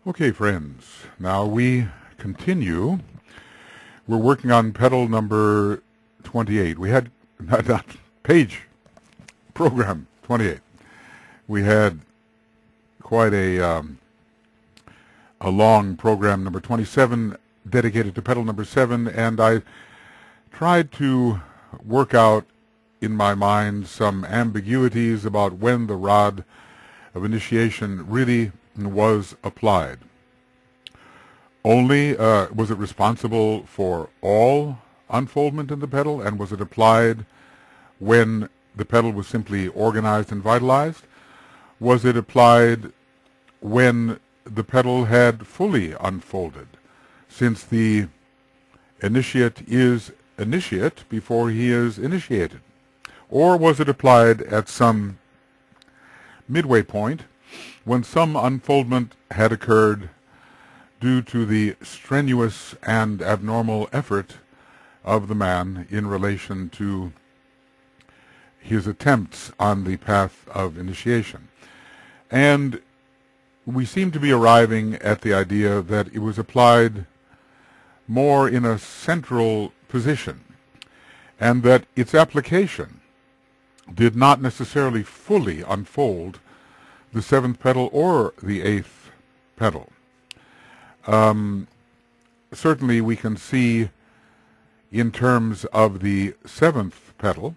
Okay, friends, now we continue. We're working on petal number 28. We had, not page, program 28. We had quite a long program number 27 dedicated to petal number 7, and I tried to work out in my mind some ambiguities about when the rod of initiation really was applied. Only was it responsible for all unfoldment in the petal, and was it applied when the petal was simply organized and vitalized? Was it applied when the petal had fully unfolded, since the initiate is initiate before he is initiated? Or was it applied at some midway point when some unfoldment had occurred due to the strenuous and abnormal effort of the man in relation to his attempts on the path of initiation? And we seem to be arriving at the idea that it was applied more in a central position, and that its application did not necessarily fully unfold the 7th petal or the 8th petal. Certainly we can see in terms of the 7th petal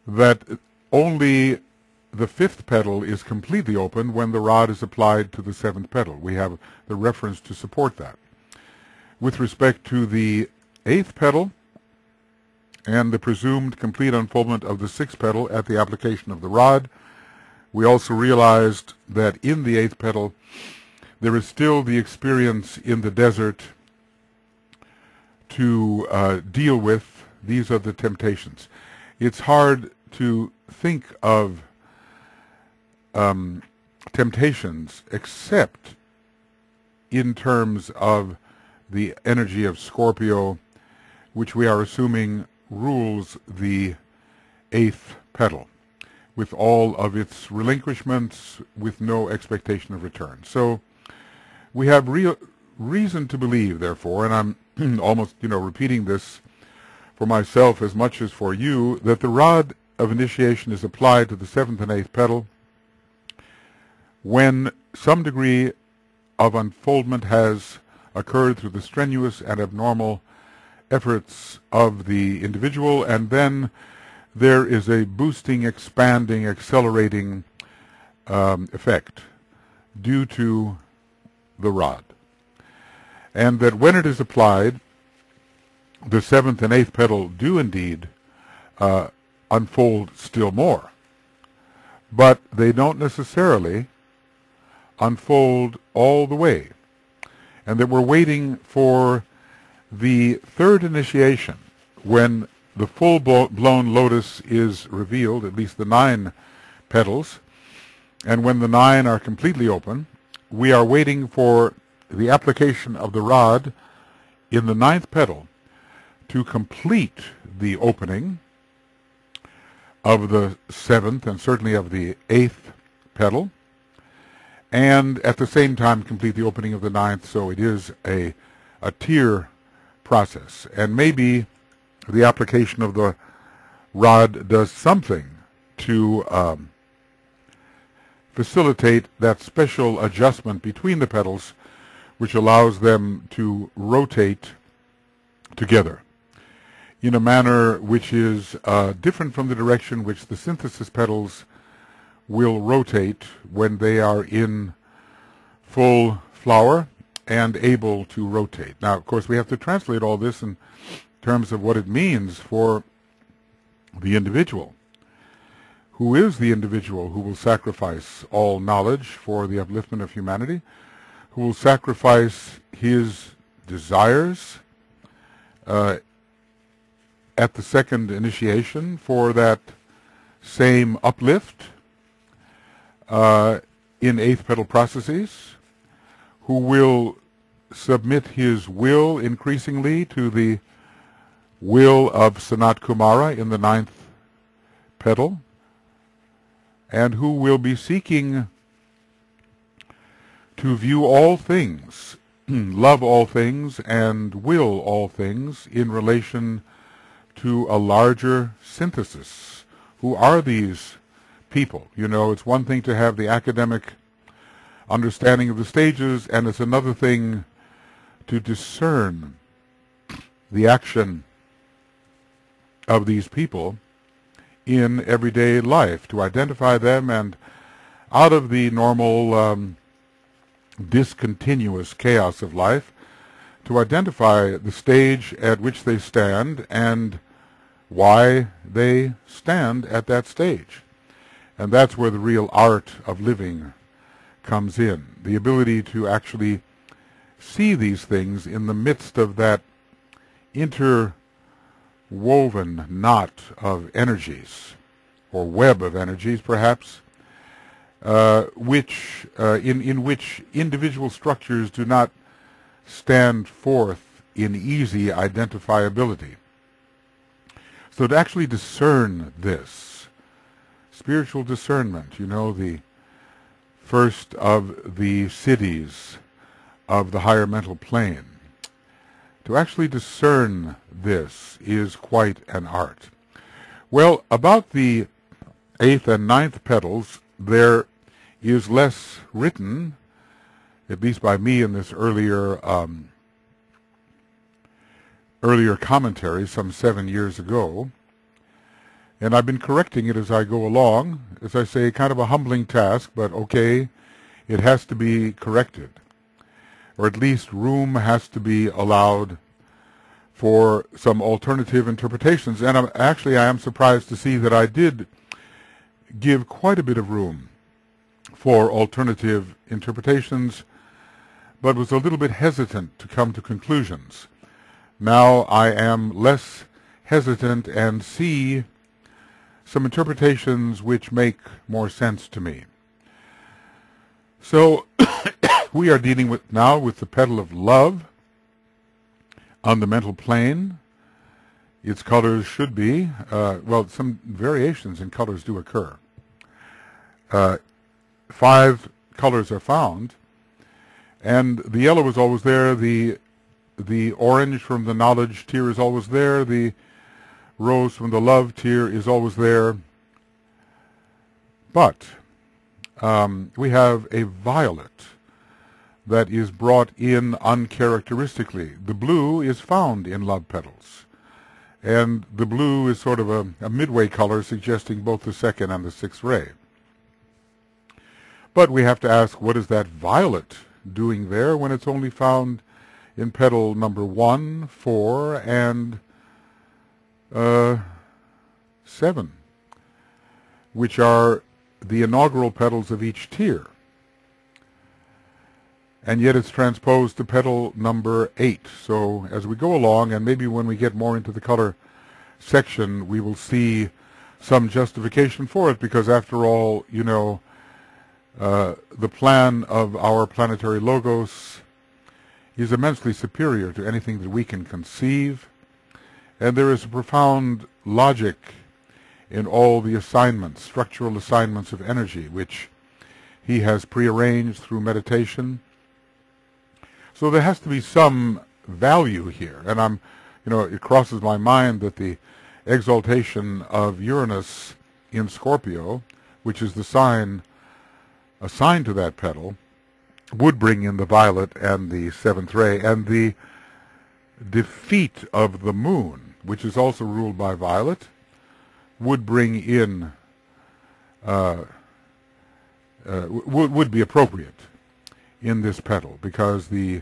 that only the 5th petal is completely open when the rod is applied to the 7th petal. We have the reference to support that. With respect to the 8th petal and the presumed complete unfoldment of the 6th petal at the application of the rod, we also realized that in the 8th petal there is still the experience in the desert to deal with. These are the temptations. It's hard to think of temptations except in terms of the energy of Scorpio, which we are assuming rules the 8th petal, with all of its relinquishments, with no expectation of return. So we have real reason to believe, therefore, and I'm almost, repeating this for myself as much as for you, that the rod of initiation is applied to the 7th and 8th petal when some degree of unfoldment has occurred through the strenuous and abnormal efforts of the individual, and then there is a boosting, expanding, accelerating effect due to the rod. And that when it is applied, the 7th and 8th petal do indeed unfold still more, but they don't necessarily unfold all the way. And that we're waiting for the 3rd initiation, when the full-blown lotus is revealed, at least the 9 petals, and when the 9 are completely open, we are waiting for the application of the rod in the 9th petal to complete the opening of the 7th and certainly of the 8th petal, and at the same time complete the opening of the 9th. So it is a tier process, and maybe the application of the rod does something to facilitate that special adjustment between the petals, which allows them to rotate together in a manner which is different from the direction which the synthesis petals will rotate when they are in full flower and able to rotate. Now, of course, we have to translate all this in terms of what it means for the individual. Who is the individual who will sacrifice all knowledge for the upliftment of humanity? Who will sacrifice his desires at the 2nd initiation for that same uplift in 8th petal processes? Who will submit his will increasingly to the will of Sanat Kumara in the 9th petal? And who will be seeking to view all things, love all things, and will all things in relation to a larger synthesis. Who are these people? You know, it's one thing to have the academic understanding of the stages, and it's another thing to discern the action of these people in everyday life, to identify them, and out of the normal discontinuous chaos of life, to identify the stage at which they stand and why they stand at that stage. And that's where the real art of living comes in, the ability to actually see these things in the midst of that interwoven knot of energies, or web of energies perhaps, in which individual structures do not stand forth in easy identifiability. So to actually discern this, spiritual discernment, you know, the first of the cities of the higher mental plane, to actually discern this is quite an art. Well, about the 8th and 9th petals, there is less written, at least by me in this earlier commentary some 7 years ago, and I've been correcting it as I go along. As I say, kind of a humbling task, but okay, it has to be corrected, or at least room has to be allowed for some alternative interpretations. And I am surprised to see that I did give quite a bit of room for alternative interpretations, but was a little bit hesitant to come to conclusions. Now I am less hesitant and see some interpretations which make more sense to me. So we are dealing now with the Petal of Love on the mental plane. Its colors should be, well, some variations in colors do occur. 5 colors are found, and the yellow is always there, the orange from the knowledge tier is always there, the rose from the love tier is always there, but we have a violet that is brought in uncharacteristically. The blue is found in love petals, and the blue is sort of a midway color suggesting both the 2nd and the 6th ray. But we have to ask, what is that violet doing there when it's only found in petal number 1, 4, and 7, which are the inaugural petals of each tier? And yet it's transposed to petal number 8. So as we go along, and maybe when we get more into the color section, we will see some justification for it, because after all, you know, the plan of our planetary logos is immensely superior to anything that we can conceive, and there is a profound logic in all the assignments, structural assignments of energy, which he has prearranged through meditation. So there has to be some value here, and it crosses my mind that the exaltation of Uranus in Scorpio, which is the sign assigned to that petal, would bring in the violet and the 7th ray, and the defeat of the moon, which is also ruled by violet, would bring in, would be appropriate in this petal, because the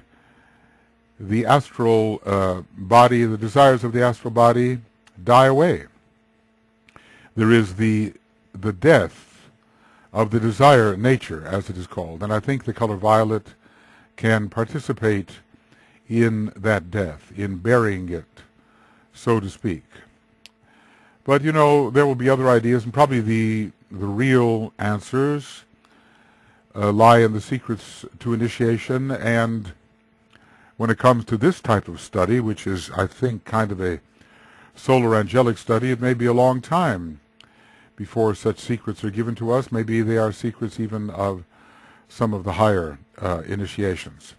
astral body, the desires of the astral body die away. There is the death of the desire nature, as it is called, and I think the color violet can participate in that death, in burying it, so to speak. But you know, there will be other ideas, and probably the real answers lie in the secrets to initiation. And when it comes to this type of study, which is, I think, kind of a solar angelic study, it may be a long time before such secrets are given to us. Maybe they are secrets even of some of the higher initiations.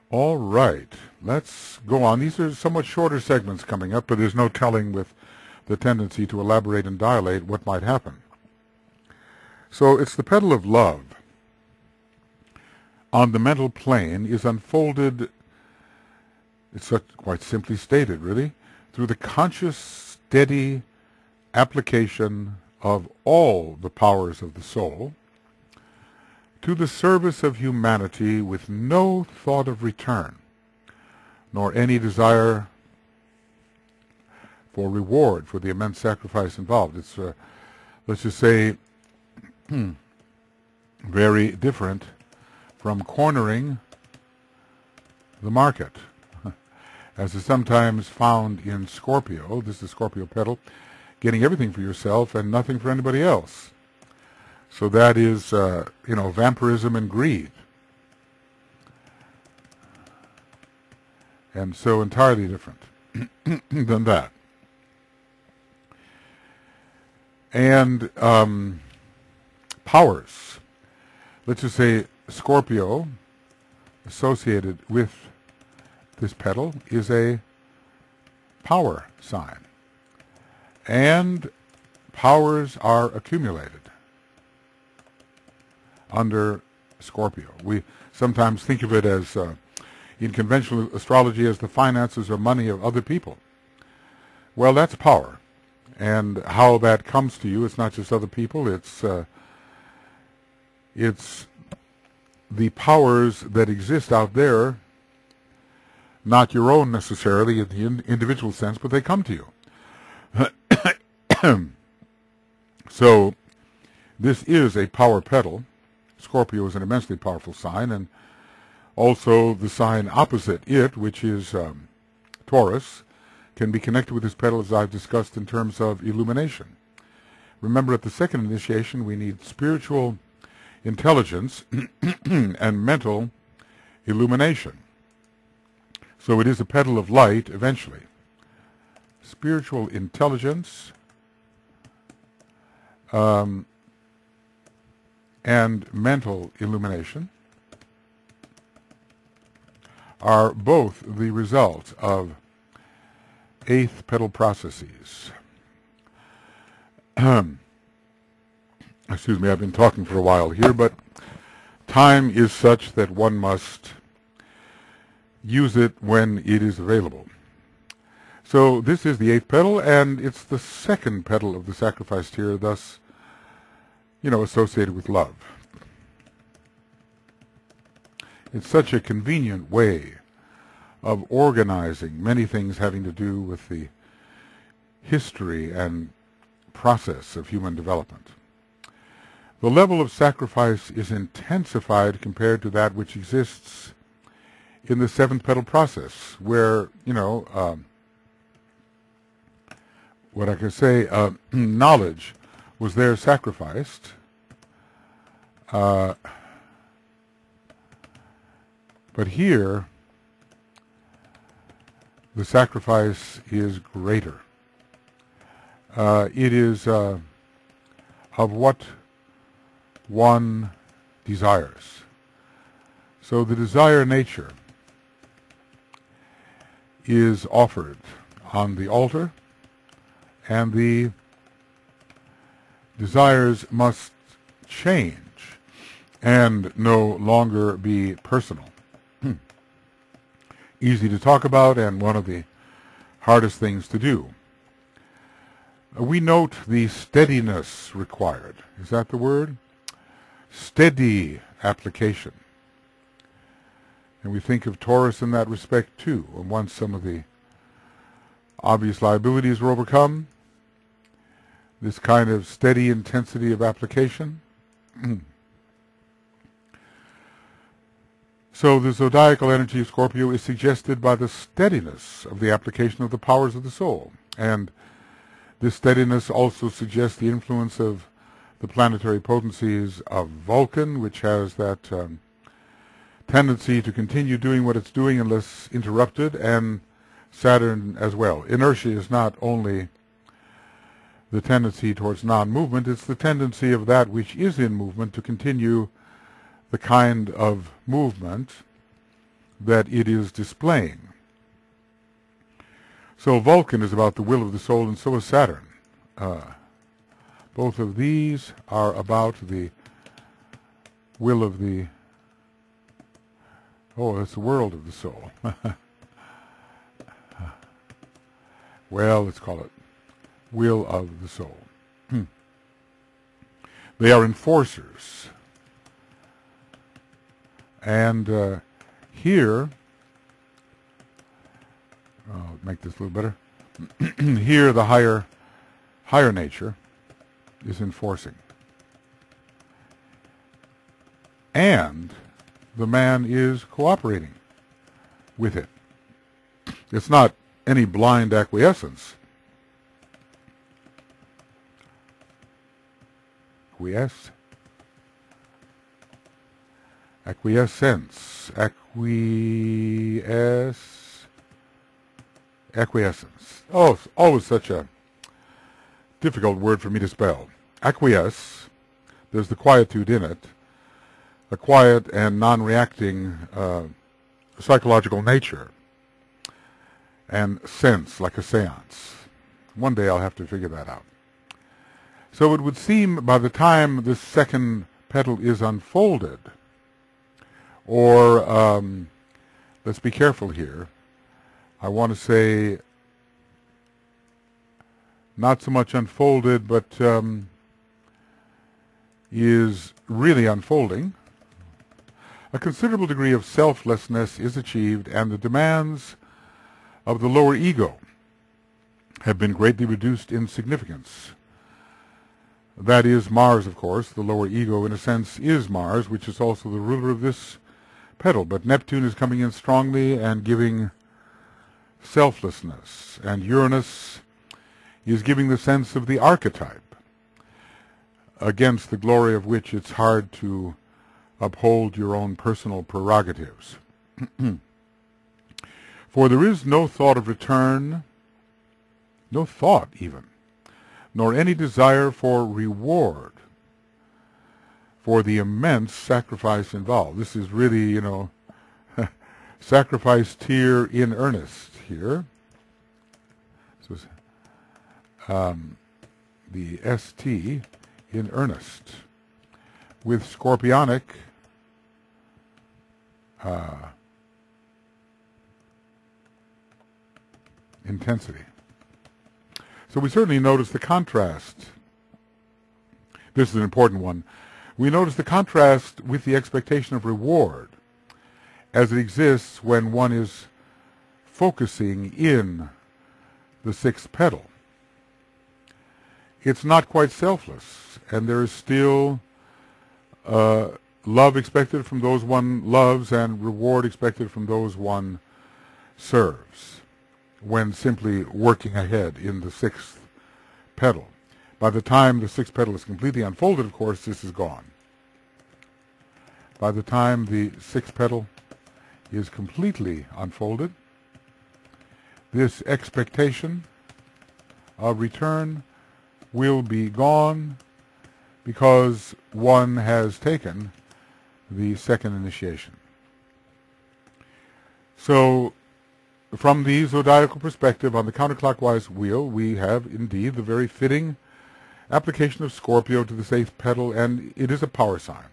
All right, let's go on. These are somewhat shorter segments coming up, but there's no telling with the tendency to elaborate and dilate what might happen. So it's the petal of love on the mental plane is unfolded, it's quite simply stated, really, through the conscious, steady application of all the powers of the soul to the service of humanity with no thought of return, nor any desire for reward for the immense sacrifice involved. It's, let's just say, very different from cornering the market, as is sometimes found in Scorpio. This is Scorpio petal, getting everything for yourself and nothing for anybody else. So that is, vampirism and greed. And so entirely different than that. And powers. Let's just say Scorpio, associated with this petal, is a power sign. And powers are accumulated under Scorpio. We sometimes think of it as, in conventional astrology, as the finances or money of other people. Well, that's power. And how that comes to you, it's not just other people, it's the powers that exist out there, not your own necessarily in the individual sense, but they come to you. So this is a power petal. Scorpio is an immensely powerful sign, and also the sign opposite it, which is Taurus, can be connected with this petal, as I've discussed, in terms of illumination. Remember, at the second initiation, we need spiritual intelligence and mental illumination. So it is a petal of light eventually. Spiritual intelligence and mental illumination are both the result of eighth petal processes. Excuse me, I've been talking for a while here, but time is such that one must use it when it is available. So this is the eighth petal, and it's the second petal of the sacrifice tier, thus, associated with love. It's such a convenient way of organizing many things having to do with the history and process of human development. The level of sacrifice is intensified compared to that which exists in the seventh petal process, where, what I could say, knowledge was there sacrificed, but here the sacrifice is greater. It is of what one desires. So the desire nature is offered on the altar, and the desires must change and no longer be personal. Easy to talk about, and one of the hardest things to do. We note the steadiness required. Is that the word? Steady application. And we think of Taurus in that respect too. And once some of the obvious liabilities were overcome, this kind of steady intensity of application. So the zodiacal energy of Scorpio is suggested by the steadiness of the application of the powers of the soul. And this steadiness also suggests the influence of the planetary potencies of Vulcan, which has that tendency to continue doing what it's doing unless interrupted, and Saturn as well. Inertia is not only the tendency towards non-movement. It's the tendency of that which is in movement to continue the kind of movement that it is displaying. So Vulcan is about the will of the soul, and so is Saturn. Both of these are about the will of the... Oh, it's the world of the soul. Well, let's call it will of the soul. They are enforcers. And here, I'll make this a little better. Here, the higher nature is enforcing. And the man is cooperating with it. It's not any blind acquiescence. Acquiescence. Acquiescence. Oh, it's always such a difficult word for me to spell. Acquiesce, there's the quietude in it, a quiet and non-reacting psychological nature, and sense, like a seance. One day I'll have to figure that out. So it would seem by the time this second petal is unfolded, or let's be careful here, I want to say not so much unfolded, but is really unfolding, a considerable degree of selflessness is achieved, and the demands of the lower ego have been greatly reduced in significance. That is Mars, of course. The lower ego, in a sense, is Mars, which is also the ruler of this petal. But Neptune is coming in strongly and giving selflessness, and Uranus is giving the sense of the archetype, against the glory of which it's hard to uphold your own personal prerogatives. For there is no thought of return, no thought even, nor any desire for reward for the immense sacrifice involved. This is really, sacrificed here in earnest here. So the ST in earnest with scorpionic intensity. So we certainly notice the contrast. This is an important one. We notice the contrast with the expectation of reward as it exists when one is focusing in the sixth petal. It's not quite selfless, and there is still love expected from those one loves and reward expected from those one serves when simply working ahead in the sixth petal. By the time the sixth petal is completely unfolded, of course, this is gone. By the time the sixth petal is completely unfolded, this expectation of return will be gone because one has taken the second initiation. So, from the zodiacal perspective, on the counterclockwise wheel, we have indeed the very fitting application of Scorpio to this eighth petal, and it is a power sign.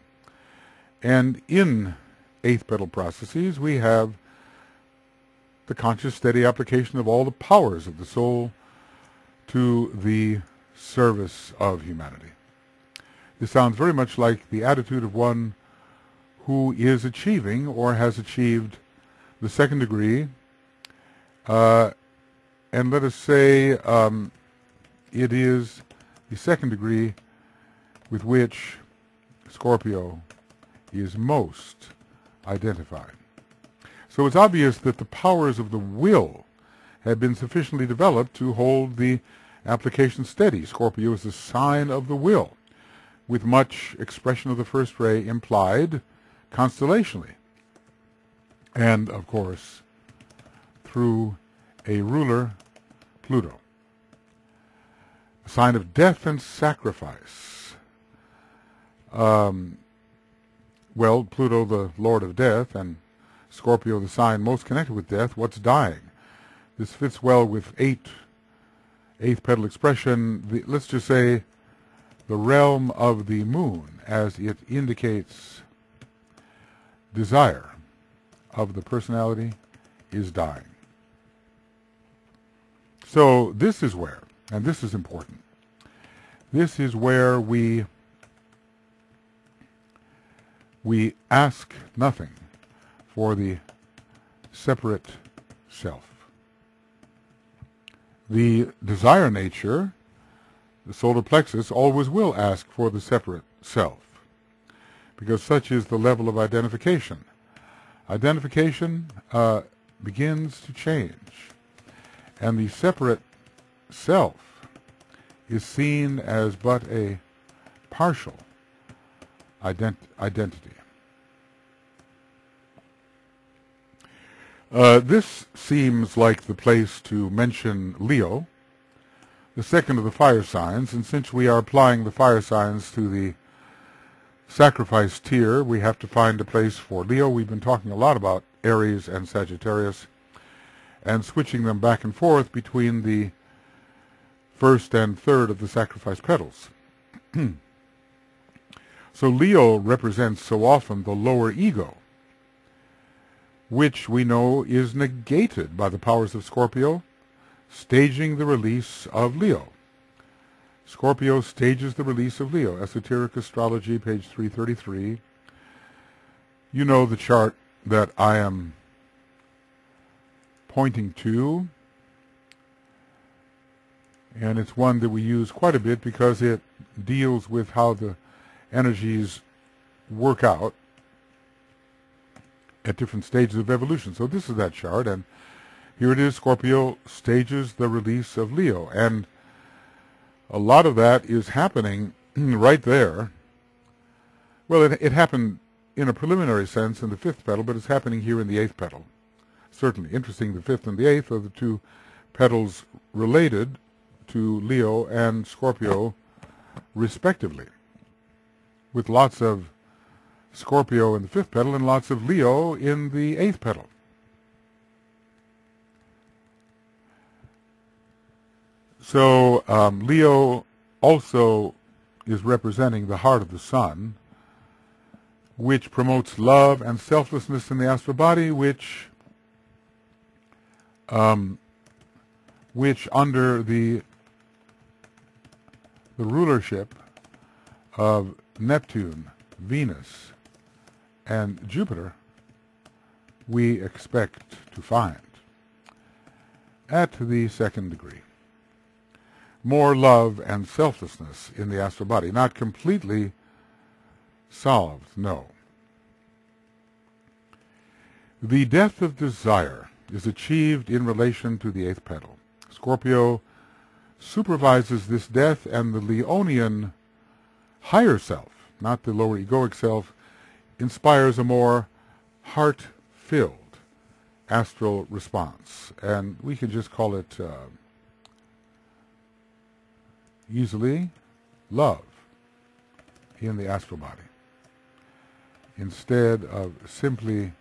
And in eighth petal processes, we have the conscious, steady application of all the powers of the soul to the service of humanity. This sounds very much like the attitude of one who is achieving or has achieved the second degree, and let us say it is the second degree with which Scorpio is most identified. So it's obvious that the powers of the will have been sufficiently developed to hold the application steady. Scorpio is the sign of the will, with much expression of the first ray implied constellationally, and of course through a ruler, Pluto. a sign of death and sacrifice. Well, Pluto, the lord of death, and Scorpio, the sign most connected with death. What's dying? This fits well with eighth petal expression. Let's just say the realm of the moon, as it indicates desire of the personality, is dying. So this is where, and this is important, this is where we ask nothing for the separate self. The desire nature, the solar plexus, always will ask for the separate self, because such is the level of identification. Identification begins to change, and the separate self is seen as but a partial identity. This seems like the place to mention Leo, the second of the fire signs, and since we are applying the fire signs to the sacrifice tier, we have to find a place for Leo. We've been talking a lot about Aries and Sagittarius and switching them back and forth between the first and third of the sacrifice petals. So Leo represents so often the lower ego, which we know is negated by the powers of Scorpio, staging the release of Leo. Scorpio stages the release of Leo. Esoteric Astrology, page 333. You know the chart that I am pointing to, and it's one that we use quite a bit because it deals with how the energies work out at different stages of evolution. So this is that chart, and here it is. Scorpio stages the release of Leo, and a lot of that is happening right there. Well, it happened in a preliminary sense in the fifth petal, but it's happening here in the eighth petal. Certainly interesting, the fifth and the eighth are the two petals related to Leo and Scorpio, respectively, with lots of Scorpio in the fifth petal and lots of Leo in the eighth petal. So Leo also is representing the heart of the sun, which promotes love and selflessness in the astral body, which under the rulership of Neptune, Venus, and Jupiter, we expect to find at the second degree more love and selflessness in the astral body. Not completely solved, no. The death of desire is achieved in relation to the eighth petal. Scorpio supervises this death, and the Leonian higher self, not the lower egoic self, inspires a more heart-filled astral response. And we can just call it easily love in the astral body, instead of simply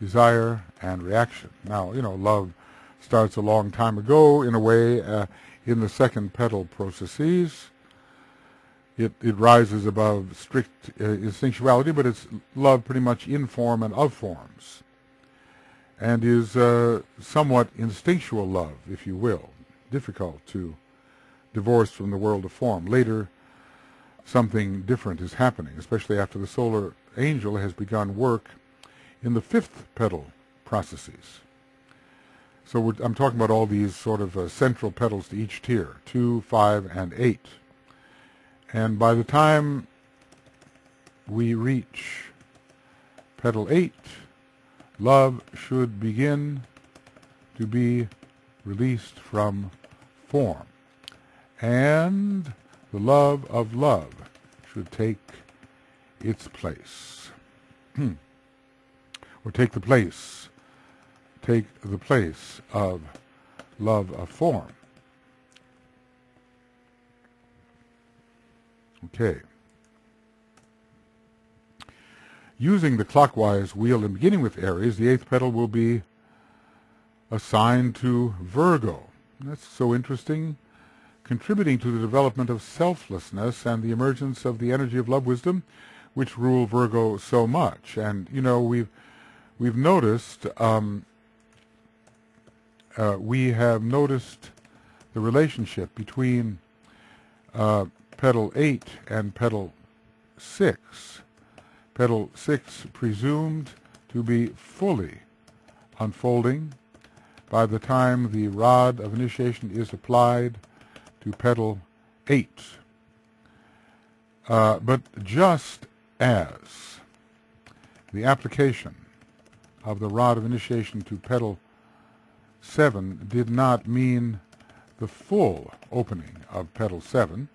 desire and reaction. Now, love starts a long time ago, in a way, in the second petal processes. It rises above strict instinctuality, but it's love pretty much in form and of forms, and is somewhat instinctual love, if you will, difficult to divorce from the world of form. Later, something different is happening, especially after the solar angel has begun work in the fifth petal processes. So I'm talking about all these sort of central petals to each tier, 2, 5, and 8. And by the time we reach petal 8, love should begin to be released from form, and the love of love should take its place. Or take the place of love of form. Okay. Using the clockwise wheel and beginning with Aries, the eighth petal will be assigned to Virgo. That's so interesting. Contributing to the development of selflessness and the emergence of the energy of love wisdom, which rule Virgo so much. And you know, we've noticed we have noticed the relationship between petal 8 and petal 6. Petal 6 presumed to be fully unfolding by the time the rod of initiation is applied to petal 8. But just as the application of the rod of initiation to petal 7 did not mean the full opening of petal 7,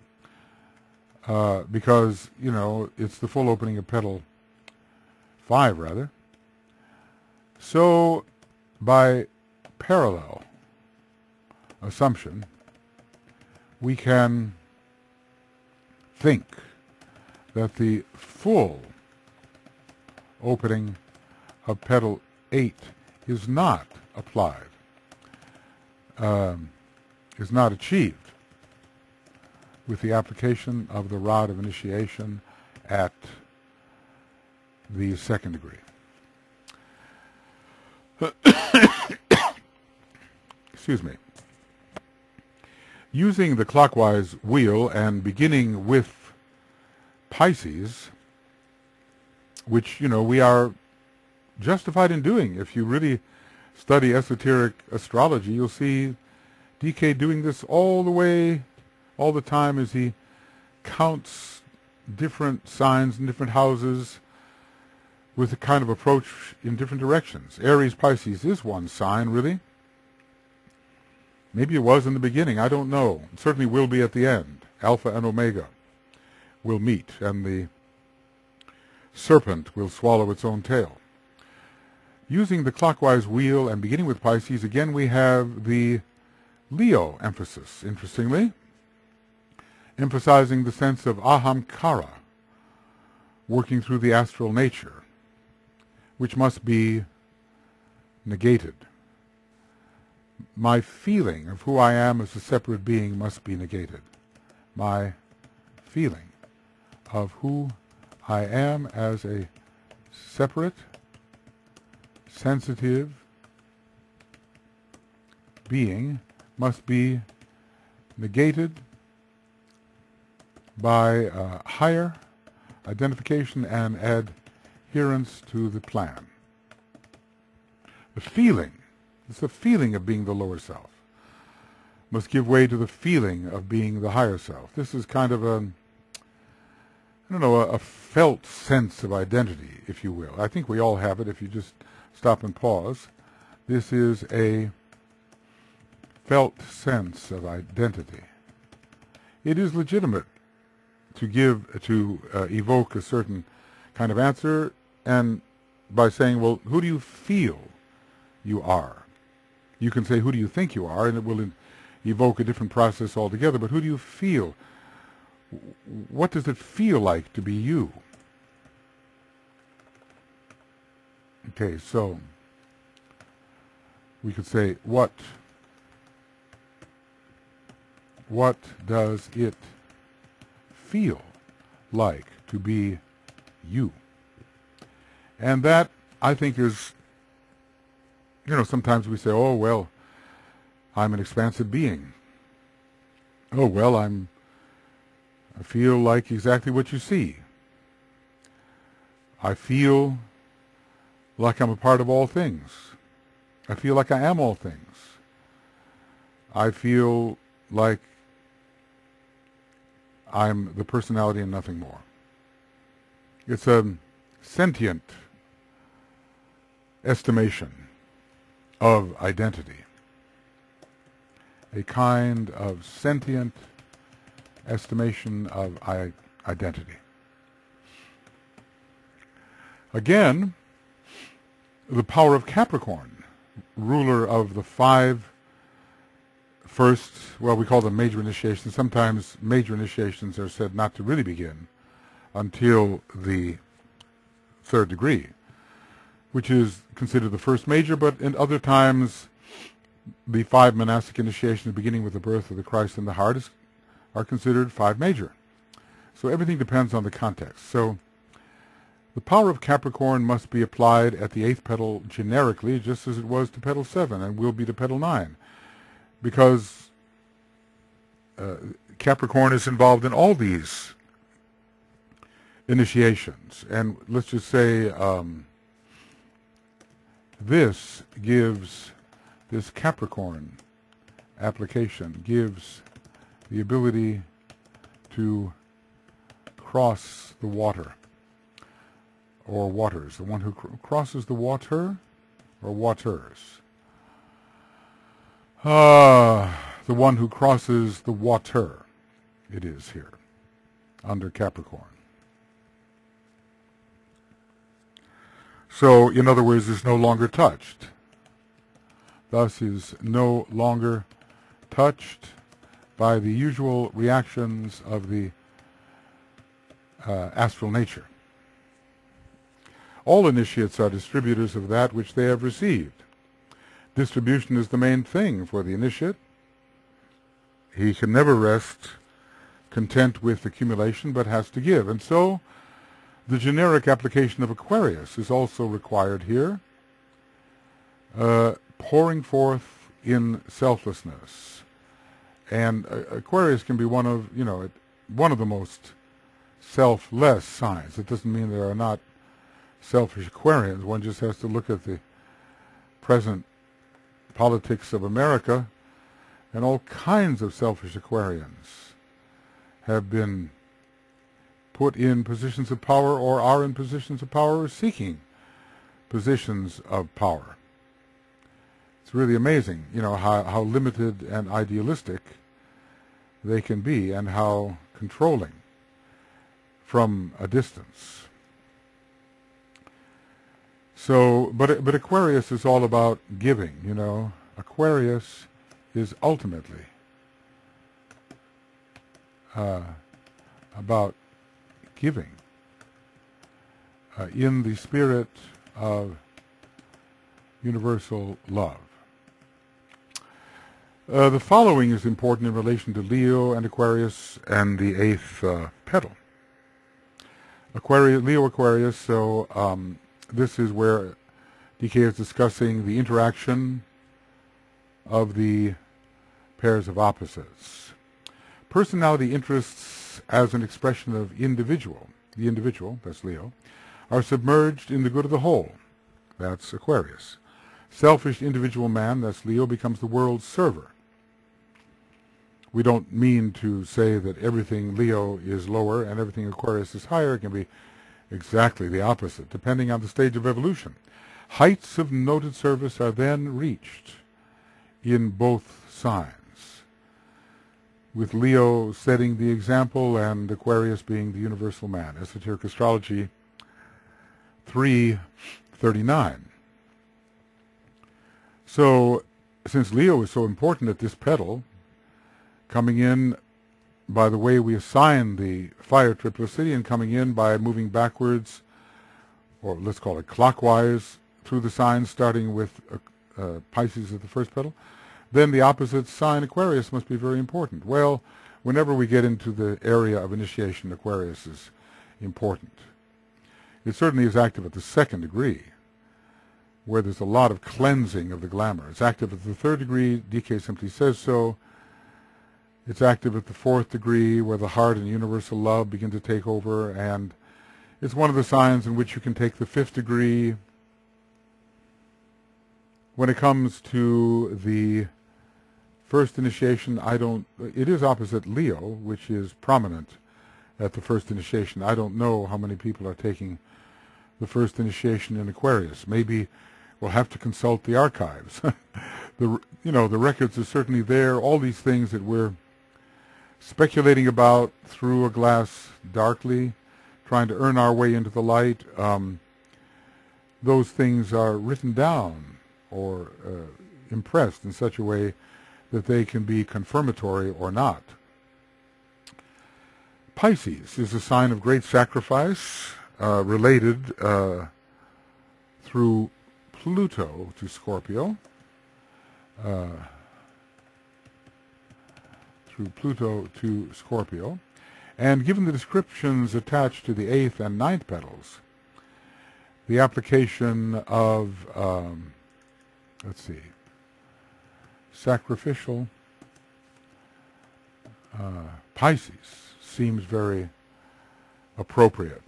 because, you know, it's the full opening of petal 5, rather. So, by parallel assumption, we can think that the full opening of petal 8 is not applied, is not achieved with the application of the rod of initiation at the second degree. Excuse me. Using the clockwise wheel and beginning with Pisces, which, you know, we are justified in doing. If you really study esoteric astrology, you'll see DK doing this all the time as he counts different signs in different houses with a kind of approach in different directions. Aries Pisces is one sign, really. Maybe it was in the beginning, I don't know. It certainly will be at the end. Alpha and Omega will meet, and the serpent will swallow its own tail. Using the clockwise wheel and beginning with Pisces, again we have the Leo emphasis, interestingly, emphasizing the sense of ahamkara, working through the astral nature, which must be negated. My feeling of who I am as a separate being must be negated. My feeling of who I am as a separate, sensitive being must be negated by higher identification and adherence to the plan. The feeling, it's the feeling of being the lower self, must give way to the feeling of being the higher self. This is kind of a felt sense of identity, if you will. I think we all have it if you just stop and pause. This is a felt sense of identity. It is legitimate to evoke a certain kind of answer, and by saying, well, who do you feel you are? You can say, who do you think you are, and it will evoke a different process altogether, but who do you feel? What does it feel like to be you? Okay, so we could say, what does it feel like to be you? And that, I think, is, sometimes we say, oh, well, I'm an expansive being. Oh, well, I feel like exactly what you see. I feel like I'm a part of all things. I feel like I am all things. I feel like I'm the personality and nothing more. It's a sentient estimation of identity. A kind of sentient estimation of identity. Again, the power of Capricorn, ruler of the five first, well, we call them major initiations. Sometimes major initiations are said not to really begin until the third degree, which is considered the first major, but in other times the 5 monastic initiations beginning with the birth of the Christ in the heart are considered 5 major. So everything depends on the context. So the power of Capricorn must be applied at the 8th petal generically, just as it was to petal 7 and will be to petal 9, because Capricorn is involved in all these initiations. And let's just say this Capricorn application gives the ability to cross the water, or waters. The one who crosses the water, or waters. The one who crosses the water, it is here, under Capricorn. So, in other words, is no longer touched. Thus is no longer touched by the usual reactions of the astral nature. All initiates are distributors of that which they have received. Distribution is the main thing for the initiate. He can never rest content with accumulation, but has to give. And so the generic application of Aquarius is also required here, pouring forth in selflessness. And Aquarius can be one of the most selfless signs. It doesn't mean there are not selfish Aquarians. One just has to look at the present politics of America, and all kinds of selfish Aquarians have been put in positions of power, or are in positions of power, or seeking positions of power. It's really amazing, how limited and idealistic they can be, and how controlling from a distance. So, but Aquarius is all about giving, Aquarius is ultimately about giving in the spirit of universal love. The following is important in relation to Leo and Aquarius and the 8th petal. Leo Aquarius, so this is where DK is discussing the interaction of the pairs of opposites. Personality interests as an expression of the individual, that's Leo, are submerged in the good of the whole, that's Aquarius. Selfish individual man, that's Leo, becomes the world's server. We don't mean to say that everything Leo is lower and everything Aquarius is higher. It can be exactly the opposite, depending on the stage of evolution. Heights of noted service are then reached in both signs, with Leo setting the example and Aquarius being the universal man. Esoteric Astrology 339. So, since Leo is so important at this petal, coming in by the way we assign the fire triplicity, and coming in by moving backwards, or let's call it clockwise, through the signs, starting with Pisces at the first petal, then the opposite sign, Aquarius, must be very important. Well, whenever we get into the area of initiation, Aquarius is important. It certainly is active at the 2nd degree, where there's a lot of cleansing of the glamour. It's active at the 3rd degree, DK simply says so. It's active at the 4th degree, where the heart and universal love begin to take over, and it's one of the signs in which you can take the 5th degree. When it comes to the first initiation, it is opposite Leo, which is prominent at the first initiation. I don't know how many people are taking the first initiation in Aquarius. Maybe we'll have to consult the archives. The records are certainly there. All these things that we're speculating about through a glass darkly, trying to earn our way into the light, those things are written down or impressed in such a way that they can be confirmatory or not. Pisces is a sign of great sacrifice, related through Pluto to Scorpio. And given the descriptions attached to the 8th and 9th petals, the application of, sacrificial Pisces seems very appropriate.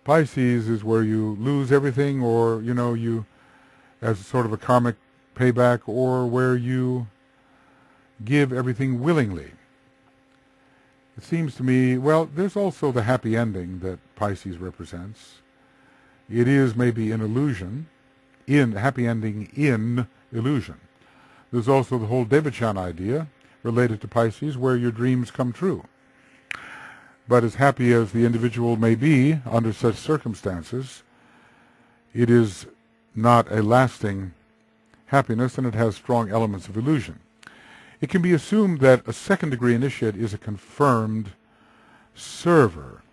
Pisces is where you lose everything, or, you, as sort of a karmic payback, or where you give everything willingly. It seems to me, well, there's also the happy ending that Pisces represents. It is maybe an illusion, happy ending in illusion. There's also the whole Devachan idea related to Pisces, where your dreams come true. But as happy as the individual may be under such circumstances, it is not a lasting happiness, and it has strong elements of illusion. It can be assumed that a second-degree initiate is a confirmed server,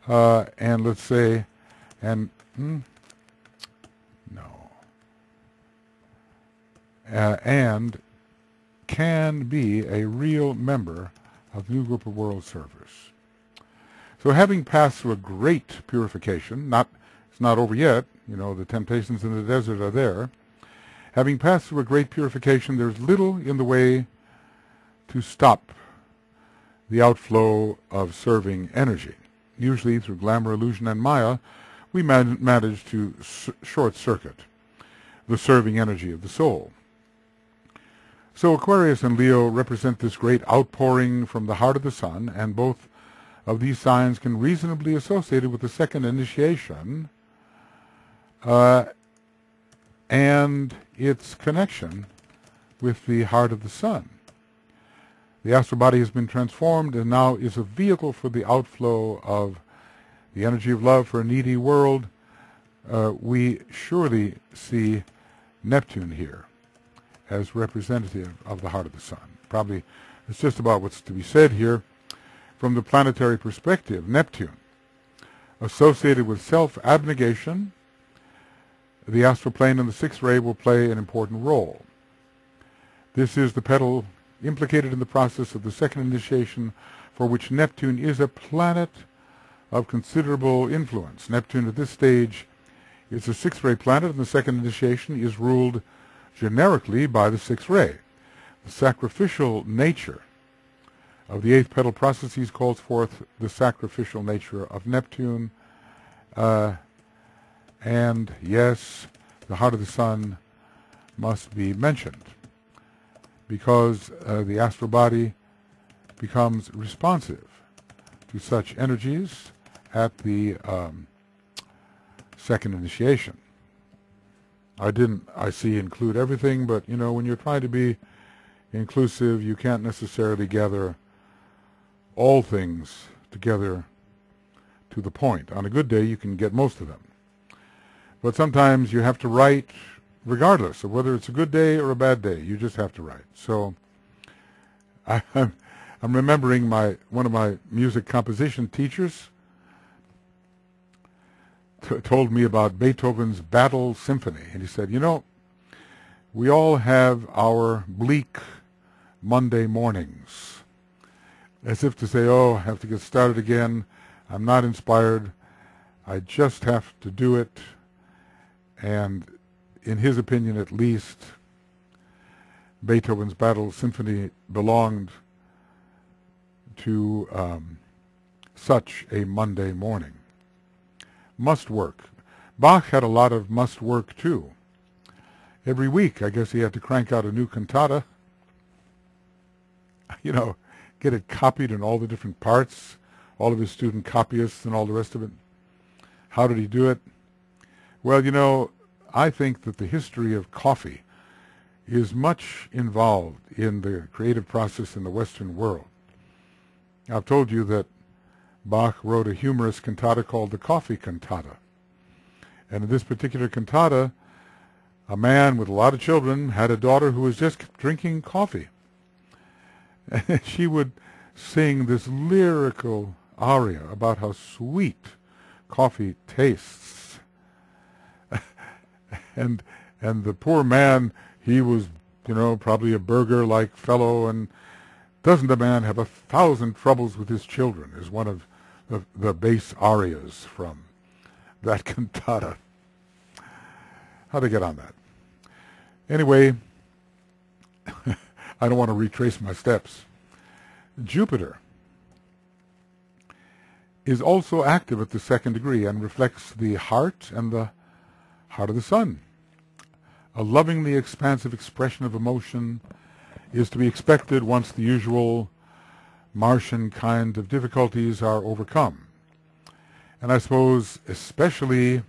and let's say, and can be a real member of the new group of world servers. So having passed through a great purification, it's not over yet, the temptations in the desert are there. Having passed through a great purification, there's little in the way to stop the outflow of serving energy. Usually through glamour, illusion, and Maya, we manage to short-circuit the serving energy of the soul. So Aquarius and Leo represent this great outpouring from the heart of the sun, and both of these signs can reasonably be associated with the second initiation and its connection with the heart of the sun. The astral body has been transformed and now is a vehicle for the outflow of the energy of love for a needy world. We surely see Neptune here as representative of the heart of the sun. Probably it's just about what's to be said here. From the planetary perspective, Neptune, associated with self-abnegation, the astral plane and the sixth ray will play an important role. This is the petal implicated in the process of the second initiation, for which Neptune is a planet of considerable influence. Neptune at this stage is a sixth ray planet, and the second initiation is ruled generically by the sixth ray. The sacrificial nature of the eighth petal processes calls forth the sacrificial nature of Neptune. And yes, the heart of the sun must be mentioned, because the astral body becomes responsive to such energies at the second initiation. I see include everything, but when you're trying to be inclusive, you can't necessarily gather all things together to the point. On a good day, you can get most of them. But sometimes you have to write regardless of whether it's a good day or a bad day. You just have to write. So I'm remembering one of my music composition teachers told me about Beethoven's Battle Symphony. And he said, we all have our bleak Monday mornings. As if to say, I have to get started again. I'm not inspired. I just have to do it. And in his opinion, at least, Beethoven's Battle Symphony belonged to such a Monday morning. Must work. Bach had a lot of must work too. Every week, I guess he had to crank out a new cantata. Get it copied in all the different parts, all of his student copyists and all the rest of it. How did he do it? Well, I think that the history of coffee is much involved in the creative process in the Western world. I've told you that Bach wrote a humorous cantata called the Coffee Cantata. And in this particular cantata, A man with a lot of children had a daughter who was just drinking coffee. And she would sing this lyrical aria about how sweet coffee tastes. and the poor man, he was, probably a burgher-like fellow, and doesn't a man have 1,000 troubles with his children, is one of the base arias from that cantata. How'd I get on that? Anyway, I don't want to retrace my steps. Jupiter is also active at the second degree and reflects the heart and the heart of the sun. A lovingly expansive expression of emotion is to be expected once the usual Martian kind of difficulties are overcome. And I suppose especially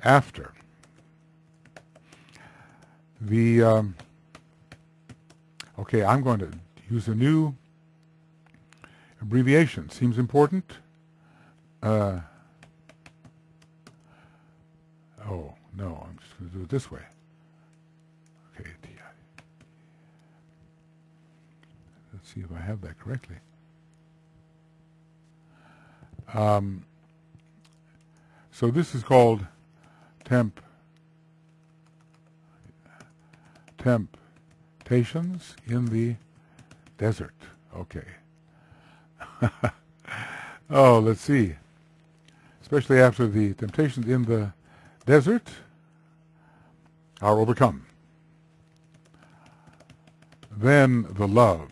after the okay, I'm going to use a new abbreviation. Seems important. Oh, no, I'm just going to do it this way. Okay, let's see if I have that correctly. So this is called temptations in the desert. Okay. Oh, let's see. Especially after the temptations in the desert are overcome, then the love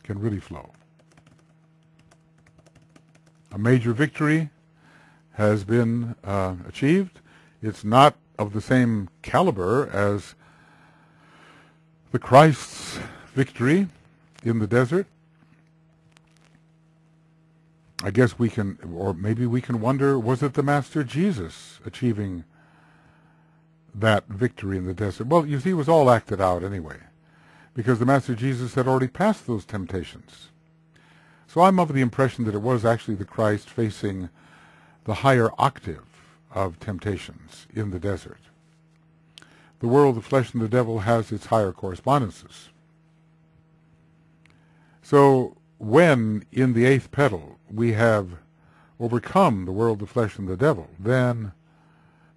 can really flow. A major victory has been achieved. It's not of the same caliber as the Christ's victory in the desert. I guess we can, or maybe we can wonder, was it the Master Jesus achieving that victory in the desert? Well, you see, it was all acted out anyway, because the Master Jesus had already passed those temptations. So I'm of the impression that it was actually the Christ facing the higher octave of temptations in the desert. The world, the flesh, and the devil has its higher correspondences. So when in the eighth petal we have overcome the world, the flesh, and the devil, then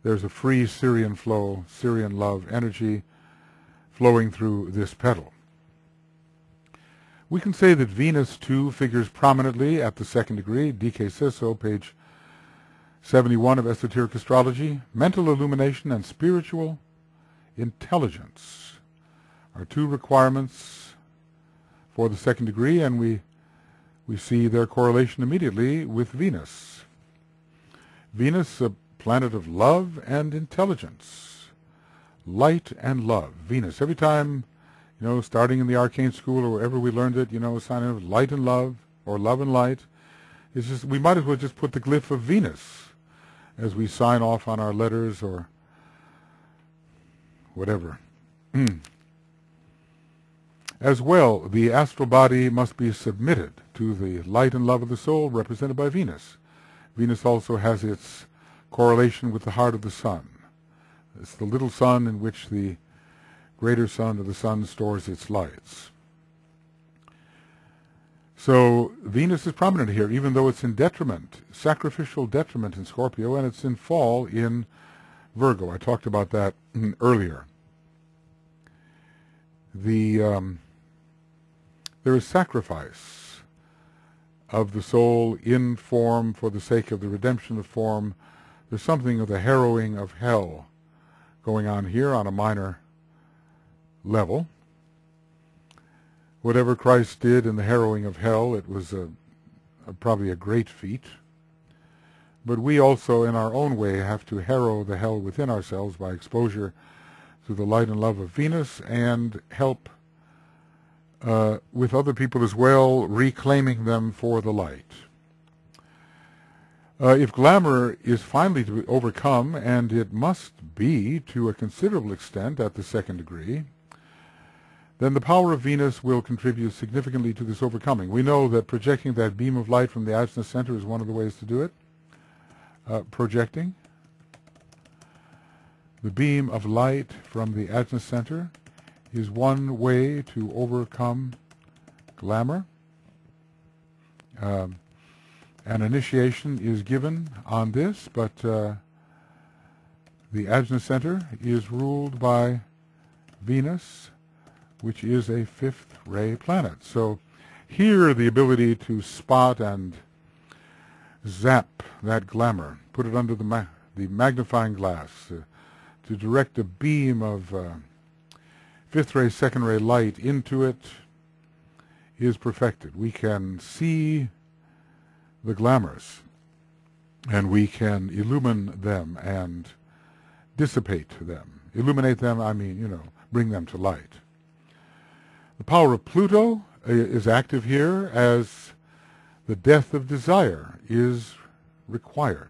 there's a free Syrian flow, Syrian love energy flowing through this petal. We can say that Venus, too, figures prominently at the second degree. D.K. says so, page 71 of Esoteric Astrology. Mental illumination and spiritual intelligence are two requirements for the second degree, and we see their correlation immediately with Venus. Venus, a planet of love and intelligence, light and love. Venus, every time, starting in the arcane school or wherever we learned it, a sign of light and love, or love and light. It's just, we might as well just put the glyph of Venus as we sign off on our letters or whatever. As well, the astral body must be submitted to the light and love of the soul, represented by Venus. Venus also has its correlation with the heart of the sun. It's the little sun in which the greater sun of the sun stores its lights. So Venus is prominent here, even though it's in detriment, sacrificial detriment in Scorpio, and it's in fall in Virgo. I talked about that earlier. There is sacrifice of the soul in form for the sake of the redemption of form. There's something of the harrowing of hell going on here on a minor level. Whatever Christ did in the harrowing of hell, it was probably a great feat. But we also, in our own way, have to harrow the hell within ourselves by exposure to the light and love of Venus, and help with other people as well, reclaiming them for the light. If glamour is finally to be overcome, and it must be to a considerable extent at the second degree, then the power of Venus will contribute significantly to this overcoming. We know that projecting that beam of light from the Ajna center is one of the ways to do it. Projecting. The beam of light from the ajna center is one way to overcome glamour. An initiation is given on this, but the ajna center is ruled by Venus, which is a fifth ray planet. So here the ability to spot and zap that glamour, put it under the magnifying glass, to direct a beam of fifth ray, second ray light into it is perfected. We can see the glamours, and we can illumine them and dissipate them. Illuminate them, I mean, bring them to light. The power of Pluto is active here as the death of desire is required.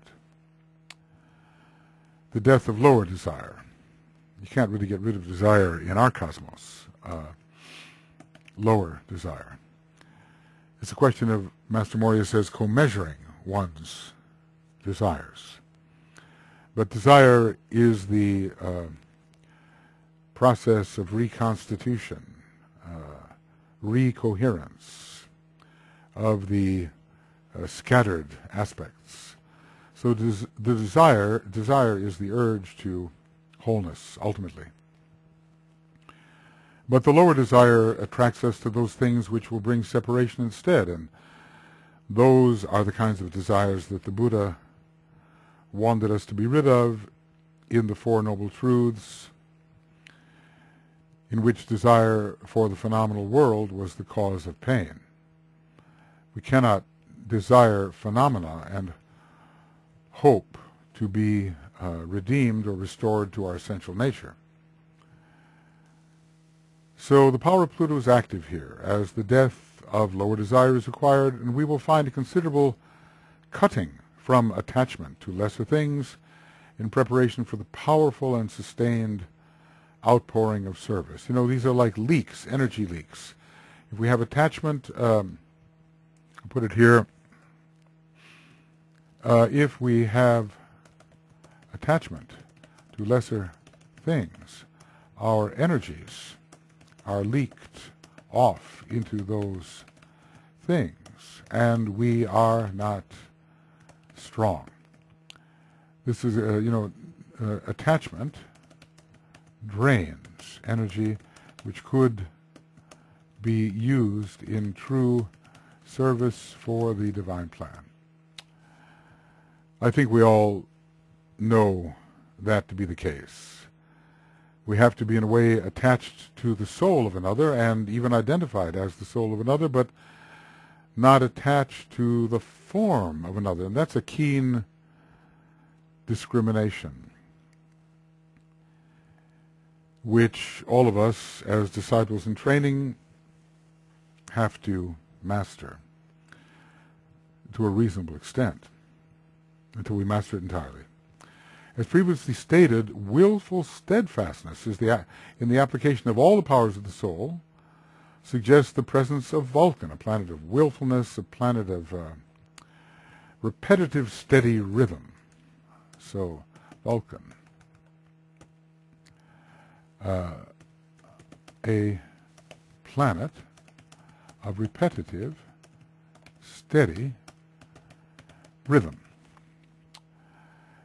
The death of lower desire. You can't really get rid of desire in our cosmos. Lower desire. It's a question of, Master Morya says, co-measuring one's desires. But desire is the process of reconstitution, recoherence of the scattered aspects. So the desire is the urge to wholeness, ultimately. But the lower desire attracts us to those things which will bring separation instead, and those are the kinds of desires that the Buddha wanted us to be rid of in the Four Noble Truths, in which desire for the phenomenal world was the cause of pain. We cannot desire phenomena and hope to be redeemed or restored to our essential nature. So the power of Pluto is active here, as the death of lower desire is required, and we will find a considerable cutting from attachment to lesser things in preparation for the powerful and sustained outpouring of service. These are like leaks, energy leaks. If we have attachment, I'll put it here, if we have attachment to lesser things, our energies are leaked off into those things, and we are not strong. This is, attachment drains energy which could be used in true service for the divine plan. I think we all know that to be the case. We have to be in a way attached to the soul of another and even identified as the soul of another, but not attached to the form of another. And that's a keen discrimination, which all of us as disciples in training have to master to a reasonable extent until we master it entirely. As previously stated, willful steadfastness is in the application of all the powers of the soul suggests the presence of Vulcan, a planet of willfulness, a planet of repetitive, steady rhythm. So, Vulcan, a planet of repetitive, steady rhythm.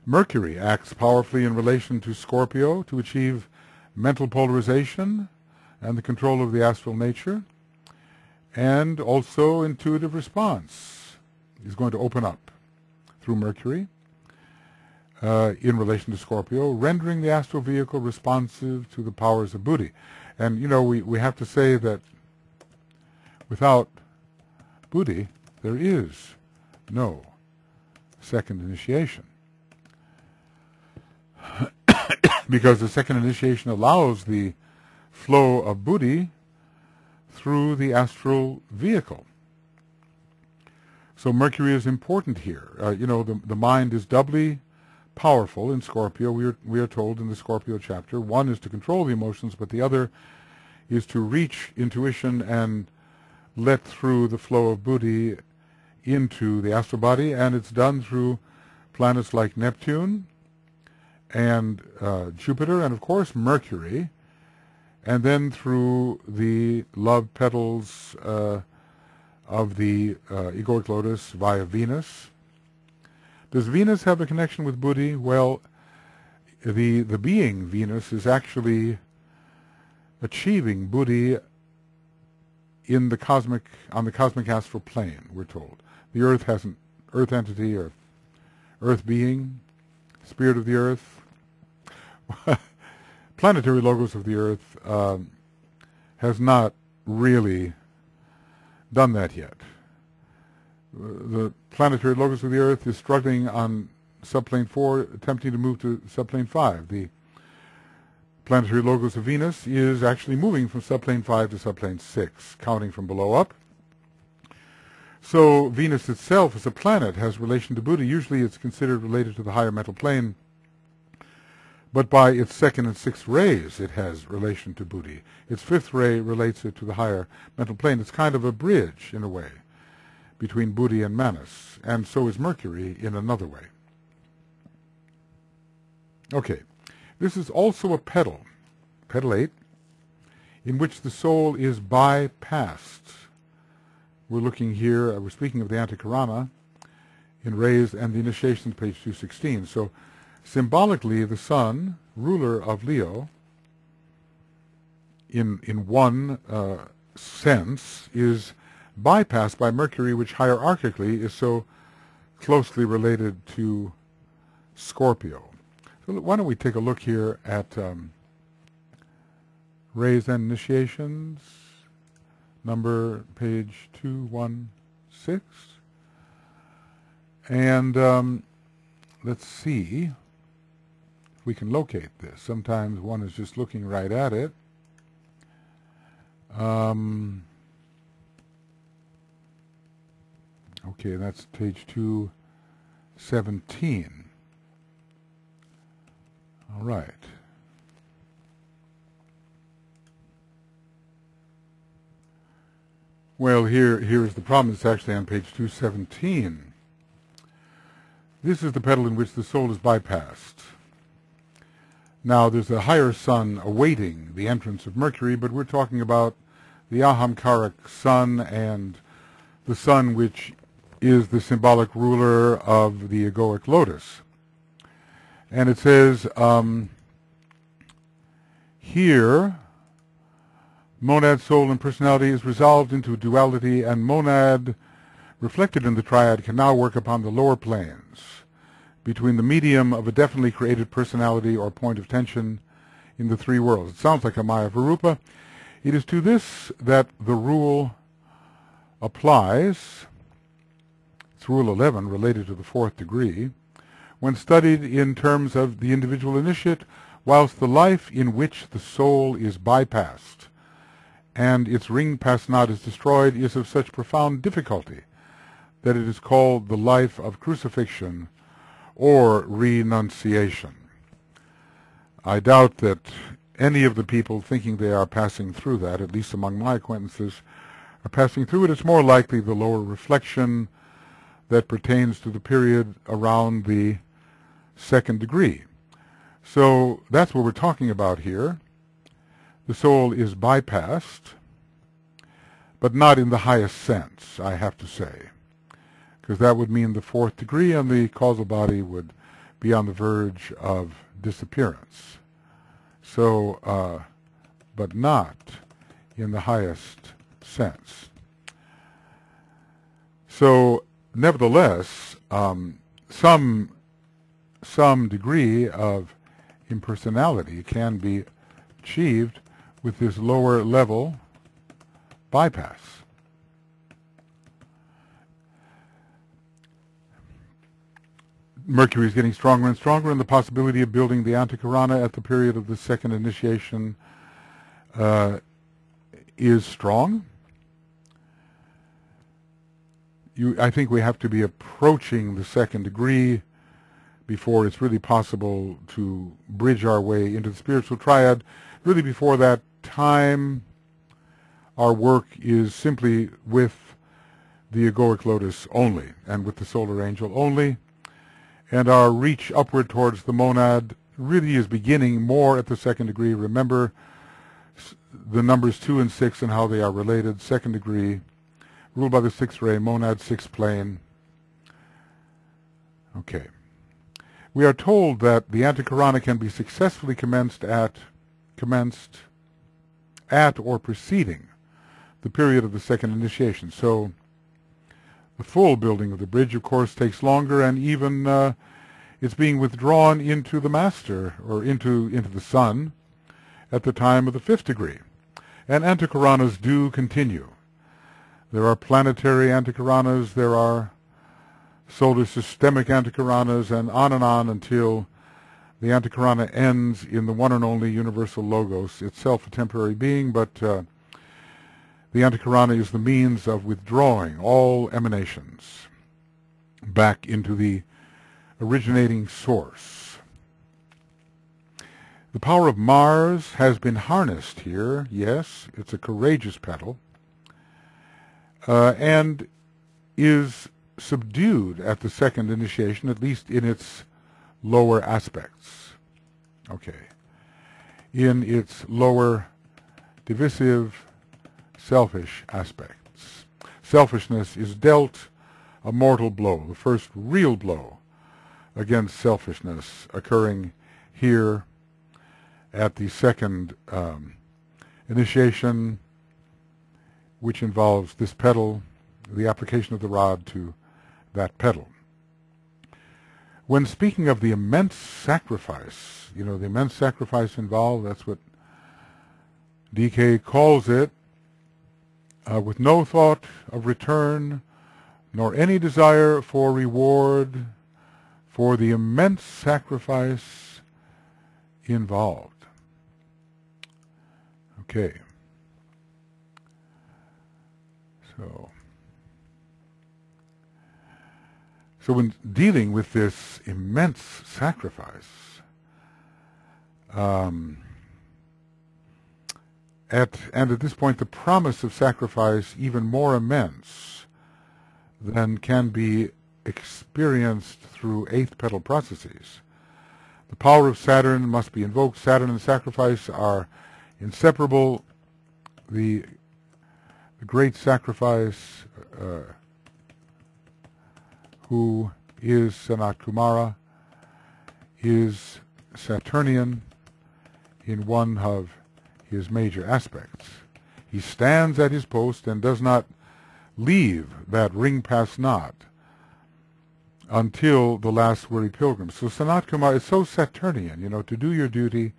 Mercury acts powerfully in relation to Scorpio to achieve mental polarization and the control of the astral nature, and also intuitive response is going to open up through Mercury in relation to Scorpio, rendering the astral vehicle responsive to the powers of Buddhi. And, we have to say that without Buddhi, there is no second initiation. Because the second initiation allows the flow of Buddhi through the astral vehicle. So Mercury is important here. The mind is doubly powerful in Scorpio. We are told in the Scorpio chapter, one is to control the emotions, but the other is to reach intuition and let through the flow of Buddhi into the astral body, and it's done through planets like Neptune and Jupiter, and of course Mercury, and then through the love petals of the egoic lotus via Venus. Does Venus have a connection with Buddhi? Well, the being Venus is actually achieving Buddhi on the cosmic astral plane, we're told. The Earth has an Earth entity or Earth being, spirit of the Earth. Planetary logos of the Earth has not really done that yet. The planetary logos of the Earth is struggling on subplane 4, attempting to move to subplane 5. The planetary logos of Venus is actually moving from subplane 5 to subplane 6, counting from below up. So Venus itself as a planet has relation to Buddha. Usually it's considered related to the higher mental plane, but by its second and sixth rays it has relation to Buddhi. Its fifth ray relates it to the higher mental plane. It's kind of a bridge, in a way, between Buddhi and Manas, and so is Mercury in another way. Okay, this is also a petal, petal 8, in which the soul is bypassed. We're looking here, we're speaking of the Antikarana in rays and the initiations, page 216. So symbolically, the sun, ruler of Leo, in one sense, is bypassed by Mercury, which hierarchically is so closely related to Scorpio. So why don't we take a look here at rays and initiations, number page 216, and let's see if we can locate this. Sometimes one is just looking right at it. Okay, that's page 217. All right. Well, here's the problem. It's actually on page 217. This is the petal in which the soul is bypassed. Now, there's a higher sun awaiting the entrance of Mercury, but we're talking about the Ahamkarak sun and the sun which is the symbolic ruler of the egoic lotus. And it says here, monad, soul, and personality is resolved into duality, and monad, reflected in the triad, can now work upon the lower planes, between the medium of a definitely created personality or point of tension in the three worlds. It sounds like a Maya Varupa. It is to this that the rule applies. It's Rule 11, related to the fourth degree, when studied in terms of the individual initiate, whilst the life in which the soul is bypassed and its ring pasnad is destroyed is of such profound difficulty that it is called the life of crucifixion or renunciation. I doubt that any of the people thinking they are passing through that, at least among my acquaintances, are passing through it. It's more likely the lower reflection that pertains to the period around the second degree. So that's what we're talking about here. The soul is bypassed, but not in the highest sense, I have to say, because that would mean the fourth degree and the causal body would be on the verge of disappearance. So, but not in the highest sense. So, nevertheless, some degree of impersonality can be achieved with this lower level bypass. Mercury is getting stronger and stronger, and the possibility of building the Antikarana at the period of the second initiation is strong. I think we have to be approaching the second degree before it's really possible to bridge our way into the spiritual triad. Really, before that time, our work is simply with the egoic lotus only, and with the solar angel only, and our reach upward towards the monad really is beginning more at the second degree. Remember the numbers 2 and 6 and how they are related. Second degree, ruled by the sixth ray, monad, sixth plane. Okay. We are told that the antikarana can be successfully commenced at or preceding the period of the second initiation. So the full building of the bridge, of course, takes longer, and even it's being withdrawn into the master, or into the sun, at the time of the fifth degree. And antikaranas do continue. There are planetary antikaranas, there are solar systemic antikaranas, and on until the antikarana ends in the one and only universal logos, itself a temporary being, but the antikarana is the means of withdrawing all emanations back into the originating source. The power of Mars has been harnessed here. Yes, it's a courageous petal, and is subdued at the second initiation, at least in its lower aspects. Okay. In its lower divisive, selfish aspects. Selfishness is dealt a mortal blow, the first real blow against selfishness, occurring here at the second initiation, which involves this petal, the application of the rod to that petal. When speaking of the immense sacrifice, the immense sacrifice involved, that's what DK calls it, with no thought of return, nor any desire for reward, for the immense sacrifice involved. Okay. So when dealing with this immense sacrifice, and at this point the promise of sacrifice even more immense than can be experienced through eighth petal processes. The power of Saturn must be invoked. Saturn and sacrifice are inseparable. The great sacrifice, who is Sanat Kumara, is Saturnian in one of his major aspects. He stands at his post and does not leave that ring past not until the last weary pilgrim. So Sanat Kumara is so Saturnian, to do your duty,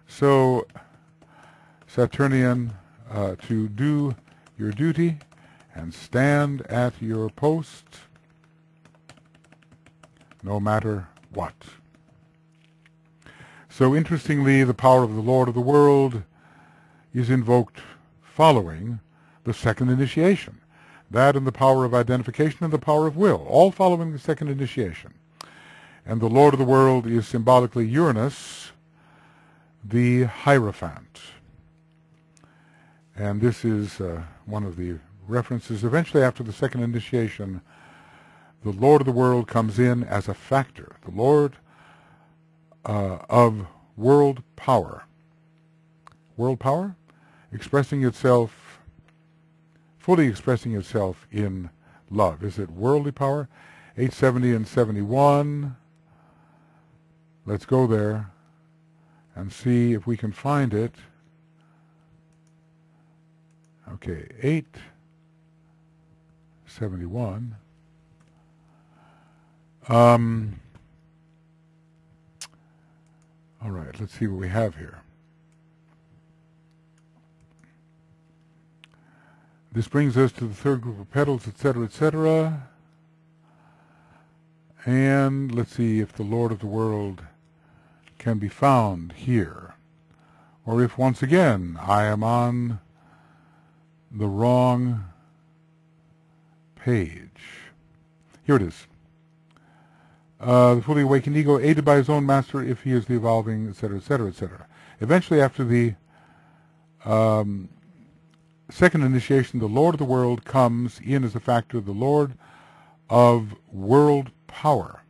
so Saturnian to do your duty and stand at your post no matter what. So interestingly, the power of the Lord of the world is invoked following the second initiation. That and the power of identification and the power of will, all following the second initiation. And the Lord of the world is symbolically Uranus, the Hierophant. And this is one of the references. Eventually, after the second initiation, the Lord of the world comes in as a factor, the Lord of world power. World power? Expressing itself, fully expressing itself in love. Is it worldly power? 870 and 71. Let's go there and see if we can find it. Okay, 871. All right, let's see what we have here. This brings us to the third group of petals, etc., etc. And let's see if the Lord of the world can be found here, or if once again I am on the wrong page. Here it is. The fully awakened ego, aided by his own master, if he is the evolving, etc., etc., etc. Eventually, after the second initiation, the Lord of the world comes in as a factor, the Lord of world power,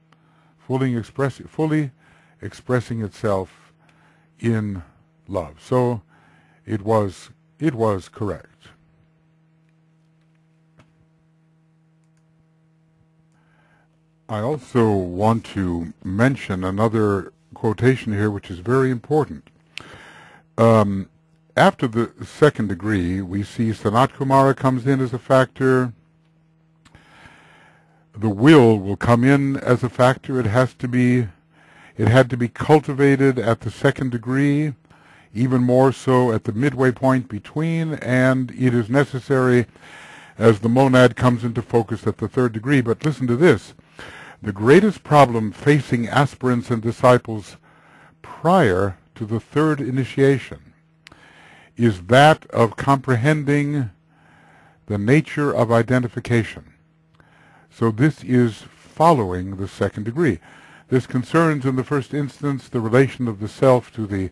fully expressing itself in love. So it was correct. I also want to mention another quotation here which is very important. After the second degree, we see Sanat Kumara comes in as a factor. The will come in as a factor. It had to be cultivated at the second degree, even more so at the midway point between, and it is necessary as the monad comes into focus at the third degree. But listen to this. The greatest problem facing aspirants and disciples prior to the third initiation is that of comprehending the nature of identification. So this is following the second degree. This concerns in the first instance the relation of the self to the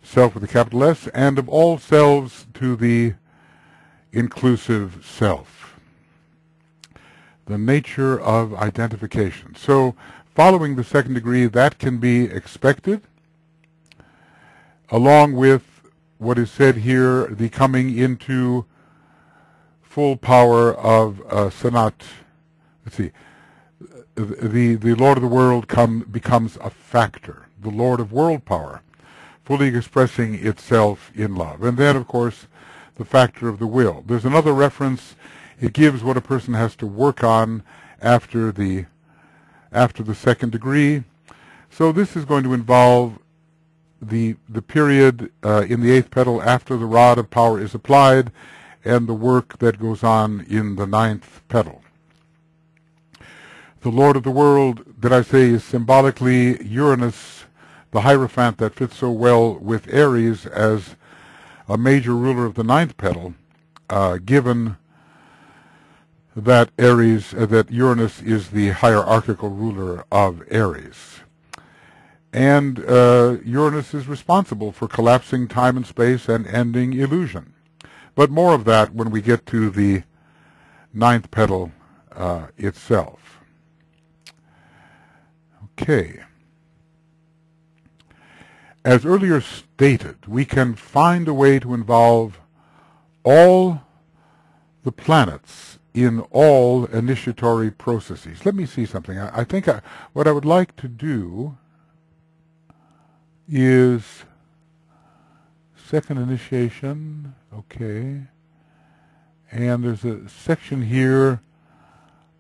self with a capital S, and of all selves to the inclusive self. The nature of identification. So following the second degree, that can be expected, along with what is said here, the coming into full power of Sanat. Let's see. The Lord of the World becomes a factor, the Lord of world power, fully expressing itself in love. And then, of course, the factor of the will. There's another reference. It gives what a person has to work on after the second degree. So this is going to involve the period in the eighth petal after the rod of power is applied, and the work that goes on in the ninth petal. The Lord of the World, did I say, is symbolically Uranus, the Hierophant that fits so well with Aries as a major ruler of the ninth petal, given that that Uranus is the hierarchical ruler of Aries. And Uranus is responsible for collapsing time and space and ending illusion. But more of that when we get to the ninth petal itself. Okay. As earlier stated, we can find a way to involve all the planets in all initiatory processes. Let me see something. I think what I would like to do is second initiation. Okay. And there's a section here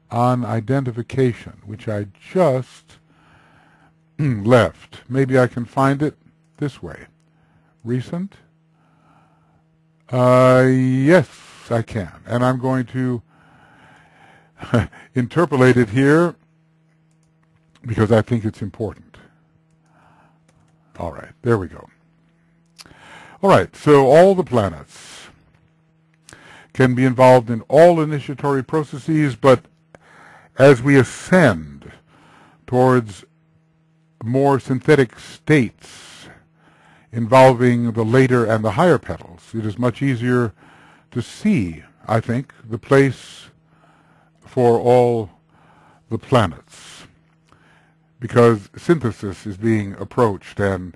on identification, which I just left. Maybe I can find it this way. Recent. Yes, I can. And I'm going to interpolate it here because I think it's important. All right, there we go. All right, so all the planets can be involved in all initiatory processes, but as we ascend towards more synthetic states involving the later and the higher petals, it is much easier to see, I think, the place for all the planets, because synthesis is being approached and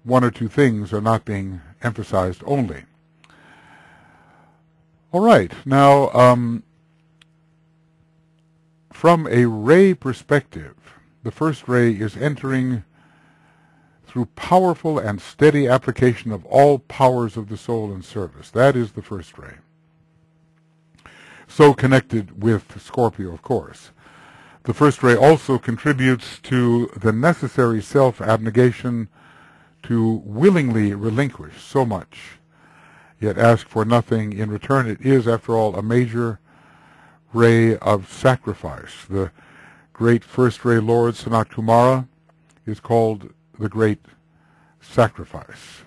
one or two things are not being emphasized only. All right, now from a ray perspective, the first ray is entering through powerful and steady application of all powers of the soul and service. That is the first ray. So connected with Scorpio, of course. The first ray also contributes to the necessary self-abnegation to willingly relinquish so much, yet ask for nothing in return. It is, after all, a major ray of sacrifice. The great first ray Lord, Sanat Kumara, is called the Great Sacrifice.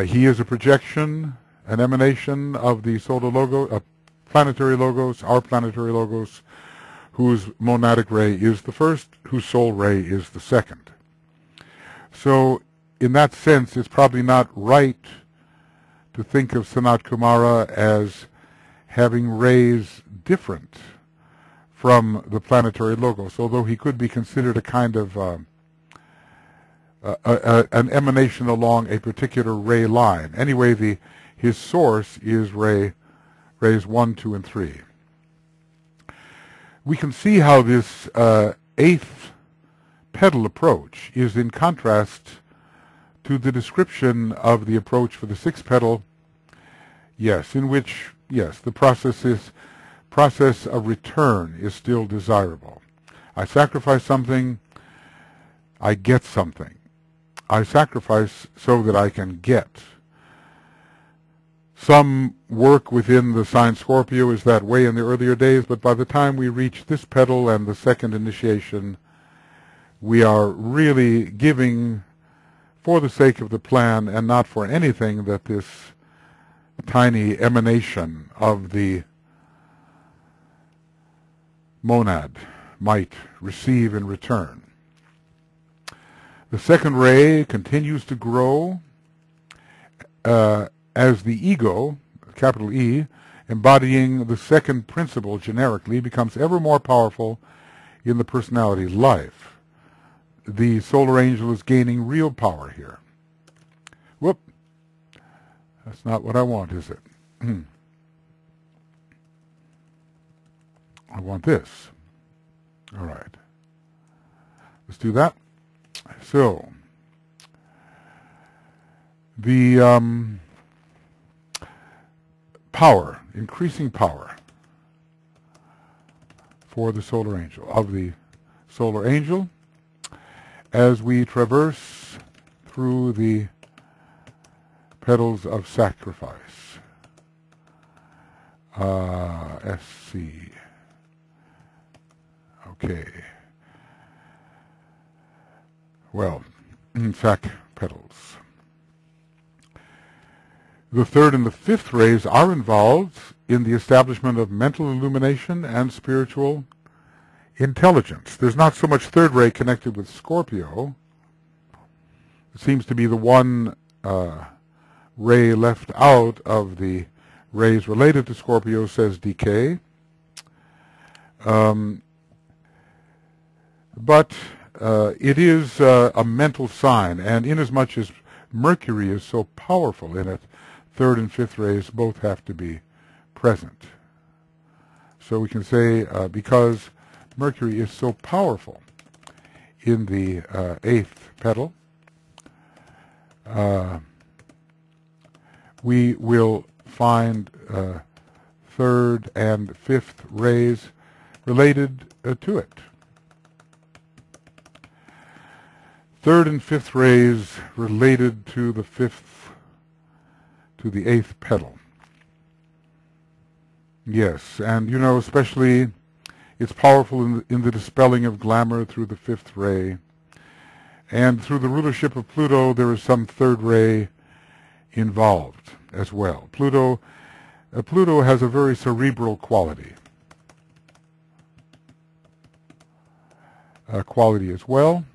He is a projection, an emanation of the solar logo, planetary logos, our planetary logos, whose monadic ray is the first, whose soul ray is the second. So, in that sense, it's probably not right to think of Sanat Kumara as having rays different from the planetary logos, although he could be considered a kind of an emanation along a particular ray line. Anyway, his source is rays 1, 2, and 3. We can see how this eighth petal approach is in contrast to the description of the approach for the sixth petal, in which, the process of return is still desirable. I sacrifice something, I get something. I sacrifice so that I can get. Some work within the sign Scorpio is that way in the earlier days, but by the time we reach this petal and the second initiation, we are really giving for the sake of the plan and not for anything that this tiny emanation of the monad might receive in return. The second ray continues to grow as the ego, capital E, embodying the second principle generically, becomes ever more powerful in the personality's life. The solar angel is gaining real power here. Whoop. That's not what I want, is it? I want this. All right. Let's do that. So, the power, increasing power for the solar angel, as we traverse through the Petals of Sacrifice. SC. Okay. Well, sac petals. The third and the fifth rays are involved in the establishment of mental illumination and spiritual intelligence. There's not so much third ray connected with Scorpio. It seems to be the one ray left out of the rays related to Scorpio, says DK. But it is a mental sign, and inasmuch as Mercury is so powerful in it, third and fifth rays both have to be present. So we can say because Mercury is so powerful in the eighth petal, we will find third and fifth rays related to it. Third and fifth rays related to the eighth petal. Yes, and especially it's powerful in the dispelling of glamour through the fifth ray. And through the rulership of Pluto, there is some third ray involved as well. Pluto has a very cerebral quality as well,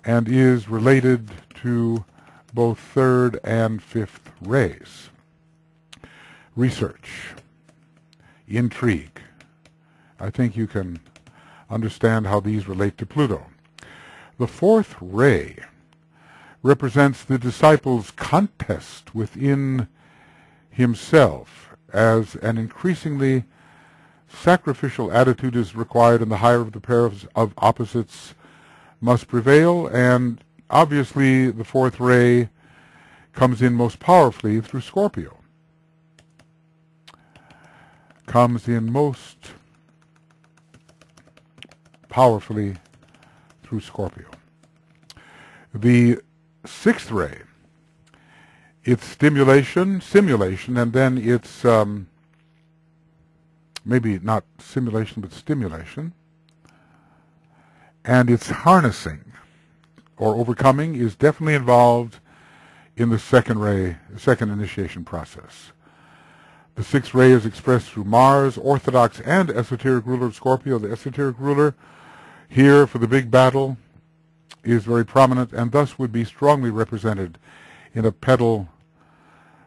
and is related to both third and fifth rays. Research, intrigue. I think you can understand how these relate to Pluto. The fourth ray represents the disciple's contest within himself, as an increasingly sacrificial attitude is required and the higher of the pair of opposites must prevail, and obviously the fourth ray comes in most powerfully through Scorpio. Comes in most powerfully through Scorpio. The sixth ray, it's simulation, and then it's maybe not simulation, but stimulation. And its harnessing or overcoming is definitely involved in the second initiation process. The sixth ray is expressed through Mars, orthodox and esoteric ruler of Scorpio. The esoteric ruler here for the big battle is very prominent and thus would be strongly represented in a petal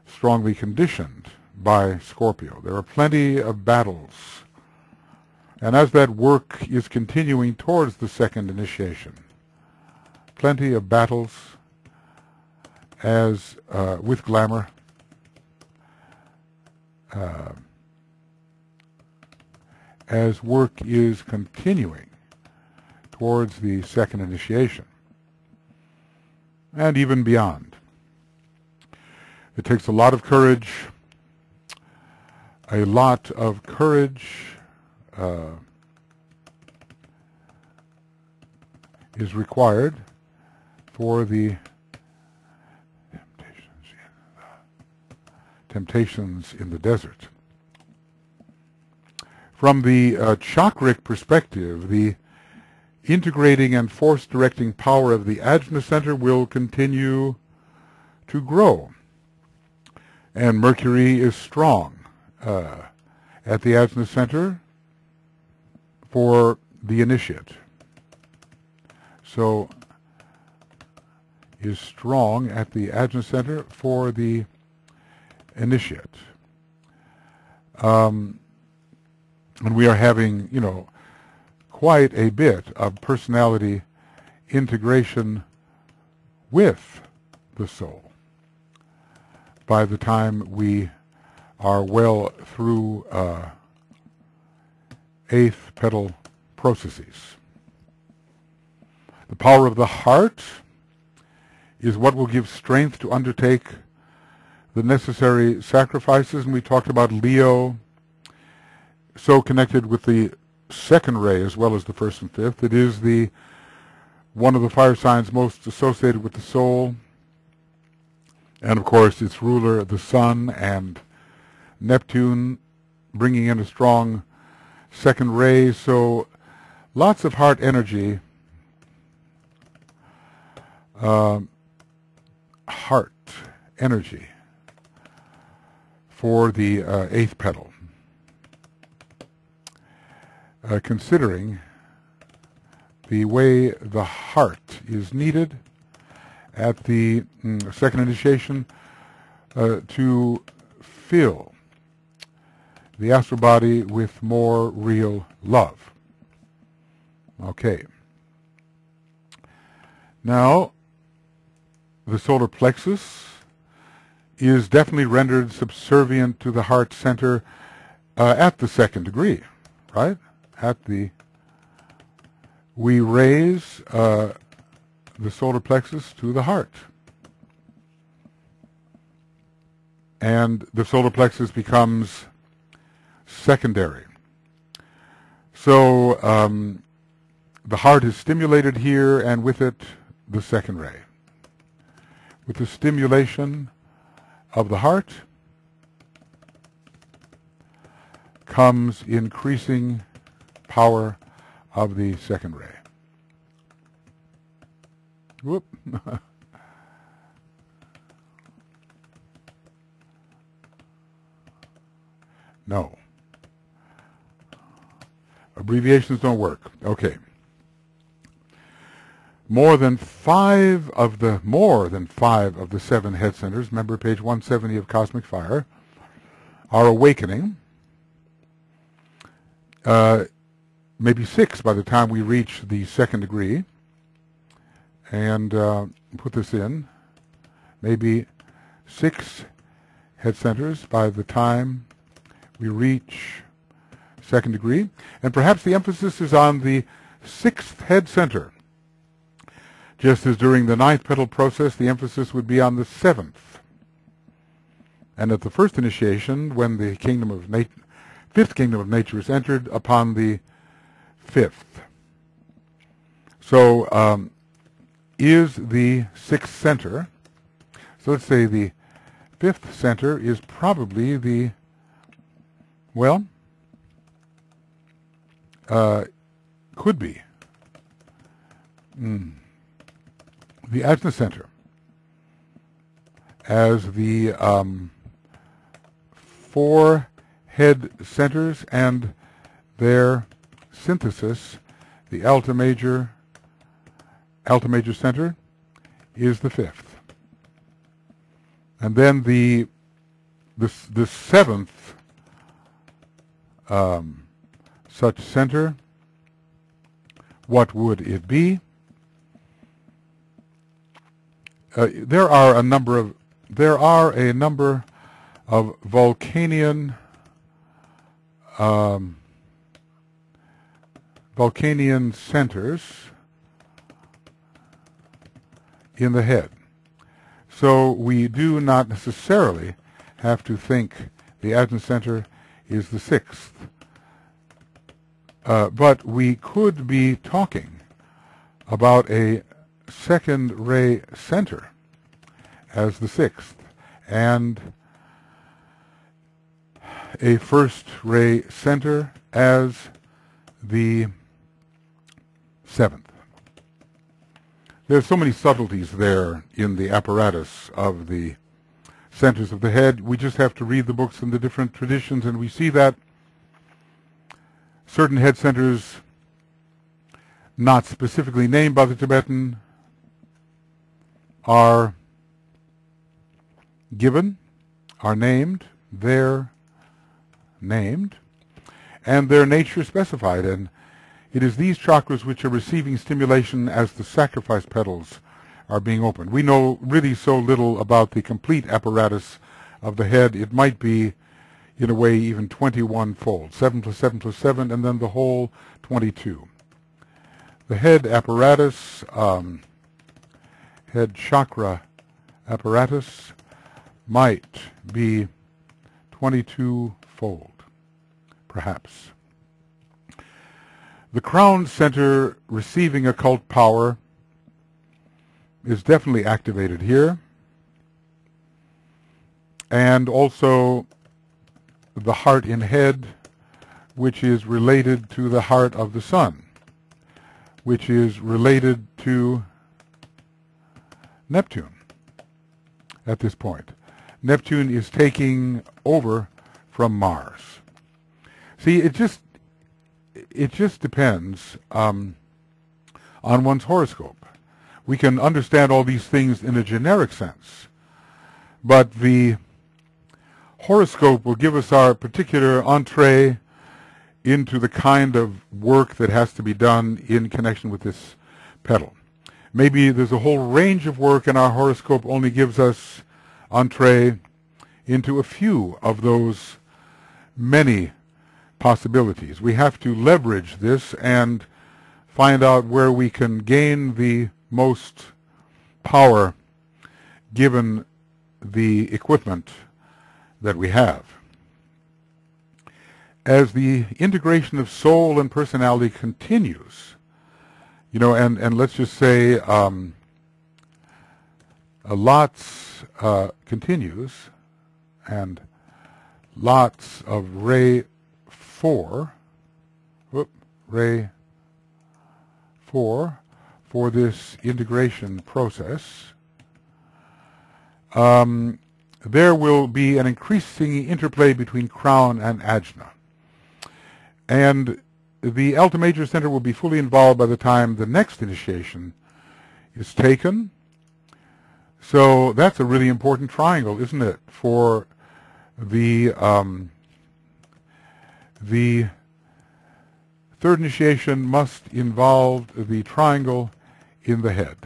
strongly conditioned by Scorpio. There are plenty of battles. And as that work is continuing towards the second initiation, plenty of battles as with glamour. As work is continuing towards the second initiation, and even beyond. It takes a lot of courage. A lot of courage is required for the temptations in the desert. From the chakric perspective, the integrating and force-directing power of the Ajna center will continue to grow. And Mercury is strong at the Ajna center for the initiate. So, is strong at the Ajna center for the initiate. And we are having, quite a bit of personality integration with the soul by the time we are well through 8th petal processes. The power of the heart is what will give strength to undertake the necessary sacrifices, and we talked about Leo, so connected with the second ray as well as the first and fifth. It is one of the fire signs most associated with the soul, and of course its ruler, the sun, and Neptune bringing in a strong second ray, so lots of heart energy, for the 8th petal. Considering the way the heart is needed at the second initiation to fill the astral body with more real love. Okay. Now, the solar plexus is definitely rendered subservient to the heart center at the second degree, right? We raise the solar plexus to the heart. And the solar plexus becomes secondary. So the heart is stimulated here, and with it, the second ray. With the stimulation of the heart comes increasing power of the second ray. Whoop. No. Abbreviations don't work. Okay. More than five of the 7 head centers, remember page 170 of Cosmic Fire, are awakening. Maybe 6 by the time we reach the second degree. And put this in. Maybe 6 head centers by the time we reach second degree. And perhaps the emphasis is on the 6th head center. Just as during the 9th petal process, the emphasis would be on the 7th. And at the first initiation, when the 5th kingdom of nature is entered, upon the 5th. So, is the 6th center, so let's say the 5th center is probably the, could be the Ajna center as the 4 head centers and their synthesis. The alta major center is the 5th, and then the 7th such center. What would it be? there are a number of Vulcanian centers in the head. So we do not necessarily have to think the Ajna center is the sixth. But we could be talking about a second ray center as the sixth, and a first ray center as the seventh. There's so many subtleties there in the apparatus of the centers of the head. We just have to read the books in the different traditions, and we see that certain head centers, not specifically named by the Tibetan, are given, are named, they're named, and their nature specified. And it is these chakras which are receiving stimulation as the sacrifice petals are being opened. We know really so little about the complete apparatus of the head. It might be, in a way, even 21-fold, 7 plus 7 plus 7, and then the whole 22. The head apparatus, head chakra apparatus, might be 22-fold, perhaps. The crown center receiving occult power is definitely activated here, and also the heart in head, which is related to the heart of the sun, which is related to Neptune at this point. Neptune is taking over from Mars. See, it just depends on one's horoscope. We can understand all these things in a generic sense, but the horoscope will give us our particular entree into the kind of work that has to be done in connection with this petal. Maybe there's a whole range of work, and our horoscope only gives us entree into a few of those many possibilities. We have to leverage this and find out where we can gain the most power given the equipment that we have. As the integration of soul and personality continues, and let's just say lots continues, and lots of ray 4 for this integration process, there will be an increasing interplay between crown and ajna. And the Alta Major Center will be fully involved by the time the next initiation is taken. So that's a really important triangle, isn't it, for the third initiation must involve the triangle in the head.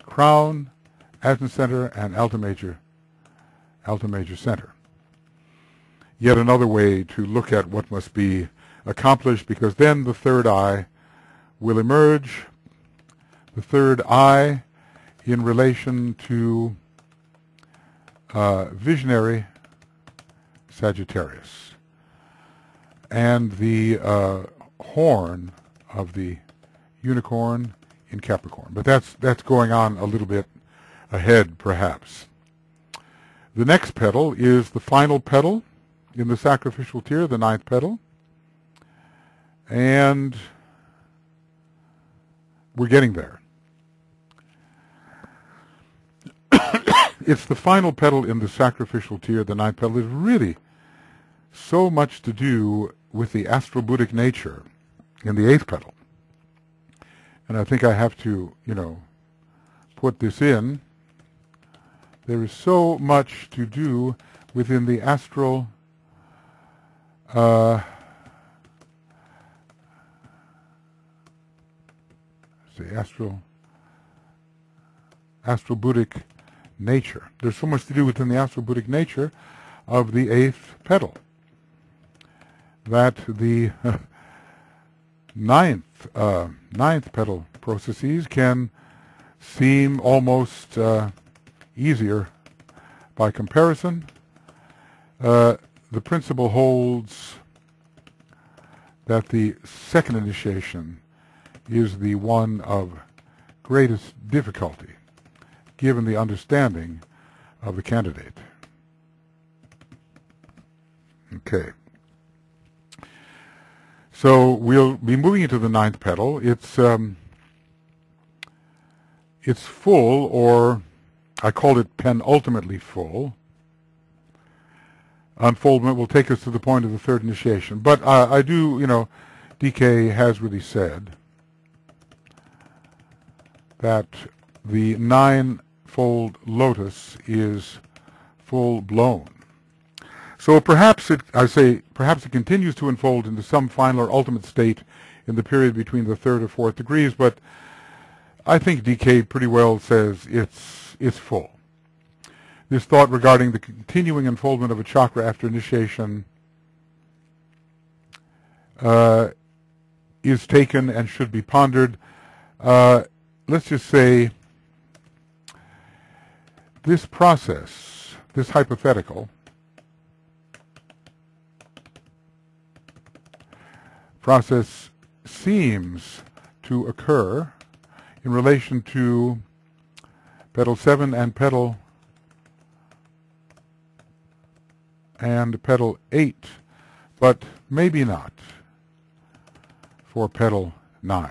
Crown, Ajna Center, and Alta Major Center. Yet another way to look at what must be accomplished, because then the third eye will emerge. The third eye in relation to visionary Sagittarius, and the horn of the unicorn in Capricorn. But that's going on a little bit ahead, perhaps. The next petal is the final petal in the sacrificial tier, the ninth petal. And we're getting there. It's the final petal in the sacrificial tier, the ninth petal. Is really so much to do with the astral-Buddhic nature in the eighth petal. And I think I have to, put this in. There is so much to do within the astral astral-Buddhic nature. There's so much to do within the astral-Buddhic nature of the eighth petal that the ninth petal processes can seem almost easier by comparison. The principle holds that the second initiation is the one of greatest difficulty, given the understanding of the candidate. Okay. So we'll be moving into the ninth petal. It's full, or I called it penultimately full. Unfoldment will take us to the point of the third initiation. But I do, DK has really said that the ninefold lotus is full-blown. So perhaps it continues to unfold into some final or ultimate state in the period between the third or fourth degrees, but I think DK pretty well says it's full. This thought regarding the continuing unfoldment of a chakra after initiation is taken and should be pondered. Let's just say this process, this hypothetical process seems to occur in relation to petal 7 and petal 8, but maybe not for petal 9,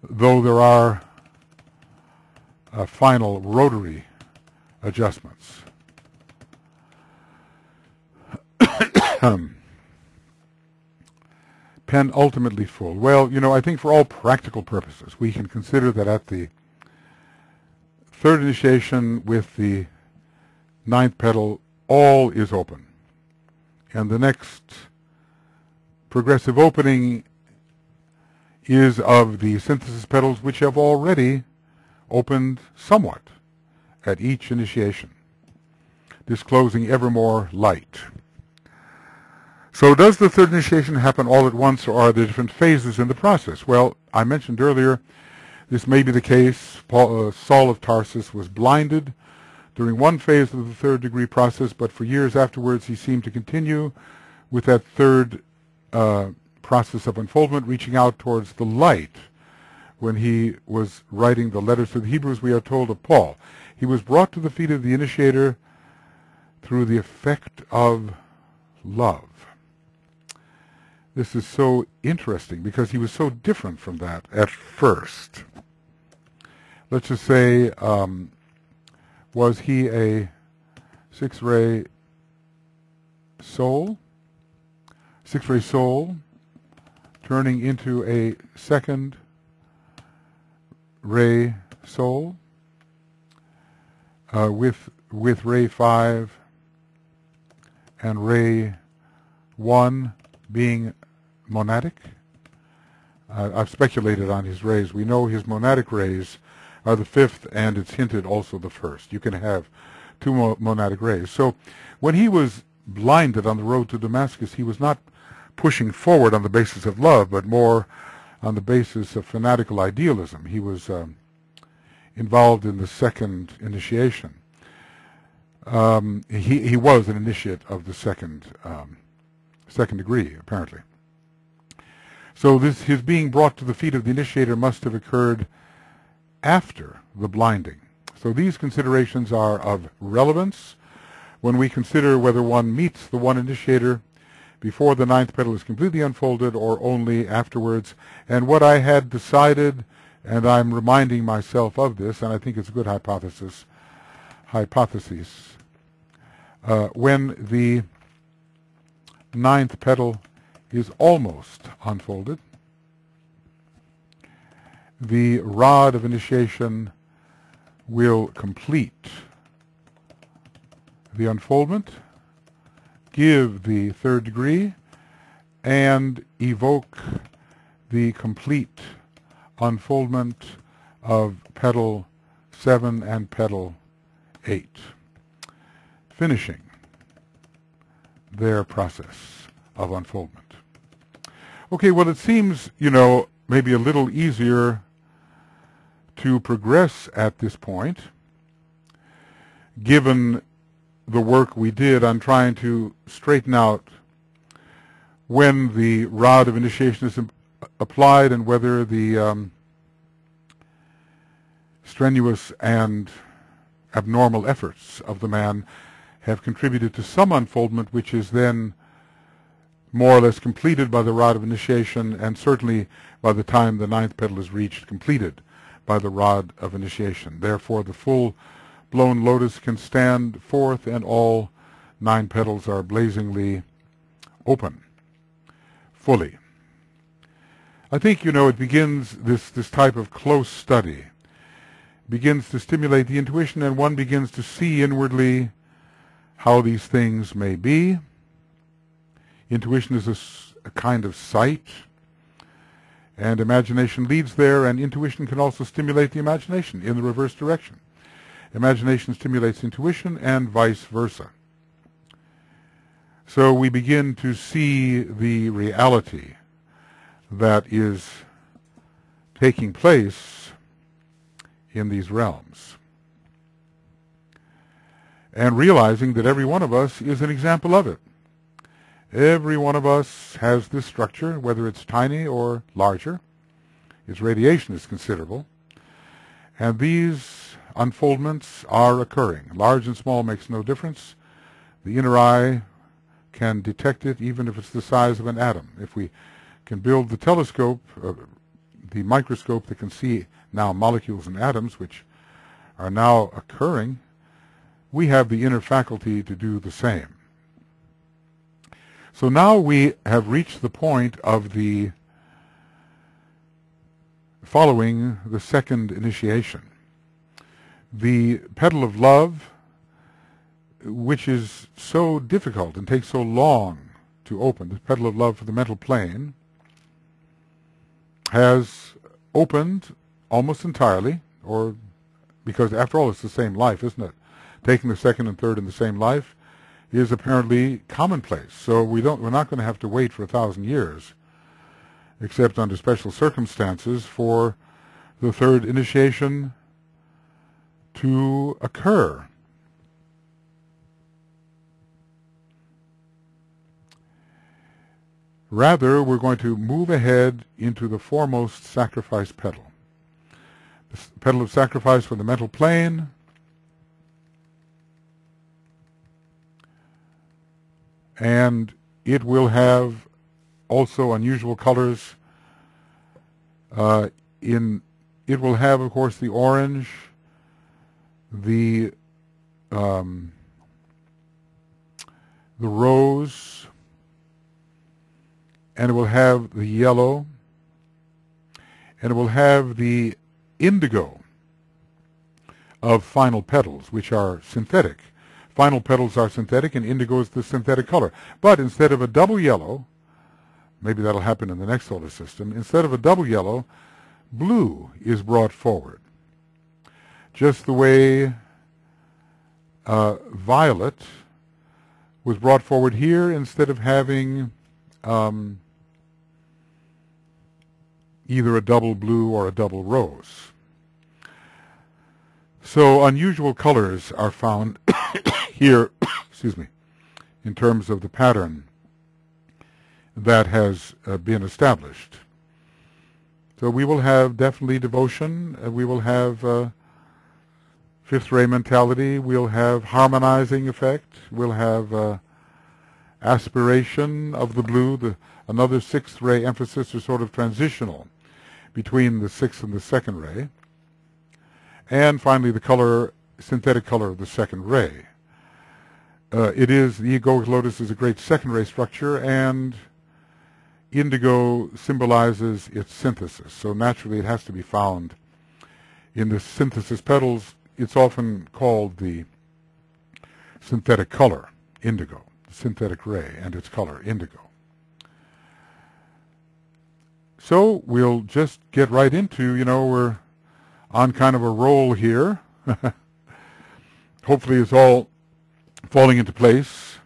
though there are final rotary adjustments. Penultimately full. Well, I think for all practical purposes, we can consider that at the third initiation with the ninth petal, all is open. And the next progressive opening is of the synthesis petals, which have already opened somewhat at each initiation, disclosing ever more light. So does the third initiation happen all at once, or are there different phases in the process? Well, I mentioned earlier, this may be the case. Saul of Tarsus was blinded during one phase of the third degree process, but for years afterwards he seemed to continue with that third process of unfoldment, reaching out towards the light. When he was writing the letters to the Hebrews, we are told of Paul, he was brought to the feet of the initiator through the effect of love. This is so interesting because he was so different from that at first. Let's just say, was he a six-ray soul? Six-ray soul turning into a second ray soul with ray 5 and ray 1 being monadic. I've speculated on his rays. We know his monadic rays are the fifth, and it's hinted also the first. You can have two monadic rays. So when he was blinded on the road to Damascus, he was not pushing forward on the basis of love, but more on the basis of fanatical idealism. He was involved in the second initiation. He was an initiate of the second degree, apparently. So his being brought to the feet of the initiator must have occurred after the blinding. So these considerations are of relevance when we consider whether one meets the one initiator before the ninth petal is completely unfolded or only afterwards. And what I had decided, and I'm reminding myself of this, and I think it's a good hypothesis, when the ninth petal is almost unfolded, the rod of initiation will complete the unfoldment, give the third degree, and evoke the complete unfoldment of petal 7, and petal 8, finishing their process of unfoldment. Okay, well, it seems, maybe a little easier to progress at this point, given the work we did on trying to straighten out when the rod of initiation is applied and whether the strenuous and abnormal efforts of the man have contributed to some unfoldment, which is then more or less completed by the rod of initiation, and certainly by the time the 9th petal is reached, completed by the rod of initiation. Therefore, the full-blown lotus can stand forth, and all 9 petals are blazingly open, fully. I think, it begins, this type of close study begins to stimulate the intuition, and one begins to see inwardly how these things may be. Intuition is a kind of sight, and imagination leads there, and intuition can also stimulate the imagination in the reverse direction. Imagination stimulates intuition, and vice versa. So we begin to see the reality that is taking place in these realms, and realizing that every one of us is an example of it. Every one of us has this structure, whether it's tiny or larger. Its radiation is considerable, and these unfoldments are occurring. Large and small makes no difference. The inner eye can detect it even if it's the size of an atom. If we can build the telescope, the microscope that can see now molecules and atoms, which are now occurring, we have the inner faculty to do the same. So now we have reached the point of the following the second initiation. The Petal of Love, which is so difficult and takes so long to open, the Petal of Love for the mental plane, has opened almost entirely, or because after all it's the same life, isn't it? Taking the second and third in the same life is apparently commonplace. So we're not going to have to wait for 1,000 years, except under special circumstances, for the third initiation to occur. Rather, we're going to move ahead into the foremost sacrifice petal. The Petal of Sacrifice for the mental plane, and it will have also unusual colors. It will have, of course, the orange, the rose, and it will have the yellow, and it will have the indigo of final petals, which are synthetic. Final petals are synthetic, and indigo is the synthetic color. But instead of a double yellow, maybe that'll happen in the next solar system, instead of a double yellow, blue is brought forward. Just the way violet was brought forward here, instead of having either a double blue or a double rose. So unusual colors are found here, excuse me, in terms of the pattern that has been established. So we will have definitely devotion, we will have fifth ray mentality, we'll have harmonizing effect, we'll have aspiration of the blue, another sixth ray emphasis is sort of transitional between the sixth and the second ray. And finally, the color, synthetic color of the second ray. The Egoic Lotus is a great second ray structure, and indigo symbolizes its synthesis. So naturally it has to be found in the synthesis petals. It's often called the synthetic color, indigo, the synthetic ray, and its color, indigo. So we'll just get right into, we're on kind of a roll here. Hopefully it's all falling into place.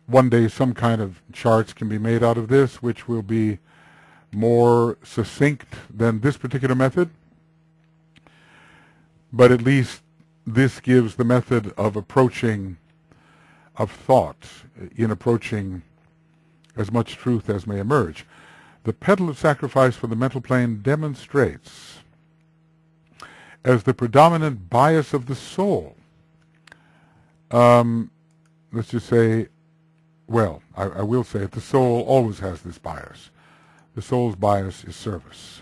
One day some kind of charts can be made out of this, which will be more succinct than this particular method. But at least this gives the method of approaching, of thought, in approaching as much truth as may emerge. The Petal of Sacrifice for the mental plane demonstrates as the predominant bias of the soul. Let's just say, well, I will say it, the soul always has this bias. The soul's bias is service.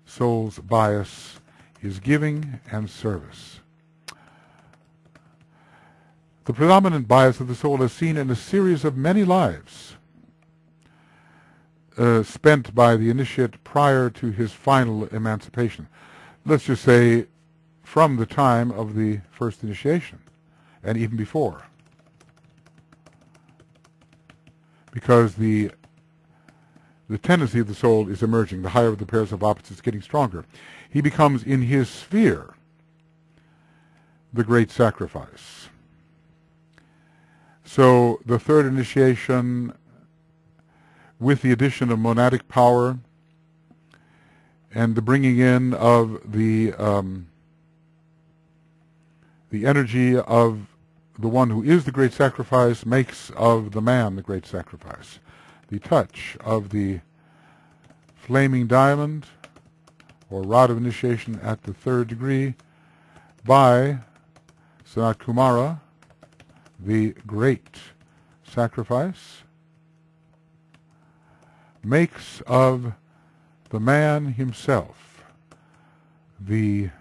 Soul's bias is giving and service. The predominant bias of the soul is seen in a series of many lives spent by the initiate prior to his final emancipation. Let's just say from the time of the first initiation and even before. Because the tendency of the soul is emerging, the higher of the pairs of opposites getting stronger. He becomes in his sphere the great sacrifice. So the third initiation, with the addition of monadic power and the bringing in of the energy of the one who is the great sacrifice, makes of the man the great sacrifice. The touch of the flaming diamond or rod of initiation at the third degree by Sanat Kumara, the great sacrifice, makes of the man himself the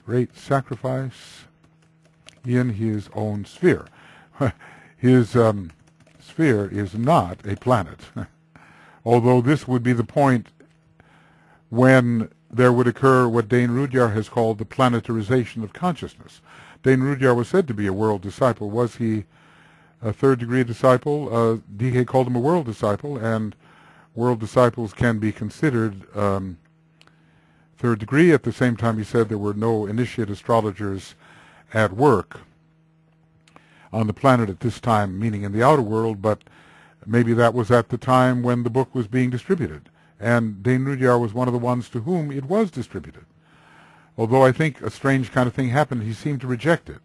great sacrifice in his own sphere. His sphere is not a planet, although this would be the point when there would occur what Dane Rudhyar has called the planetarization of consciousness. Dane Rudhyar was said to be a world disciple. Was he a third-degree disciple? DK called him a world disciple, and world disciples can be considered third degree. At the same time, he said there were no initiate astrologers at work on the planet at this time, meaning in the outer world, but maybe that was at the time when the book was being distributed. And Dane Rudhyar was one of the ones to whom it was distributed. Although I think a strange kind of thing happened, he seemed to reject it.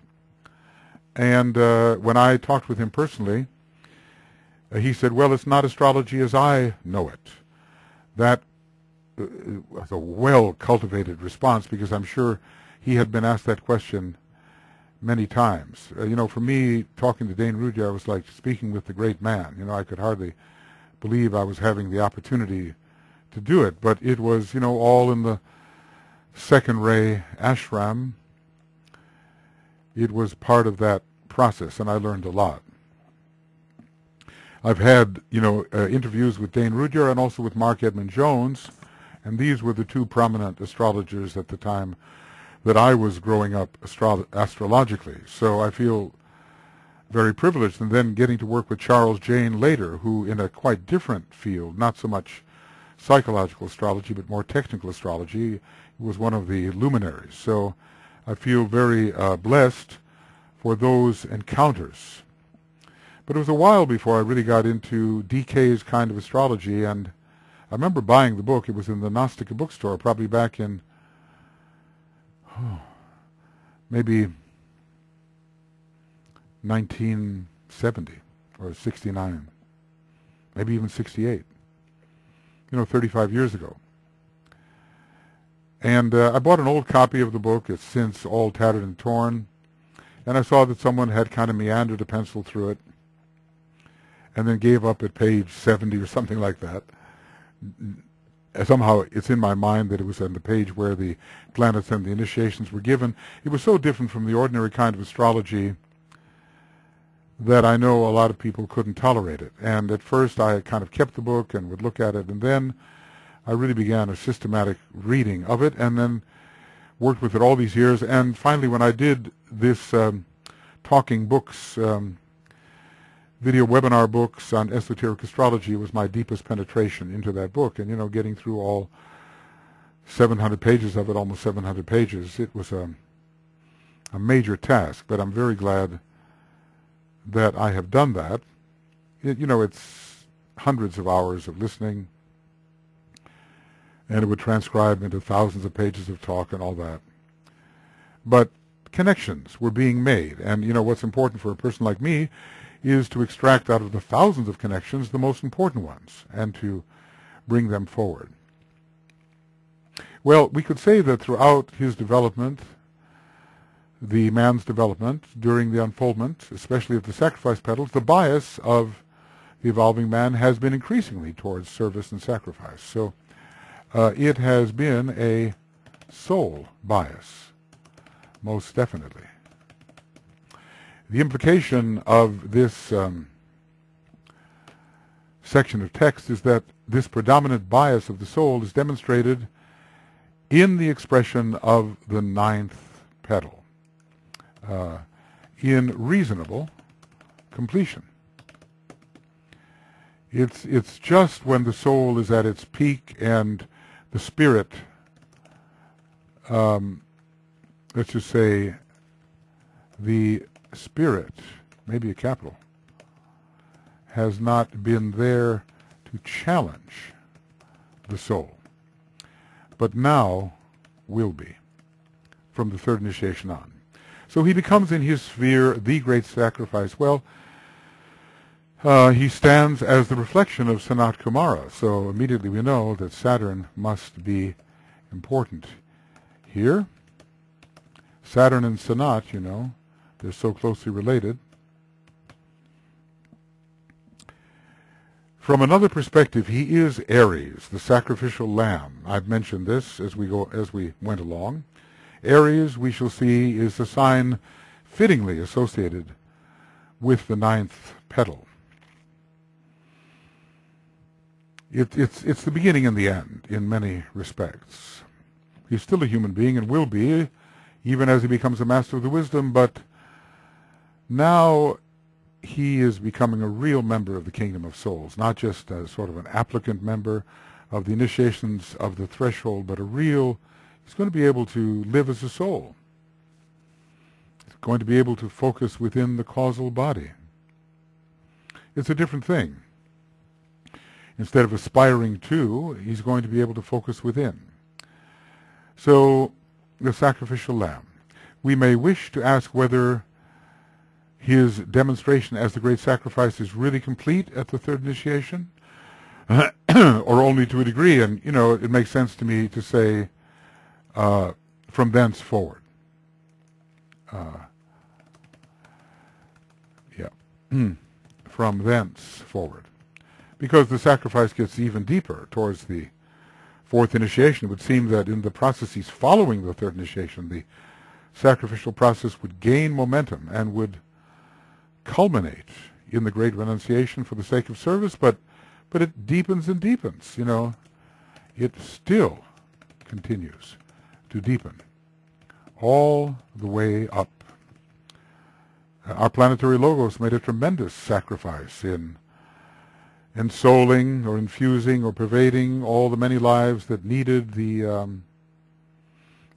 And when I talked with him personally, he said, well, it's not astrology as I know it. That was a well-cultivated response, because I'm sure he had been asked that question many times. You know, for me, talking to Dane Rudhyar was like speaking with the great man. You know, I could hardly believe I was having the opportunity to do it, but it was, you know, all in the second ray ashram. It was part of that process, and I learned a lot. I've had, you know, interviews with Dane Rudhyar and also with Mark Edmund Jones, and these were the two prominent astrologers at the time that I was growing up astrologically. So I feel very privileged, and then getting to work with Charles Jane later, who in a quite different field, not so much psychological astrology, but more technical astrology, was one of the luminaries. So I feel very blessed for those encounters. But it was a while before I really got into DK's kind of astrology, and I remember buying the book. It was in the Gnostica bookstore, probably back in, maybe 1970 or 69, maybe even 68, you know, 35 years ago. And I bought an old copy of the book. It's since all tattered and torn. And I saw that someone had kind of meandered a pencil through it and then gave up at page 70 or something like that. Somehow it's in my mind that it was on the page where the planets and the initiations were given. It was so different from the ordinary kind of astrology that I know a lot of people couldn't tolerate it. And at first I kind of kept the book and would look at it, and then I really began a systematic reading of it, and then worked with it all these years. And finally, when I did this talking books video webinar books on esoteric astrology was my deepest penetration into that book. And, you know, getting through all 700 pages of it, almost 700 pages, it was a major task. But I'm very glad that I have done that. You know, it's hundreds of hours of listening, and it would transcribe into thousands of pages of talk and all that. But connections were being made. And, you know, what's important for a person like me is to extract out of the thousands of connections the most important ones and to bring them forward. Well, we could say that throughout his development, the man's development, during the unfoldment, especially of the sacrifice petals, the bias of the evolving man has been increasingly towards service and sacrifice. So it has been a soul bias, most definitely. The implication of this section of text is that this predominant bias of the soul is demonstrated in the expression of the ninth petal, in reasonable completion. It's just when the soul is at its peak and the spirit, let's just say the spirit, maybe a capital, has not been there to challenge the soul, but now will be from the third initiation on. So he becomes in his sphere the great sacrifice. Well, he stands as the reflection of Sanat Kumara, so immediately we know that Saturn must be important here. Saturn and Sanat, you know, they're so closely related. From another perspective, he is Aries, the sacrificial lamb. I've mentioned this as we went along. Aries, we shall see, is a sign fittingly associated with the ninth petal. It's the beginning and the end in many respects. He's still a human being and will be, even as he becomes a master of the wisdom, but now he is becoming a real member of the kingdom of souls, not just as sort of an applicant member of the initiations of the threshold, but he's going to be able to live as a soul. He's going to be able to focus within the causal body. It's a different thing. Instead of aspiring to, he's going to be able to focus within. So, the sacrificial lamb. We may wish to ask whether his demonstration as the great sacrifice is really complete at the third initiation, or only to a degree. And, you know, it makes sense to me to say from thence forward. From thence forward. Because the sacrifice gets even deeper towards the fourth initiation. It would seem that in the processes following the third initiation, the sacrificial process would gain momentum and would culminate in the great renunciation for the sake of service, but it deepens and deepens, you know. It still continues to deepen all the way up. Our planetary logos made a tremendous sacrifice in ensouling or infusing or pervading all the many lives that needed the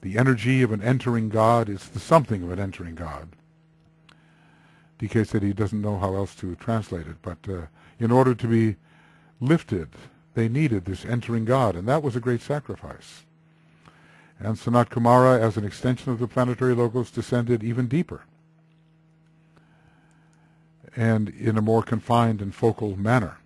energy of an entering God. It's the something of an entering God. DK said he doesn't know how else to translate it, but in order to be lifted, they needed this entering God, and that was a great sacrifice. And Sanat Kumara, as an extension of the planetary logos, descended even deeper and in a more confined and focal manner.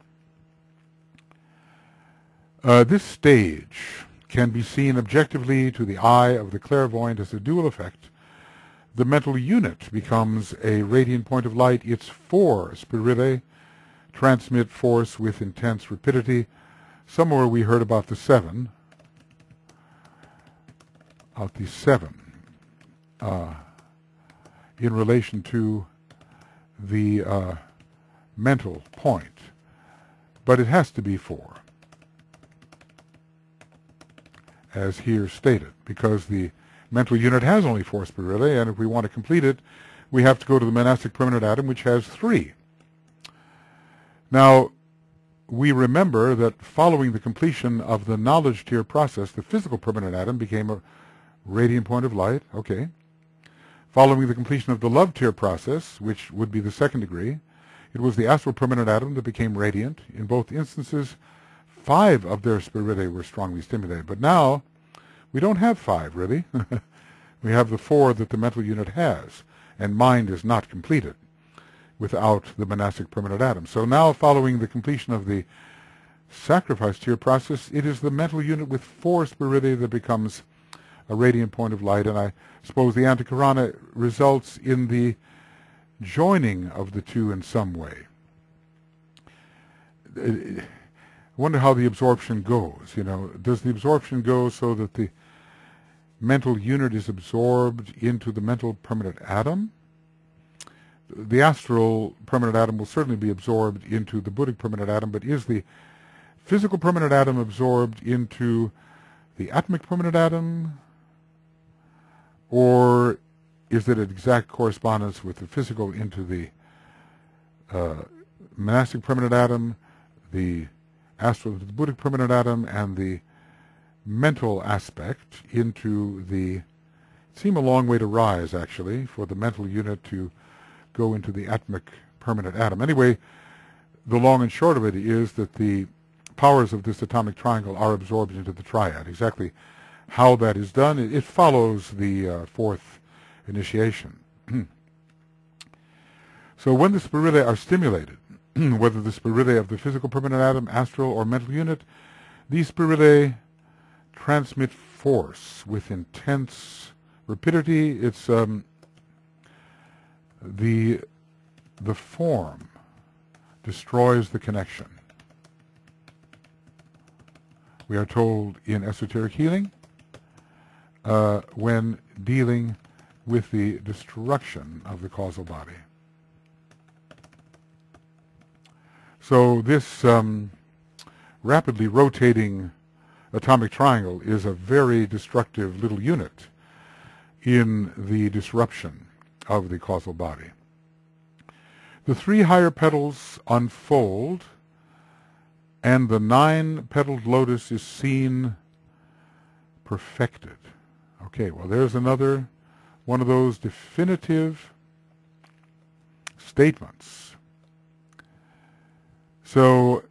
This stage can be seen objectively to the eye of the clairvoyant as a dual effect. The mental unit becomes a radiant point of light. Its four spirillae transmit force with intense rapidity. Somewhere we heard about the seven. In relation to the mental point. But it has to be four, as here stated, because the mental unit has only four spirillae, and if we want to complete it, we have to go to the monastic permanent atom, which has three. Now, we remember that following the completion of the knowledge tier process, the physical permanent atom became a radiant point of light. Okay. Following the completion of the love tier process, which would be the second degree, it was the astral permanent atom that became radiant. In both instances, 5 of their spirillae were strongly stimulated. But now, we don't have 5, really. We have the 4 that the mental unit has, and mind is not completed without the monastic permanent atom. So now, following the completion of the sacrifice tier process, it is the mental unit with 4 spirillae that becomes a radiant point of light, and I suppose the antikarana results in the joining of the two in some way. I wonder how the absorption goes. Does the absorption go so that the mental unit is absorbed into the mental permanent atom? The astral permanent atom will certainly be absorbed into the Buddhic permanent atom, but is the physical permanent atom absorbed into the atmic permanent atom? Or is it an exact correspondence with the physical into the monastic permanent atom, the astral into the Buddhic permanent atom, and the mental aspect into the... It seems a long way to rise, actually, for the mental unit to go into the atmic permanent atom. Anyway, the long and short of it is that the powers of this atomic triangle are absorbed into the triad. Exactly how that is done, it follows the fourth initiation. So when the spirillae are stimulated, whether the spirillae of the physical permanent atom, astral, or mental unit, these spirillae transmit force with intense rapidity. It's the form destroys the connection. We are told in esoteric healing, when dealing with the destruction of the causal body. So this rapidly rotating atomic triangle is a very destructive little unit in the disruption of the causal body. The 3 higher petals unfold, and the 9-petaled lotus is seen perfected. Okay, well, there's another one of those definitive statements. So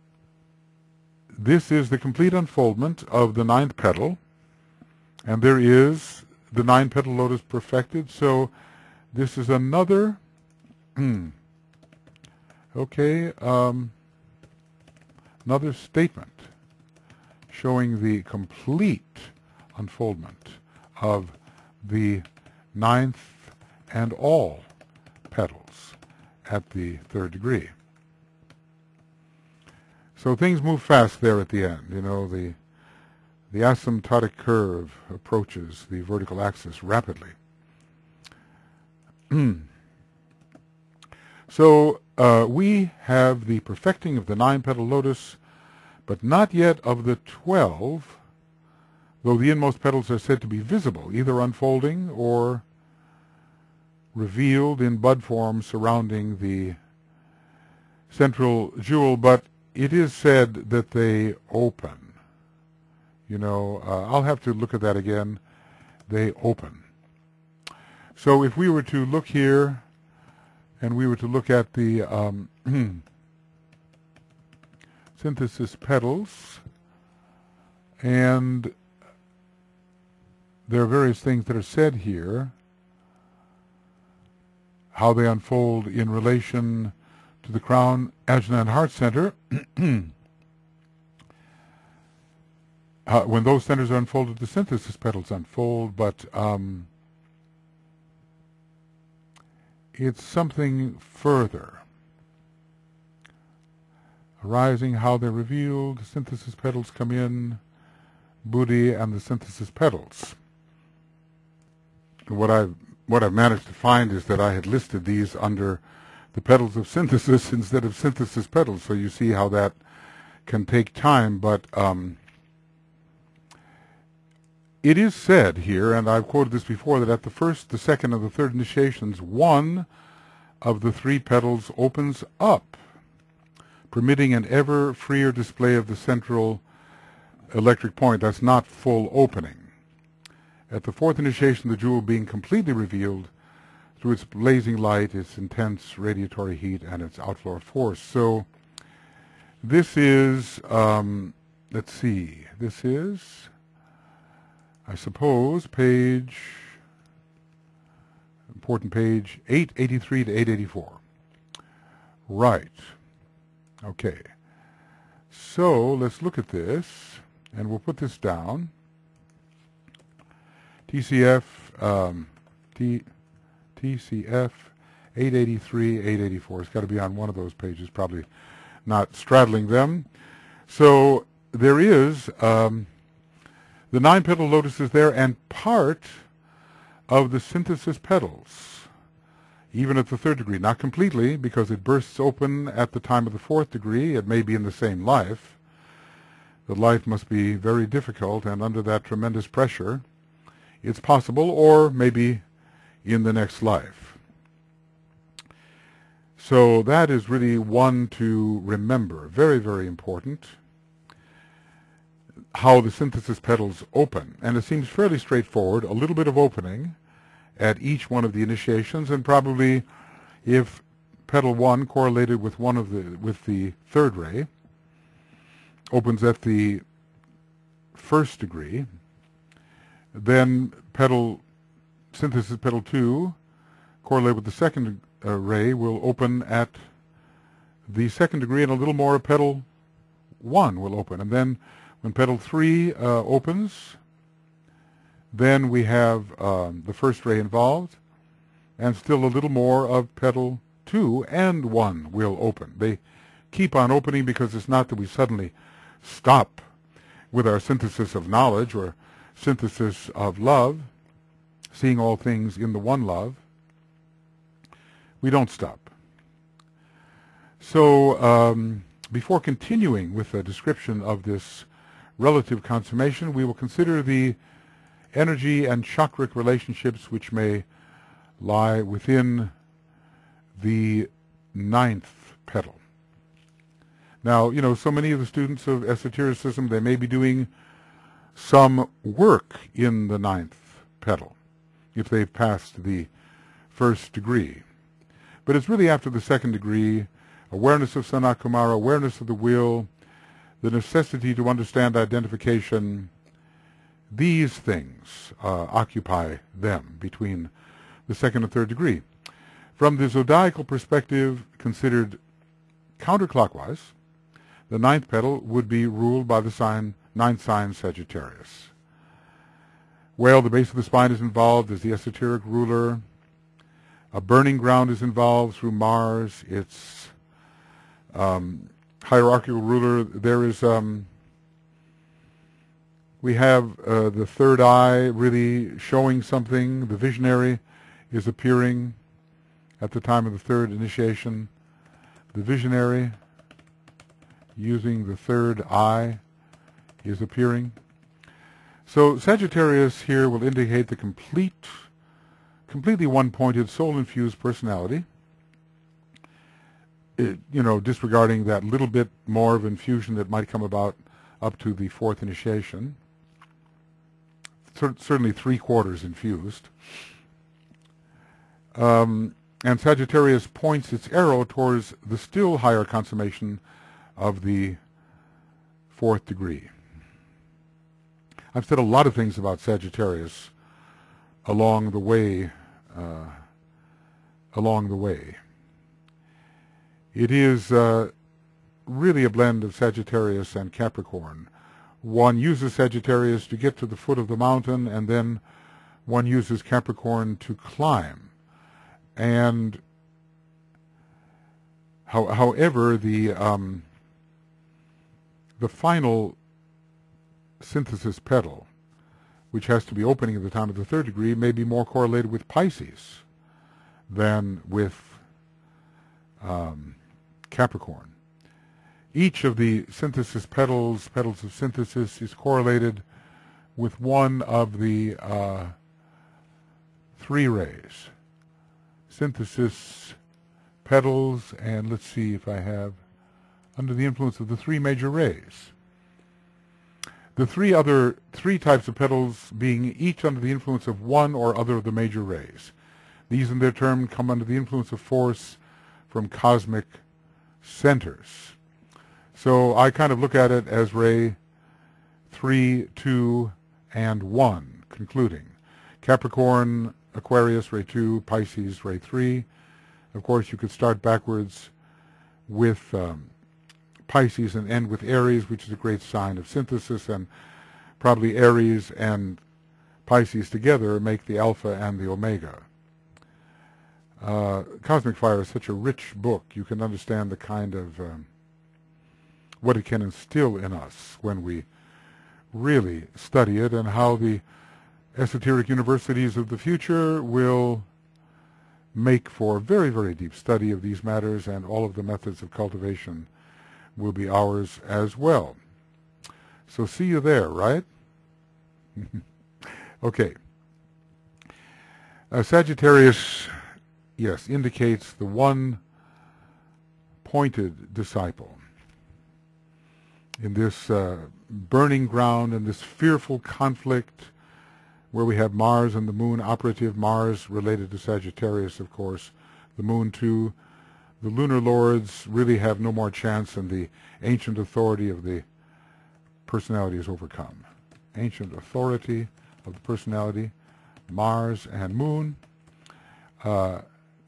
this is the complete unfoldment of the 9th petal, and there is the 9-petal lotus perfected. So this is another another statement showing the complete unfoldment of the 9th and all petals at the 3rd degree. So things move fast there at the end. The asymptotic curve approaches the vertical axis rapidly. So we have the perfecting of the 9-petal lotus, but not yet of the 12, though the inmost petals are said to be visible, either unfolding or revealed in bud form surrounding the central jewel, but it is said that they open. I'll have to look at that again. They open. So if we were to look here, and we were to look at the synthesis petals, and there are various things that are said here, how they unfold in relation to the crown, ajna, and heart center. When those centers are unfolded, the synthesis petals unfold, but it's something further. Arising, how they're revealed, synthesis petals come in, buddhi, and the synthesis petals. What I've managed to find is that I had listed these under the petals of synthesis instead of synthesis petals, so you see how that can take time, but it is said here, and I've quoted this before, that at the 1st, the 2nd, and the 3rd initiations, one of the 3 petals opens up, permitting an ever freer display of the central electric point. That's not full opening. At the fourth initiation, the jewel being completely revealed through its blazing light, its intense radiatory heat, and its outflow force. So this is, let's see, this is, I suppose, important page 883 to 884. Right. Okay. So let's look at this, and we'll put this down. TCF, TCF 883, 884. It's got to be on one of those pages, probably not straddling them. So there is the 9-petal lotus is there, and part of the synthesis petals, even at the 3rd degree. Not completely, because it bursts open at the time of the 4th degree. It may be in the same life. The life must be very difficult, and under that tremendous pressure, it's possible, or maybe in the next life. So that is really one to remember. Very, very important. How the synthesis petals open. And it seems fairly straightforward. A little bit of opening at each one of the initiations, and probably if petal 1 correlated with the 3rd ray opens at the 1st degree, then synthesis petal 2 correlated with the 2nd ray will open at the 2nd degree, and a little more of petal 1 will open. And then when petal 3 opens, then we have the 1st ray involved, and still a little more of petal 2 and 1 will open. They keep on opening, because it's not that we suddenly stop with our synthesis of knowledge or synthesis of love, seeing all things in the one love. We don't stop. So before continuing with a description of this relative consummation, we will consider the energy and chakric relationships which may lie within the 9th petal. Now, you know, so many of the students of esotericism, they may be doing some work in the 9th petal if they've passed the 1st degree. But it's really after the 2nd degree, awareness of Sanat Kumara, awareness of the will, the necessity to understand identification. These things occupy them between the 2nd and 3rd degree. From the zodiacal perspective, considered counterclockwise, the 9th petal would be ruled by the 9th sign Sagittarius. Well, the base of the spine is involved as the esoteric ruler. A burning ground is involved through Mars. Its hierarchical ruler. There is we have the 3rd eye really showing something. The visionary is appearing at the time of the 3rd initiation. The visionary, using the 3rd eye, is appearing. So Sagittarius here will indicate the completely one-pointed, soul-infused personality. Disregarding that little bit more of infusion that might come about up to the 4th initiation. Certainly 3/4 infused. And Sagittarius points its arrow towards the still higher consummation of the 4th degree. I've said a lot of things about Sagittarius along the way. It is really a blend of Sagittarius and Capricorn. One uses Sagittarius to get to the foot of the mountain, and then one uses Capricorn to climb. And however, the final synthesis petal, which has to be opening at the time of the 3rd degree, may be more correlated with Pisces than with Capricorn. Each of the synthesis petals of synthesis, is correlated with one of the 3 rays. Synthesis petals, and let's see if I have under the influence of the three major rays. The three types of petals being each under the influence of one or other of the major rays. These in their turn come under the influence of force from cosmic centers. So I kind of look at it as ray 3, 2, and 1, concluding. Capricorn, Aquarius, ray 2, Pisces, ray 3. Of course, you could start backwards with Pisces and end with Aries, which is a great sign of synthesis, and probably Aries and Pisces together make the Alpha and the Omega. Cosmic Fire is such a rich book. You can understand the kind of what it can instill in us when we really study it, and how the esoteric universities of the future will make for very, very deep study of these matters, and all of the methods of cultivation will be ours as well. So see you there, right? Okay. Sagittarius, yes, indicates the one pointed disciple in this burning ground, in this fearful conflict where we have Mars and the Moon operative, Mars related to Sagittarius, of course, the Moon too. The lunar lords really have no more chance, and the ancient authority of the personality is overcome. Ancient authority of the personality, Mars and Moon,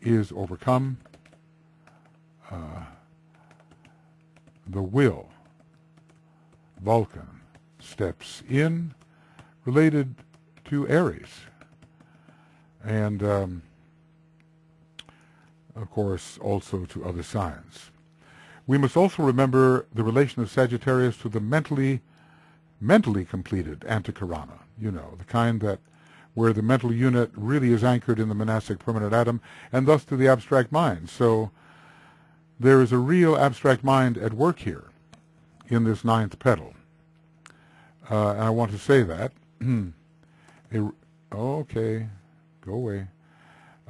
is overcome. The will, Vulcan, steps in, related to Aries. And of course, also to other signs. We must also remember the relation of Sagittarius to the mentally completed Antikarana, you know, the kind that where the mental unit really is anchored in the monastic permanent atom, and thus to the abstract mind. So there is a real abstract mind at work here in this ninth petal. And I want to say that. Okay, go away.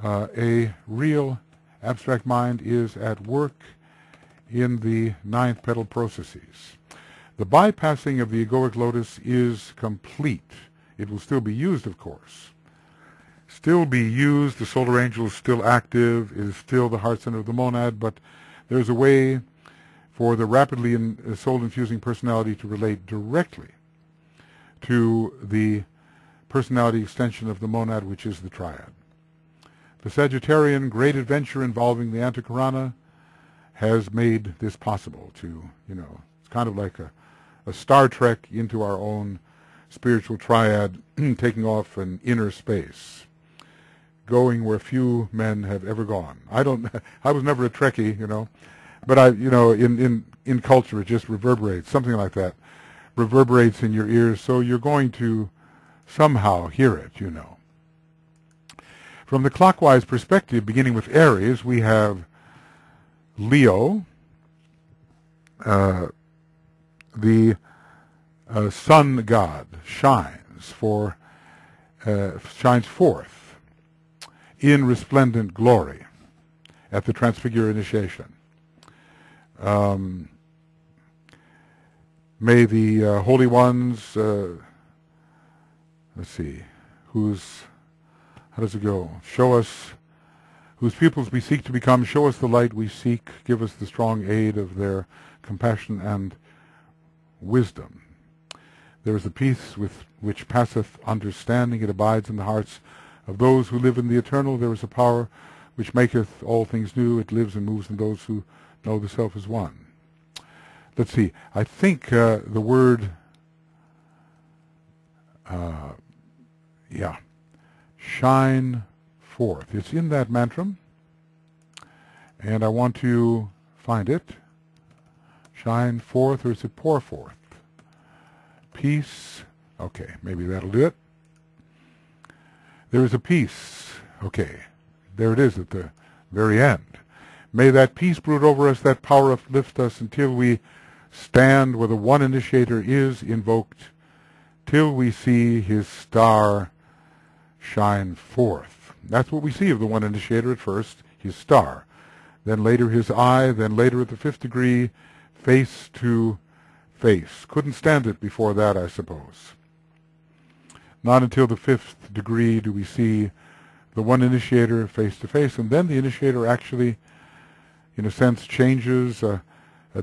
A real abstract mind is at work in the ninth petal processes. The bypassing of the egoic lotus is complete. It will still be used, of course. Still be used. The solar angel is still active. It is still the heart center of the monad, but there's a way for the rapidly soul-infusing personality to relate directly to the personality extension of the monad, which is the triad. The Sagittarian great adventure involving the Antikarana has made this possible to, you know, it's kind of like a Star Trek into our own spiritual triad, taking off in inner space, going where few men have ever gone. I was never a Trekkie, you know, but in culture it just reverberates, something like that, reverberates in your ears, so you're going to somehow hear it, you know. From the clockwise perspective, beginning with Aries, we have Leo, the sun god, shines forth in resplendent glory at the Transfigure initiation. May the holy ones, let's see, how does it go? Show us, whose pupils we seek to become, show us the light we seek, give us the strong aid of their compassion and wisdom. There is a peace with which passeth understanding. It abides in the hearts of those who live in the eternal. There is a power which maketh all things new. It lives and moves in those who know the self is one. Let's see. I think the word, shine forth. It's in that mantra, and I want to find it. Shine forth, or is it pour forth? Peace. Okay, maybe that'll do it. There is a peace. Okay, there it is at the very end. May that peace brood over us, that power uplift us until we stand where the one initiator is invoked, till we see his star shine forth. That's what we see of the one initiator at first, his star. Then later his eye, then later at the fifth degree, face to face. Couldn't stand it before that, I suppose. Not until the 5th degree do we see the one initiator face to face, and then the initiator actually, in a sense, changes a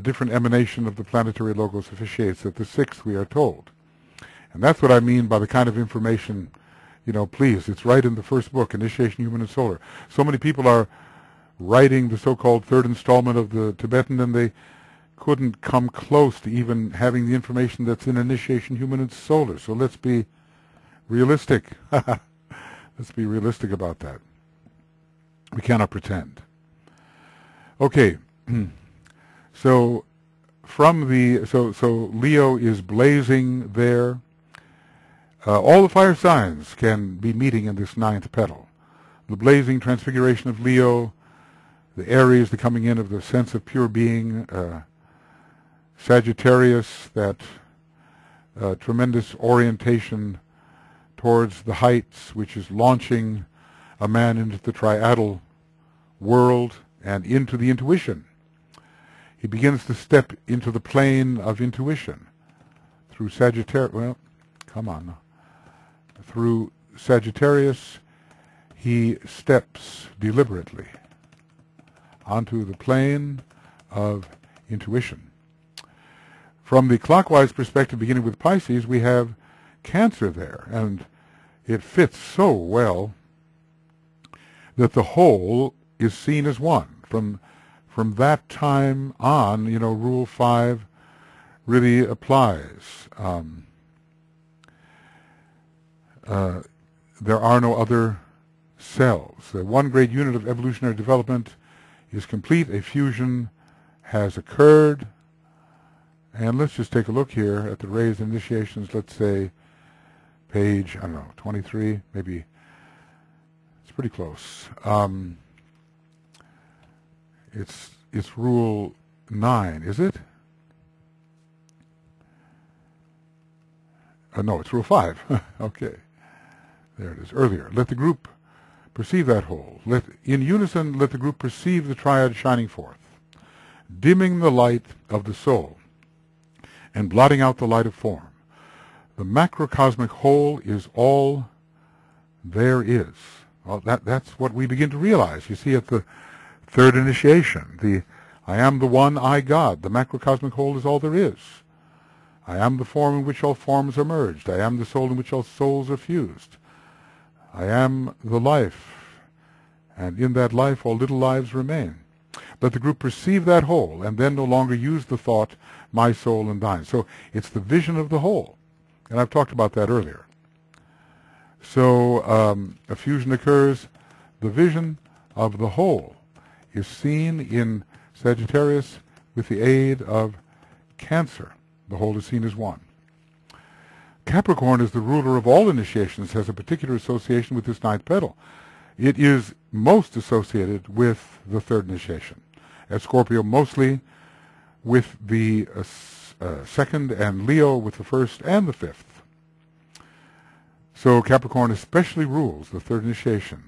different emanation of the planetary logos officiates at the 6th, we are told. And that's what I mean by the kind of information, please, it's right in the first book, Initiation, Human and Solar. So many people are writing the so-called 3rd installment of the Tibetan, and they couldn't come close to even having the information that's in Initiation, Human and Solar. So let's be realistic. Let's be realistic about that. We cannot pretend. Okay. So Leo is blazing there. All the fire signs can be meeting in this 9th petal. The blazing transfiguration of Leo, the Aries, the coming in of the sense of pure being, Sagittarius, that tremendous orientation towards the heights, which is launching a man into the triadal world and into the intuition. He begins to step into the plane of intuition through Sagittarius. Through Sagittarius, he steps deliberately onto the plane of intuition. From the clockwise perspective, beginning with Pisces, we have Cancer there, and it fits so well that the whole is seen as one. From that time on, Rule 5 really applies. There are no other cells. The one great unit of evolutionary development is complete. A fusion has occurred. And let's just take a look here at the raised initiations. Let's say page, 23, maybe. It's pretty close. It's Rule 9, is it? No, it's Rule 5. Okay. There it is, earlier. Let the group perceive that whole. In unison, let the group perceive the triad shining forth, dimming the light of the soul and blotting out the light of form. The macrocosmic whole is all there is. Well, that's what we begin to realize. You see, at the 3rd initiation, I am the one, I God. The macrocosmic whole is all there is. I am the form in which all forms are merged. I am the soul in which all souls are fused. I am the life, and in that life all little lives remain. Let the group perceive that whole, and then no longer use the thought, my soul and thine. So it's the vision of the whole, and I've talked about that earlier. So a fusion occurs. The vision of the whole is seen in Sagittarius with the aid of Cancer. The whole is seen as one. Capricorn is the ruler of all initiations, has a particular association with this 9th petal. It is most associated with the 3rd initiation, as Scorpio mostly with the 2nd, and Leo with the 1st and the 5th. So Capricorn especially rules the 3rd initiation,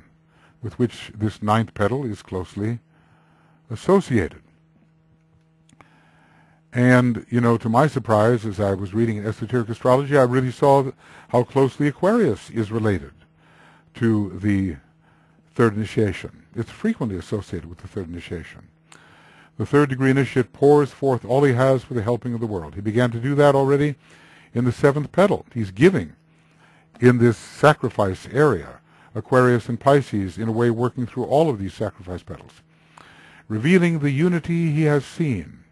with which this 9th petal is closely associated. And, to my surprise, as I was reading Esoteric Astrology, I really saw how closely Aquarius is related to the 3rd initiation. It's frequently associated with the 3rd initiation. The 3rd degree initiate pours forth all he has for the helping of the world. He began to do that already in the 7th petal. He's giving in this sacrifice area, Aquarius and Pisces, in a way working through all of these sacrifice petals, revealing the unity he has seen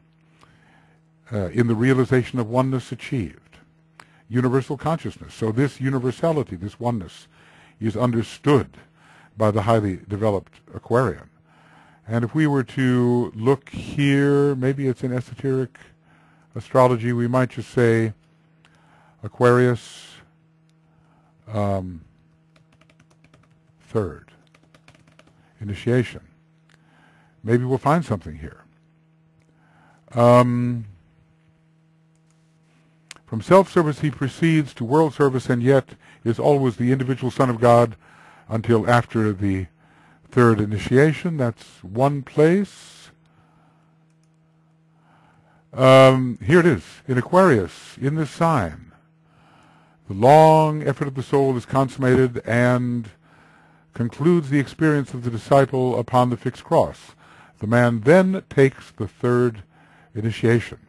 in the realization of oneness achieved, universal consciousness. So this universality, this oneness, is understood by the highly developed Aquarian. And if we were to look here, maybe it's in Esoteric Astrology, we might just say Aquarius, 3rd initiation. Maybe we'll find something here. From self-service he proceeds to world service, and yet is always the individual Son of God until after the 3rd initiation. That's one place. Here it is, in Aquarius, in this sign. The long effort of the soul is consummated and concludes the experience of the disciple upon the fixed cross. The man then takes the third initiation,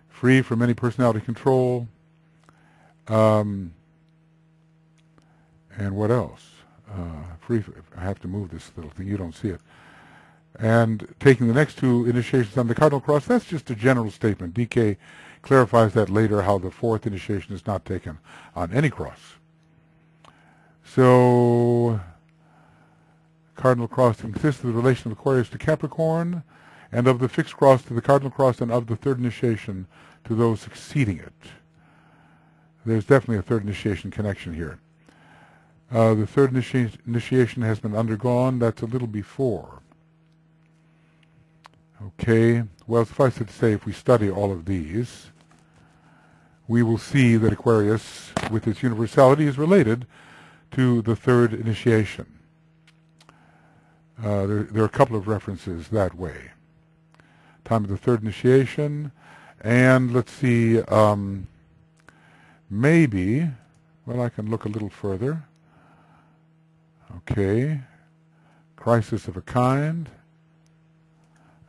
free from any personality control. And what else? I have to move this little thing, you don't see it. And taking the next two initiations on the cardinal cross, that's just a general statement. DK clarifies that later, how the fourth initiation is not taken on any cross. So, cardinal cross consists of the relation of Aquarius to Capricorn, and of the fixed cross to the cardinal cross, and of the third initiation to those succeeding it. There's definitely a third initiation connection here. The third initiation has been undergone. That's a little before. Okay, well, suffice it to say, if we study all of these, we will see that Aquarius, with its universality, is related to the third initiation. There are a couple of references that way. Time of the third initiation, and let's see, maybe, well, I can look a little further. Okay, crisis of a kind.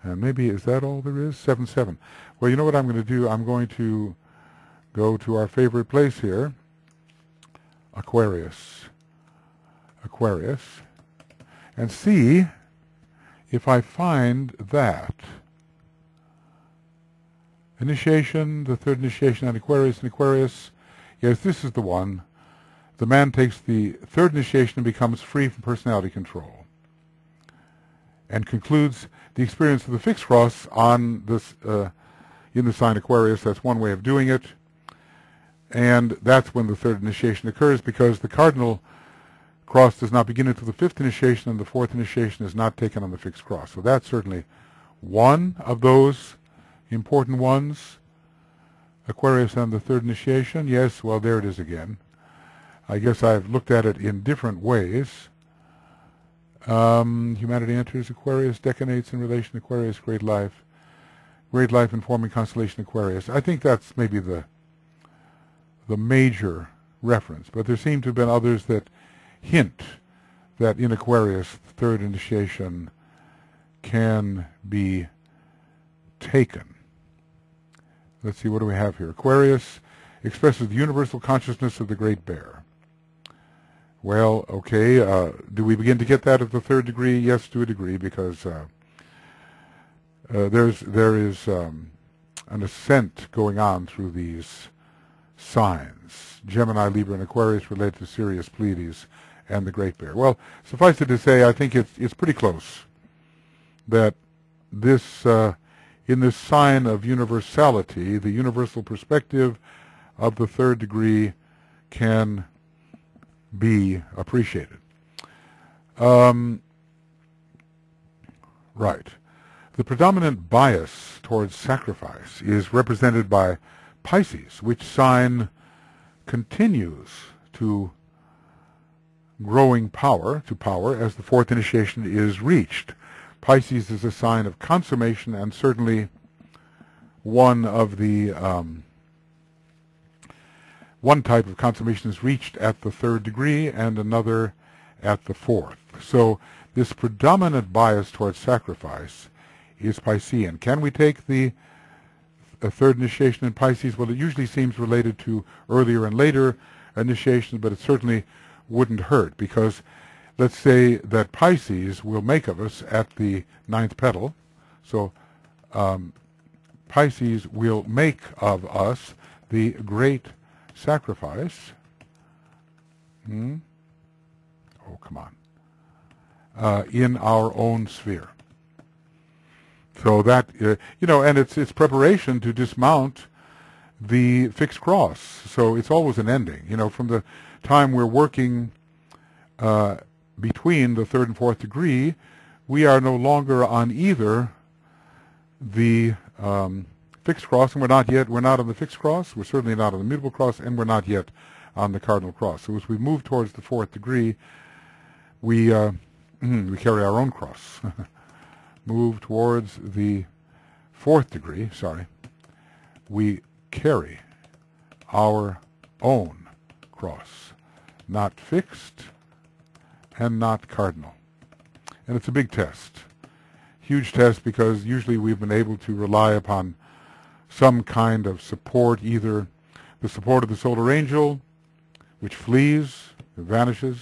And maybe, is that all there is? 7-7. Well, you know what I'm going to do? I'm going to go to our favorite place here, Aquarius. Aquarius. And see if I find that initiation, the third initiation on Aquarius and Aquarius. Yes, this is the one. The man takes the third initiation and becomes free from personality control, and concludes the experience of the fixed cross on this in the sign Aquarius. That's one way of doing it, and that's when the third initiation occurs, because the cardinal cross does not begin until the fifth initiation, and the fourth initiation is not taken on the fixed cross. So that's certainly one of those important ones. Aquarius on the third initiation. Yes, well, there it is again. I guess I've looked at it in different ways. Humanity enters Aquarius, decanates in relation to Aquarius, great life informing constellation Aquarius. I think that's maybe the major reference, but there seem to have been others that hint that in Aquarius the third initiation can be taken. Let's see, what do we have here? Aquarius expresses the universal consciousness of the Great Bear. Well, okay, do we begin to get that at the third degree? Yes, to a degree, because there is an ascent going on through these signs. Gemini, Libra, and Aquarius related to Sirius, Pleiades, and the Great Bear. Well, suffice it to say, I think it's pretty close that this, in this sign of universality, the universal perspective of the third degree can be appreciated. Right. The predominant bias towards sacrifice is represented by Pisces, which sign continues to growing power as the fourth initiation is reached. Pisces is a sign of consummation, and certainly one of the one type of consummation is reached at the third degree and another at the fourth. So this predominant bias towards sacrifice is Piscean. Can we take the third initiation in Pisces? Well, it usually seems related to earlier and later initiations, but it certainly wouldn't hurt, because let's say that Pisces will make of us at the ninth petal. So Pisces will make of us the great sacrifice. Oh, come on. In our own sphere. So that, and it's preparation to dismount the fixed cross. So it's always an ending. From the time we're working between the third and fourth degree, we are no longer on either the fixed cross, and we're not on the fixed cross, we're certainly not on the mutable cross, and we're not yet on the cardinal cross. So as we move towards the fourth degree, we carry our own cross. Move towards the fourth degree, we carry our own cross, not fixed and not cardinal. And it's a big test, huge test, because usually we've been able to rely upon some kind of support, either the support of the solar angel, which flees, vanishes,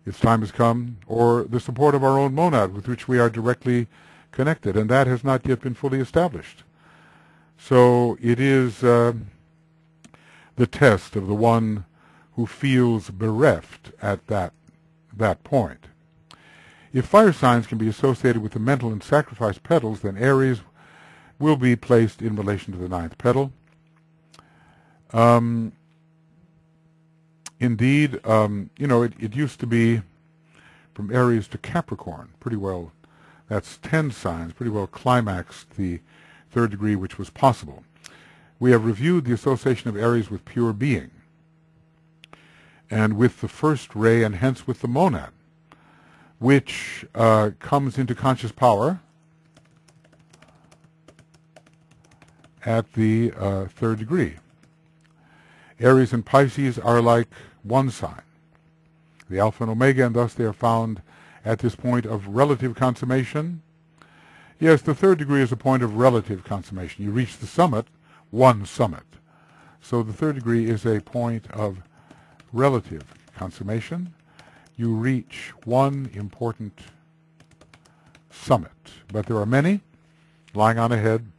its time has come, or the support of our own monad, with which we are directly connected, and that has not yet been fully established. So it is the test of the one who feels bereft at that point. If fire signs can be associated with the mental and sacrifice petals, then Aries will be placed in relation to the ninth petal. Indeed, it used to be from Aries to Capricorn, pretty well, that's 10 signs, pretty well climaxed the third degree, which was possible. We have reviewed the association of Aries with pure being, and with the first ray, and hence with the monad, which comes into conscious power at the third degree. Aries and Pisces are like one sign, the Alpha and Omega, and thus they are found at this point of relative consummation. Yes, the third degree is a point of relative consummation. You reach the summit, one summit. So the third degree is a point of relative consummation. You reach one important summit. But there are many lying on ahead.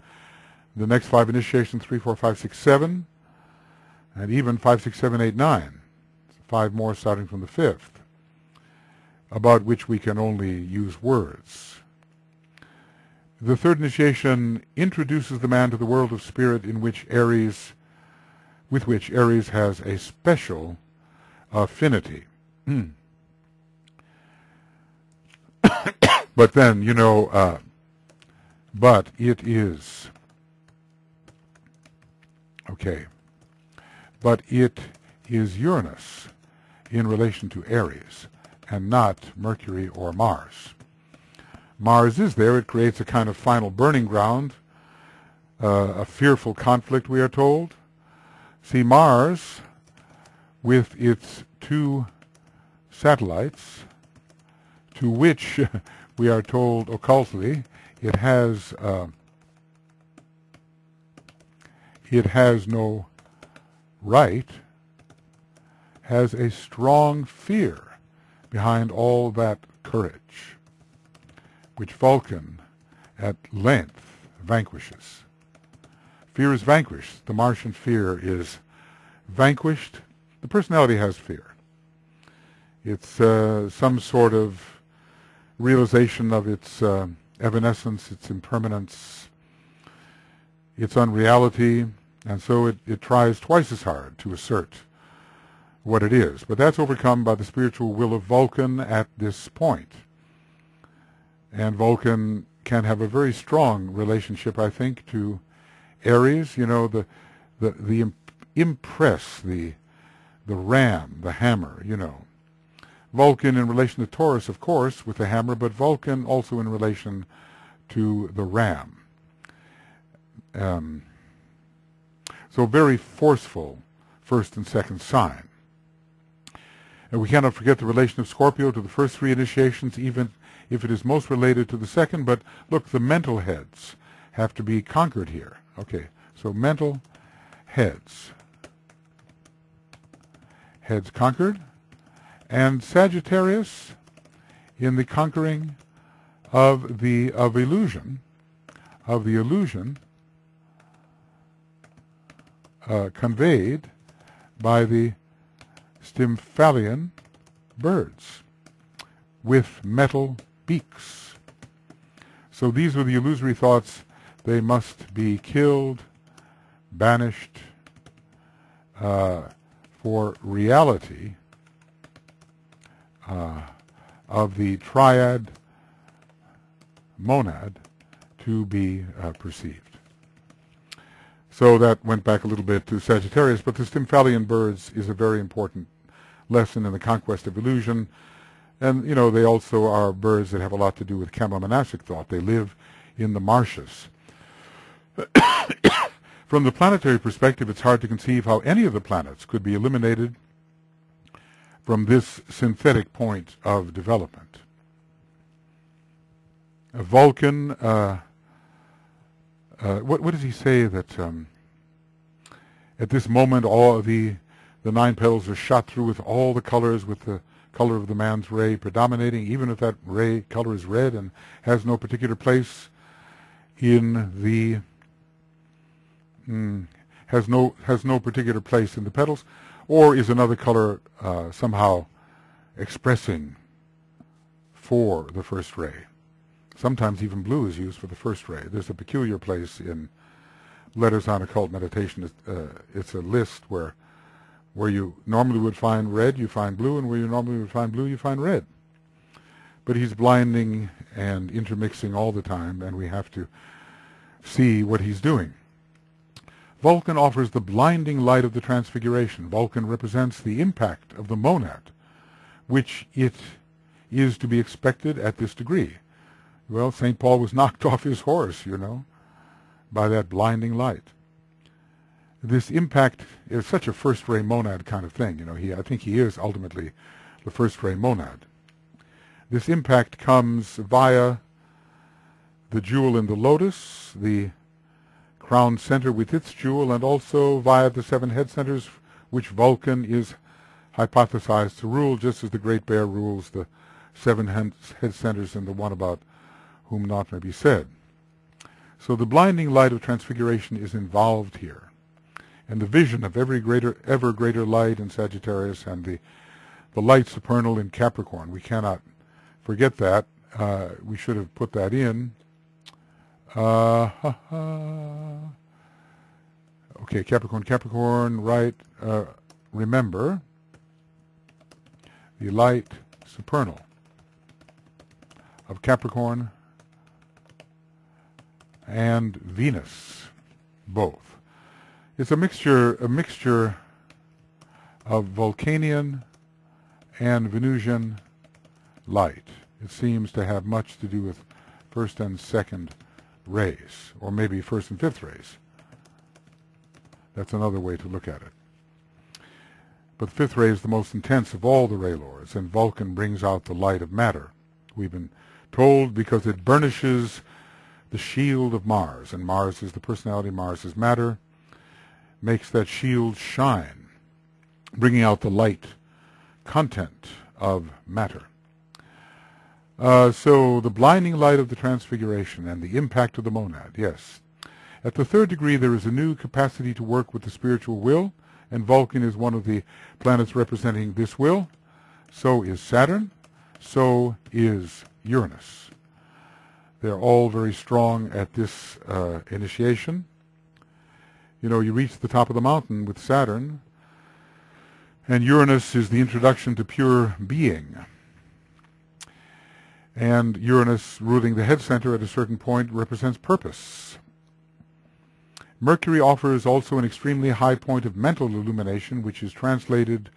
The next 5 initiations, 3, 4, 5, 6, 7, and even 5, 6, 7, 8, 9. 5 more starting from the 5th, about which we can only use words. The third initiation introduces the man to the world of spirit, with which Aries has a special affinity. But then, but it is, okay, but it is Uranus in relation to Aries, and not Mercury or Mars. Mars is there. It creates a kind of final burning ground, a fearful conflict, we are told. See, Mars, with its 2 satellites, to which we are told occultly it has no right, has a strong fear behind all that courage, which Vulcan at length vanquishes. Fear is vanquished. The Martian fear is vanquished. The personality has fear. It's some sort of realization of its evanescence, its impermanence, its unreality, and so it tries twice as hard to assert what it is. But that's overcome by the spiritual will of Vulcan at this point. And Vulcan can have a very strong relationship, I think, to Aries. The impress, the ram, the hammer, Vulcan in relation to Taurus, of course, with the hammer, but Vulcan also in relation to the ram. So very forceful first and second sign. And we cannot forget the relation of Scorpio to the first 3 initiations, even if it is most related to the second. But look, the mental heads have to be conquered here. Okay, so mental heads. Heads conquered. And Sagittarius in the conquering of the illusion, conveyed by the Stymphalian birds with metal beaks. So these are the illusory thoughts. They must be killed, banished, for reality of the triad monad to be perceived. So that went back a little bit to Sagittarius, but the Stymphalian birds is a very important lesson in the conquest of illusion. And, they also are birds that have a lot to do with chemomonastic thought. They live in the marshes. From the planetary perspective, it's hard to conceive how any of the planets could be eliminated from this synthetic point of development. Vulcan, what does he say that at this moment all the 9 petals are shot through with all the colors, with the color of the man's ray predominating, even if that ray color is red and has no particular place in the has no particular place in the petals, or is another color somehow expressing for the first ray. Sometimes even blue is used for the first ray. There's a peculiar place in Letters on Occult Meditation. It's a list where you normally would find red, you find blue, and where you normally would find blue, you find red. But he's blinding and intermixing all the time, and we have to see what he's doing. Vulcan offers the blinding light of the transfiguration. Vulcan represents the impact of the monad, which it is to be expected at this degree. Well, St. Paul was knocked off his horse, by that blinding light. This impact is such a first-ray monad kind of thing. I think he is ultimately the first-ray monad. This impact comes via the jewel in the lotus, the crown center with its jewel, and also via the 7 head centers, which Vulcan is hypothesized to rule, just as the Great Bear rules the 7 head centers and the one about whom naught may be said. So the blinding light of transfiguration is involved here, and the vision of ever greater light in Sagittarius, and the light supernal in Capricorn. We cannot forget that. We should have put that in. Okay, Capricorn, right. Remember the light supernal of Capricorn and Venus, both. It's a mixture of Vulcanian and Venusian light. It seems to have much to do with first and second rays, or maybe first and fifth rays. That's another way to look at it. But the fifth ray is the most intense of all the ray lords, and Vulcan brings out the light of matter. We've been told because it burnishes the shield of Mars, and Mars is the personality, Mars is matter, makes that shield shine, bringing out the light content of matter. So the blinding light of the transfiguration and the impact of the monad, yes. At the 3rd degree, there is a new capacity to work with the spiritual will, and Vulcan is one of the planets representing this will. So is Saturn. So is Uranus. They're all very strong at this initiation. You reach the top of the mountain with Saturn, and Uranus is the introduction to pure being. And Uranus, ruling the head center at a certain point, represents purpose. Mercury offers also an extremely high point of mental illumination, which is translated,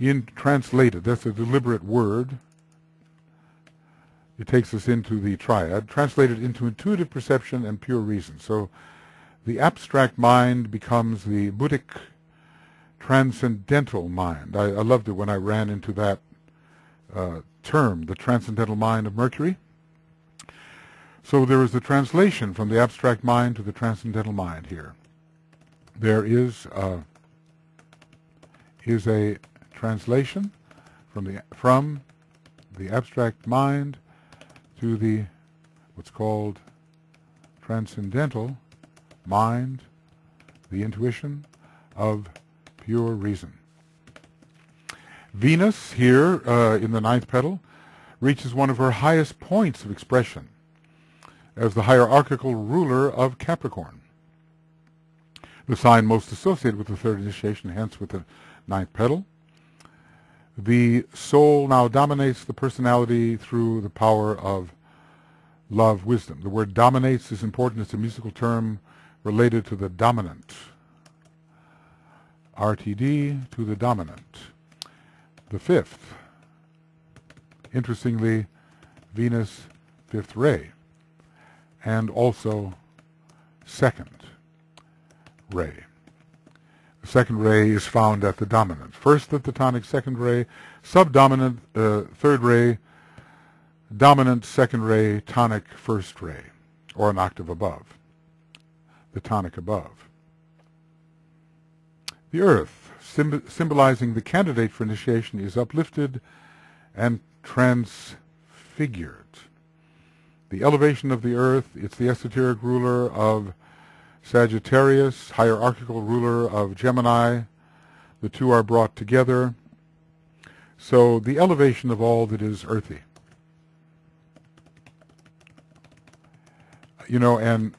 that's a deliberate word. It takes us into the triad, translated into intuitive perception and pure reason. So the abstract mind becomes the Buddhic transcendental mind. I loved it when I ran into that term, the transcendental mind of Mercury. So there is a translation from the abstract mind to the transcendental mind here. There is a translation from the abstract mind to the what's called transcendental mind, the intuition of pure reason. Venus here in the 9th petal reaches one of her highest points of expression as the hierarchical ruler of Capricorn, the sign most associated with the 3rd initiation, hence with the 9th petal. The soul now dominates the personality through the power of love, wisdom. The word dominates is important. It's a musical term related to the dominant. RTD to the dominant. The 5th. Interestingly, Venus, 5th ray. And also 2nd ray. The second ray is found at the dominant. First at the tonic, second ray, subdominant, third ray, dominant, second ray, tonic, first ray, or an octave above, the tonic above. The earth, symbolizing the candidate for initiation, is uplifted and transfigured. The elevation of the earth, it's the esoteric ruler of Sagittarius, hierarchical ruler of Gemini. The two are brought together. So the elevation of all that is earthy. You know, and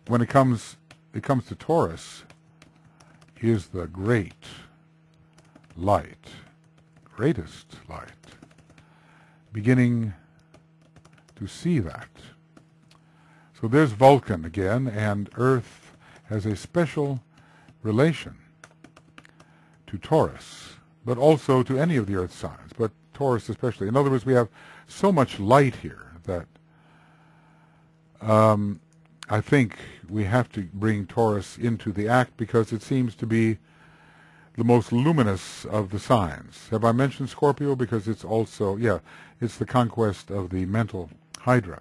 when it comes to Taurus, is the great light, greatest light, beginning to see that. So there's Vulcan again, and Earth has a special relation to Taurus, but also to any of the Earth signs, but Taurus especially. In other words, we have so much light here that I think we have to bring Taurus into the act because it seems to be the most luminous of the signs. Have I mentioned Scorpio? Because it's also, it's the conquest of the mental hydra.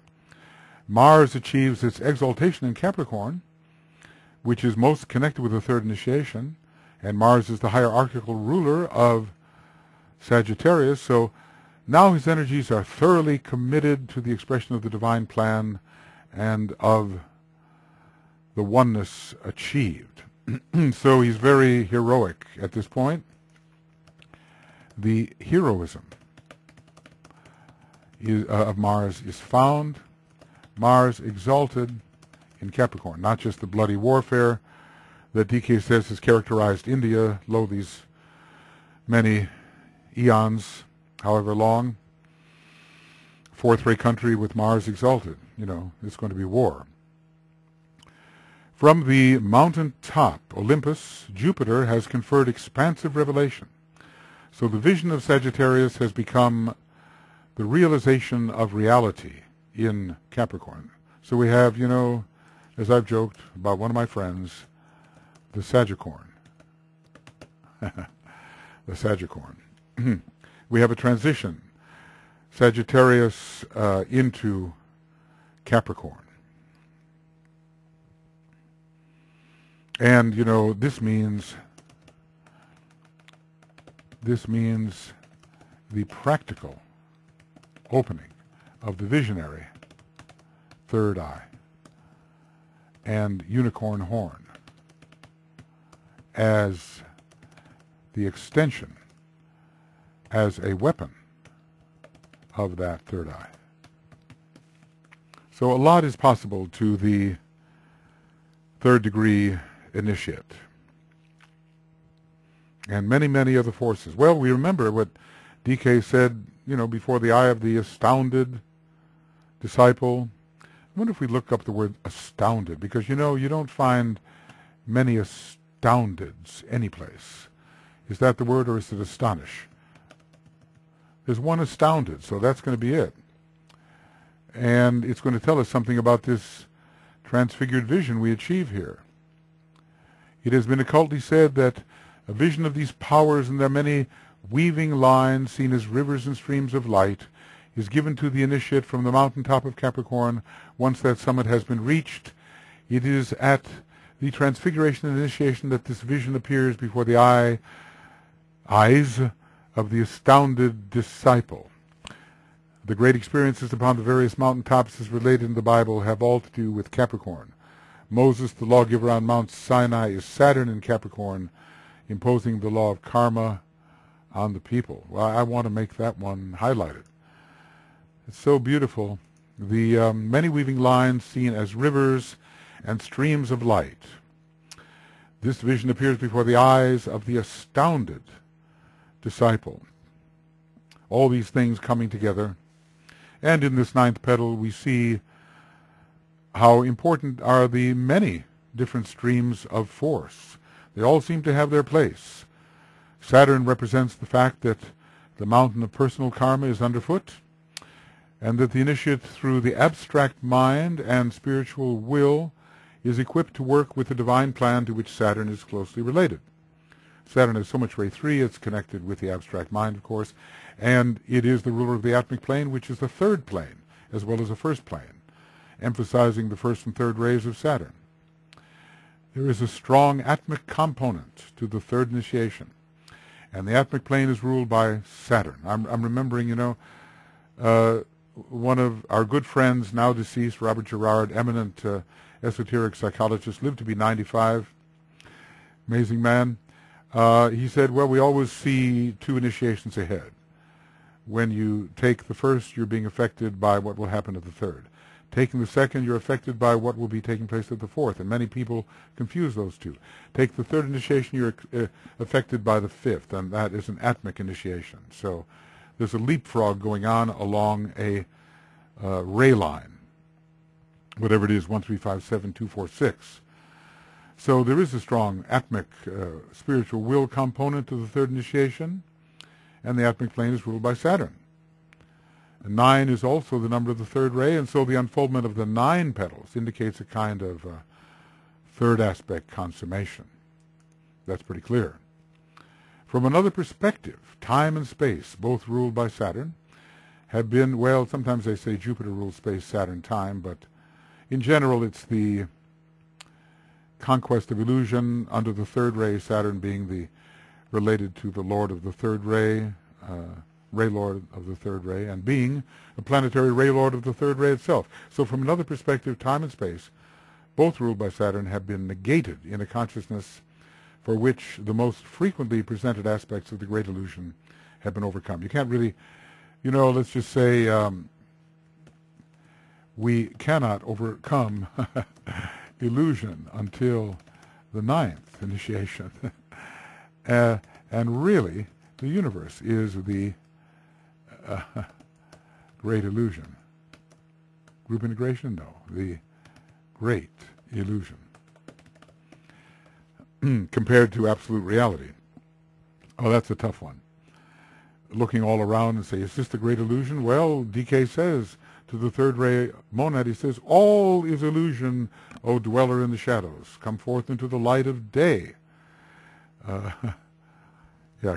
Mars achieves its exaltation in Capricorn, which is most connected with the third initiation, and Mars is the hierarchical ruler of Sagittarius, so now his energies are thoroughly committed to the expression of the divine plan and of the oneness achieved. So he's very heroic at this point. The heroism of Mars is found. Mars exalted in Capricorn, not just the bloody warfare that DK says has characterized India, lo these many eons, however long. Fourth ray country with Mars exalted. You know, it's going to be war. From the mountain top, Olympus, Jupiter has conferred expansive revelation. So the vision of Sagittarius has become the realization of reality in Capricorn. So we have, you know, as I've joked about one of my friends, the Sagicorn. The Sagicorn. We have a transition, Sagittarius into Capricorn. And, you know, this means the practical opening of the visionary third eye and unicorn horn as the extension, as a weapon of that third eye. So a lot is possible to the third degree initiate. And many, many other forces. Well, we remember what DK said, you know, before the eye of the astounded disciple. I wonder if we look up the word astounded, because, you know, you don't find many astoundeds anyplace. Is that the word, or is it astonish? There's one astounded, so that's going to be it. And it's going to tell us something about this transfigured vision we achieve here. It has been occultly said that a vision of these powers and their many weaving lines, seen as rivers and streams of light, is given to the initiate from the mountaintop of Capricorn. Once that summit has been reached, it is at the transfiguration and initiation that this vision appears before the eyes of the astounded disciple. The great experiences upon the various mountaintops as related in the Bible have all to do with Capricorn. Moses, the lawgiver on Mount Sinai, is Saturn in Capricorn, imposing the law of karma on the people. Well, I want to make that one highlighted. It's so beautiful. The many weaving lines seen as rivers and streams of light. This vision appears before the eyes of the astounded disciple. All these things coming together. And in this ninth petal we see how important are the many different streams of force. They all seem to have their place. Saturn represents the fact that the mountain of personal karma is underfoot, and that the initiate, through the abstract mind and spiritual will, is equipped to work with the divine plan to which Saturn is closely related. Saturn has so much Ray 3, it's connected with the abstract mind, of course, and it is the ruler of the atmic plane, which is the third plane, as well as the first plane, emphasizing the first and third rays of Saturn. There is a strong atmic component to the third initiation, and the atmic plane is ruled by Saturn. I'm remembering, one of our good friends, now deceased, Robert Gerard, eminent esoteric psychologist, lived to be 95, amazing man. He said, well, we always see two initiations ahead. When you take the first, you're being affected by what will happen at the third. Taking the second, you're affected by what will be taking place at the fourth, and many people confuse those two. Take the third initiation, you're affected by the fifth, and that is an atmic initiation. So there's a leapfrog going on along a ray line, whatever it is, 1, 3, 5, 7, 2, 4, 6. So there is a strong atmic spiritual will component to the third initiation, and the atmic plane is ruled by Saturn. And 9 is also the number of the third ray, and so the unfoldment of the 9 petals indicates a kind of third aspect consummation. That's pretty clear. From another perspective, time and space, both ruled by Saturn, have been, well, sometimes they say Jupiter rules space, Saturn time, but in general it's the conquest of illusion under the third ray, Saturn being the related to the Lord of the third ray, Ray Lord of the third ray, and being a planetary Ray Lord of the third ray itself. So from another perspective, time and space, both ruled by Saturn, have been negated in a consciousness for which the most frequently presented aspects of the great illusion have been overcome. You can't really, let's just say we cannot overcome illusion until the 9th initiation. And really, the universe is the great illusion. Group integration? No. The great illusion. Compared to absolute reality. Oh, that's a tough one. Looking all around and say, is this the great illusion? Well, DK says to the third ray monad, he says, all is illusion, O dweller in the shadows. Come forth into the light of day.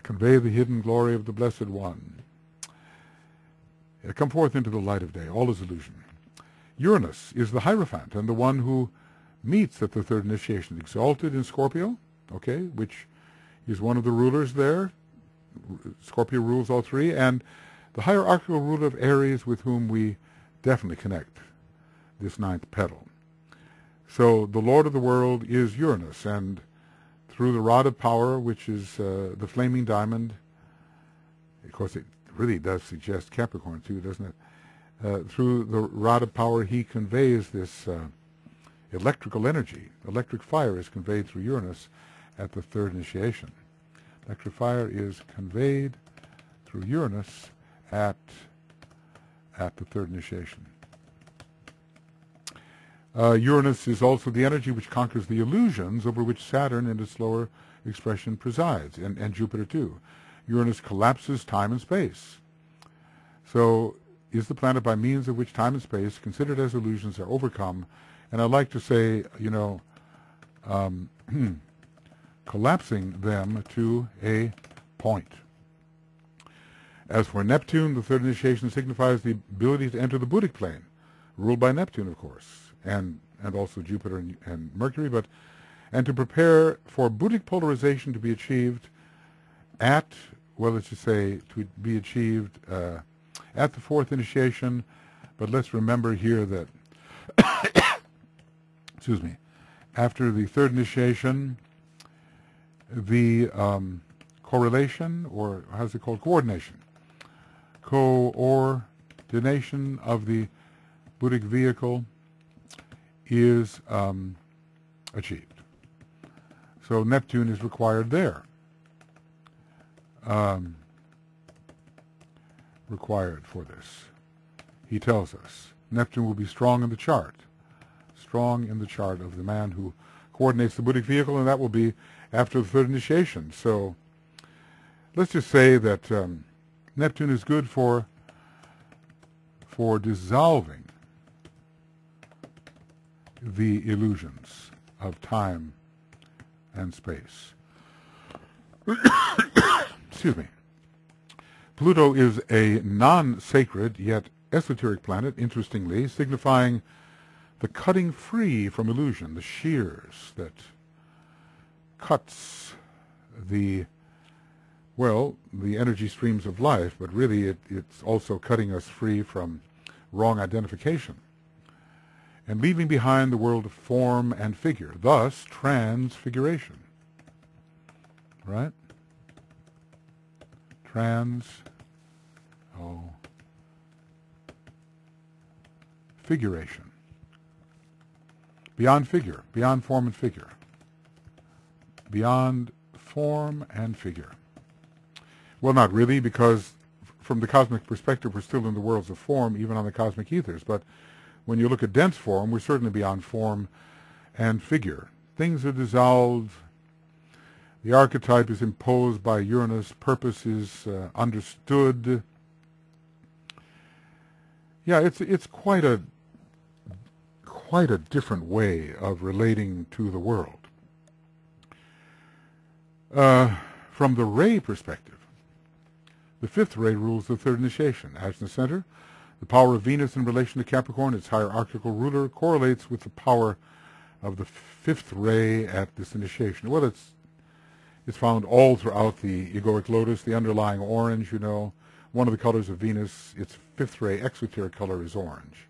Convey the hidden glory of the Blessed One. Come forth into the light of day. All is illusion. Uranus is the Hierophant and the one who meets at the third initiation, exalted in Scorpio, which is one of the rulers there. Scorpio rules all three, and the hierarchical ruler of Aries, with whom we definitely connect this 9th petal. So the Lord of the world is Uranus, and through the rod of power, which is the flaming diamond, of course it really does suggest Capricorn too, doesn't it? Through the rod of power, he conveys this electrical energy. Electric fire is conveyed through Uranus at the third initiation. Electric fire is conveyed through Uranus at the third initiation. Uranus is also the energy which conquers the illusions over which Saturn in its lower expression presides, and Jupiter too. Uranus collapses time and space. So is the planet by means of which time and space, considered as illusions, are overcome. And I like to say, collapsing them to a point. As for Neptune, the third initiation signifies the ability to enter the Buddhic plane, ruled by Neptune, of course, and also Jupiter and Mercury, and to prepare for Buddhic polarization to be achieved at, let's just say, to be achieved at the fourth initiation. But let's remember here that, excuse me, after the third initiation, the correlation, or how's it called, coordination of the Buddhic vehicle is achieved. So Neptune is required there. Required for this. He tells us Neptune will be strong in the chart. Strong in the chart of the man who coordinates the Buddhic vehicle, and that will be after the third initiation. So let's just say that Neptune is good for dissolving the illusions of time and space. Excuse me. Pluto is a non-sacred yet esoteric planet, interestingly, signifying the cutting free from illusion, the shears that cuts the energy streams of life, but really it's also cutting us free from wrong identification and leaving behind the world of form and figure, thus transfiguration. Right? Figuration. Beyond figure, beyond form and figure. Beyond form and figure. Well, not really, because from the cosmic perspective, we're still in the worlds of form, even on the cosmic ethers. But when you look at dense form, we're certainly beyond form and figure. Things are dissolved. The archetype is imposed by Uranus. Purpose is understood. Yeah, it's quite a different way of relating to the world. From the ray perspective, the fifth ray rules the third initiation. As in the center, the power of Venus in relation to Capricorn, its hierarchical ruler, correlates with the power of the fifth ray at this initiation. Well, it's found all throughout the Egoic Lotus, the underlying orange, you know. One of the colors of Venus, its fifth ray exoteric color is orange.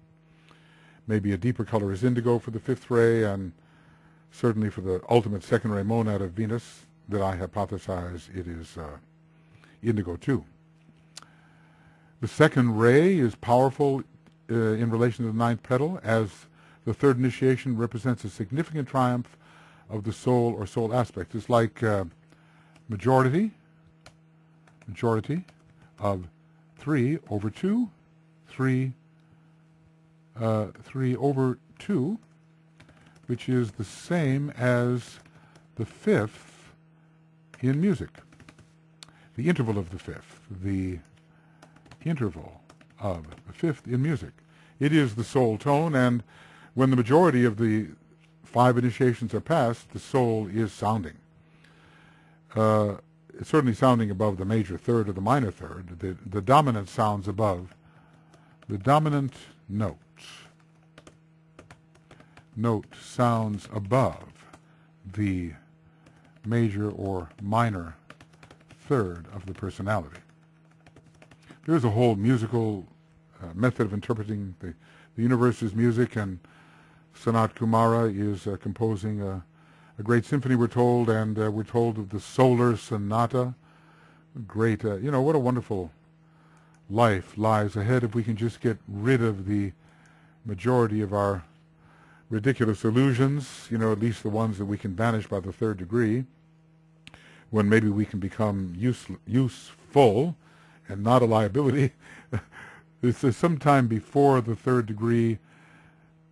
Maybe a deeper color is indigo for the fifth ray, and certainly for the ultimate second ray monad of Venus that I hypothesize it is indigo too. The second ray is powerful in relation to the ninth petal, as the third initiation represents a significant triumph of the soul or soul aspect. It's like majority of 3 over 2, 3 over 2, which is the same as the fifth in music. The interval of the fifth, the interval of the fifth in music. It is the soul tone, and when the majority of the 5 initiations are passed, the soul is sounding. It's certainly sounding above the major third or the minor third. The dominant sounds above. The dominant note sounds above the major or minor third of the personality. There's a whole musical method of interpreting the universe's music, and Sanat Kumara is composing a great symphony, we're told, and we're told of the Solar Sonata. Great, what a wonderful life lies ahead if we can just get rid of the majority of our ridiculous illusions, at least the ones that we can banish by the third degree, when maybe we can become useful and not a liability. It's sometime before the third degree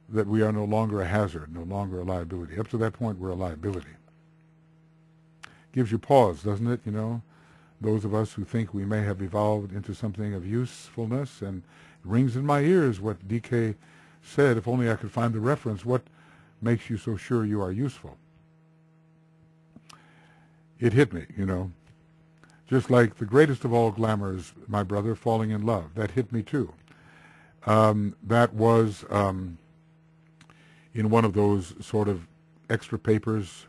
that we are no longer a hazard, no longer a liability. Up to that point, we're a liability. Gives you pause, doesn't it? Those of us who think we may have evolved into something of usefulness, and it rings in my ears what DK said, if only I could find the reference, what makes you so sure you are useful? It hit me, Just like the greatest of all glamours, my brother, falling in love. That hit me too. That was in one of those sort of extra papers.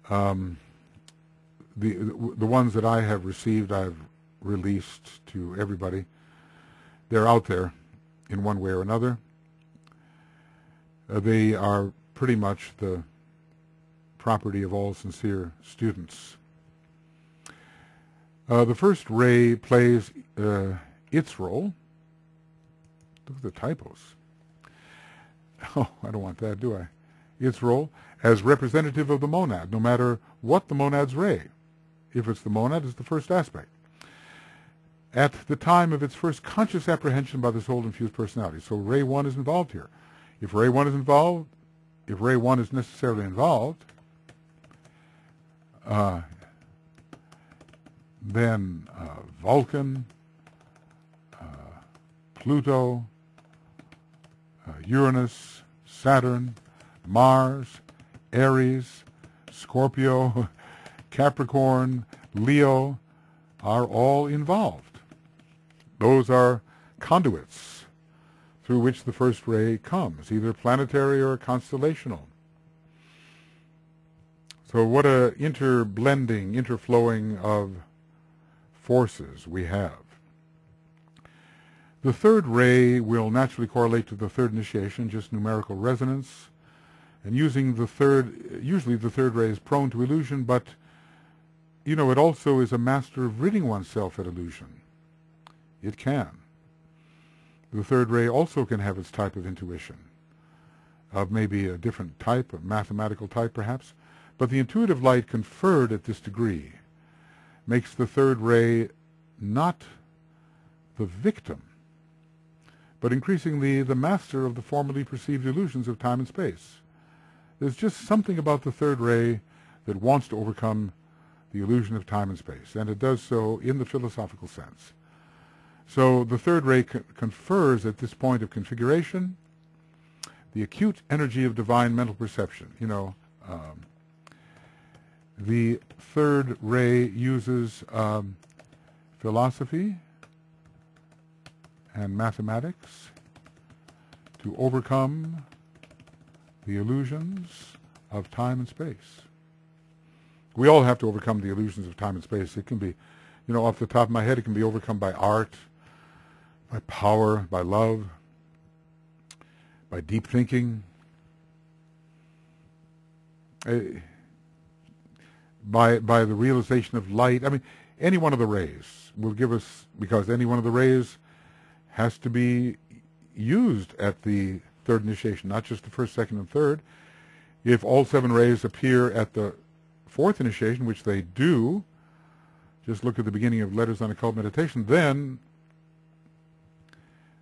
The ones that I have received, I've released to everybody. They're out there in one way or another. They are pretty much the property of all sincere students. The first ray plays its role. Look at the typos. Oh, I don't want that, do I? Its role as representative of the monad, no matter what the monad's ray. If it's the monad, it's the first aspect. At the time of its first conscious apprehension by the soul-infused personality. So ray 1 is involved here. If ray 1 is involved, if ray 1 is necessarily involved, then Vulcan, Pluto, Uranus, Saturn, Mars, Aries, Scorpio, Capricorn, Leo are all involved. Those are conduits through which the first ray comes, either planetary or constellational. So what a interblending, interflowing of forces we have. The third ray will naturally correlate to the third initiation, just numerical resonance. And using the third, usually the third ray is prone to illusion, but, you know, it also is a master of ridding oneself of illusion. It can. The third ray also can have its type of intuition, of maybe a different type, a mathematical type perhaps, but the intuitive light conferred at this degree makes the third ray not the victim, but increasingly the master of the formerly perceived illusions of time and space. There's just something about the third ray that wants to overcome the illusion of time and space, and it does so in the philosophical sense. So the third ray confers at this point of configuration the acute energy of divine mental perception. You know, the third ray uses philosophy and mathematics to overcome the illusions of time and space. We all have to overcome the illusions of time and space. It can be, you know, off the top of my head, it can be overcome by art, by power, by love, by deep thinking, by the realization of light. I mean, any one of the rays will give us, because any one of the rays has to be used at the third initiation, not just the first, second, and third. If all 7 rays appear at the fourth initiation, which they do, just look at the beginning of Letters on Occult Meditation, then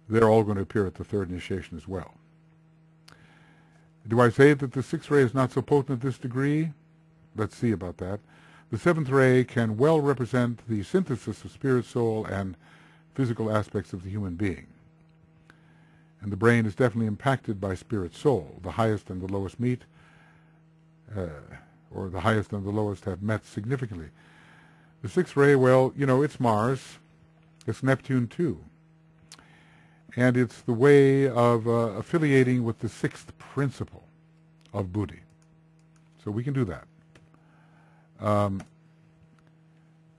they're all going to appear at the third initiation as well. Do I say that the 6th ray is not so potent at this degree? Let's see about that. The 7th ray can well represent the synthesis of spirit, soul, and physical aspects of the human being. And the brain is definitely impacted by spirit, soul. The highest and the lowest meet, or the highest and the lowest have met significantly. The 6th ray, well, you know, it's Mars. It's Neptune too. And it's the way of affiliating with the 6th principle of Buddhi. So we can do that.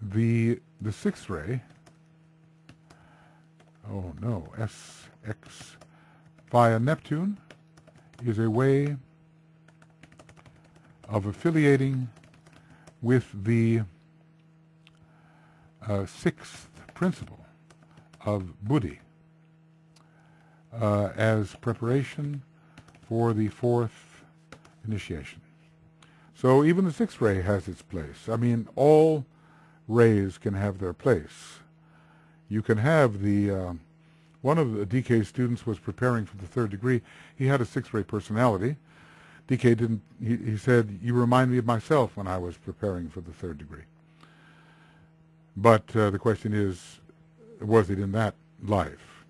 The 6th ray, oh no, SX via Neptune is a way of affiliating with the 6th principle of Buddhi as preparation for the 4th initiation. So even the 6th ray has its place. I mean, all rays can have their place. You can have the, one of the DK students was preparing for the 3rd degree. He had a 6th ray personality. DK didn't, he said, you remind me of myself when I was preparing for the 3rd degree. But the question is, was it in that life,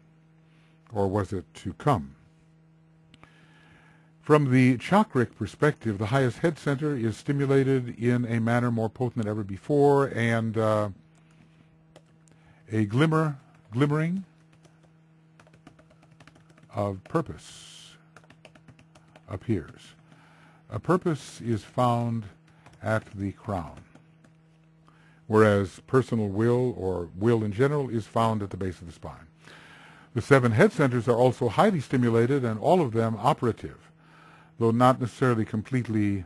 or was it to come? From the chakric perspective, the highest head center is stimulated in a manner more potent than ever before, and a glimmering of purpose appears. A purpose is found at the crown, whereas personal will, or will in general, is found at the base of the spine. The 7 head centers are also highly stimulated, and all of them operative, though not necessarily completely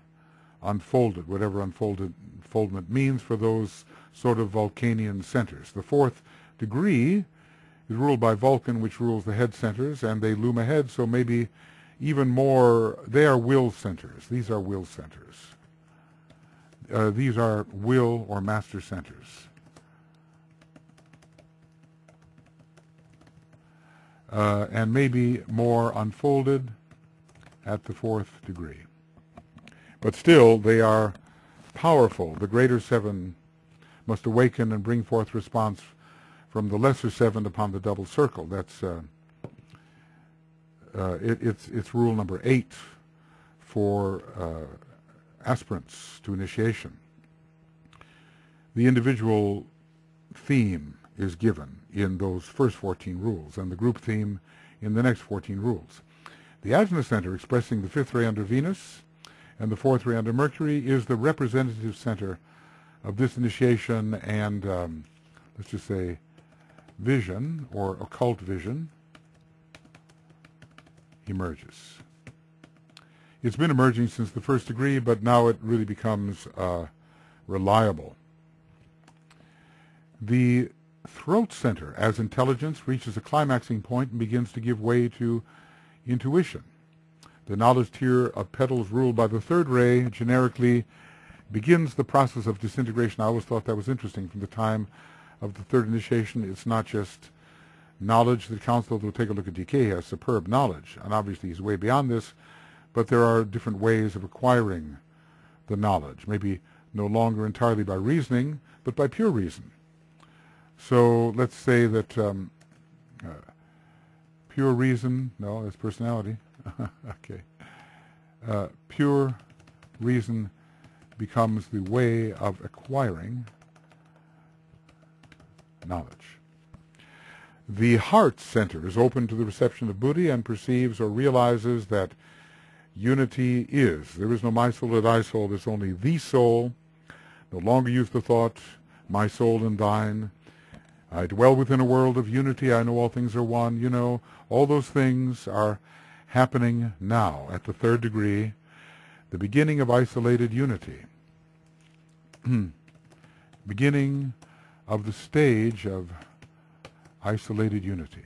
unfolded, whatever unfoldment means for those sort of Vulcanian centers. The 4th degree is ruled by Vulcan, which rules the head centers, and they loom ahead, so maybe even more, they are will centers. These are will centers. These are will or master centers. And maybe more unfolded at the 4th degree. But still, they are powerful. The greater 7 must awaken and bring forth response from the lesser 7 upon the double circle. That's It's rule number 8 for aspirants to initiation. The individual theme is given in those first 14 rules, and the group theme in the next 14 rules. The Ajna center, expressing the 5th ray under Venus and the 4th ray under Mercury, is the representative center of this initiation and, let's just say, vision, or occult vision, emerges. It's been emerging since the 1st degree, but now it really becomes reliable. The throat center, as intelligence, reaches a climaxing point and begins to give way to intuition. The knowledge tier of petals ruled by the 3rd ray generically begins the process of disintegration. I always thought that was interesting. From the time of the 3rd initiation, it's not just knowledge that counts, though we'll take a look at DK. He has superb knowledge, and obviously he's way beyond this, but there are different ways of acquiring the knowledge, maybe no longer entirely by reasoning, but by pure reason. So let's say that pure reason, no, that's personality. Okay. Pure reason becomes the way of acquiring knowledge. The heart center is open to the reception of Buddhi and perceives or realizes that unity is. There is no my soul or thy soul, there's only the soul. No longer use the thought, my soul and thine. I dwell within a world of unity, I know all things are one. You know, all those things are happening now at the 3rd degree, the beginning of isolated unity. Beginning of the stage of isolated unity.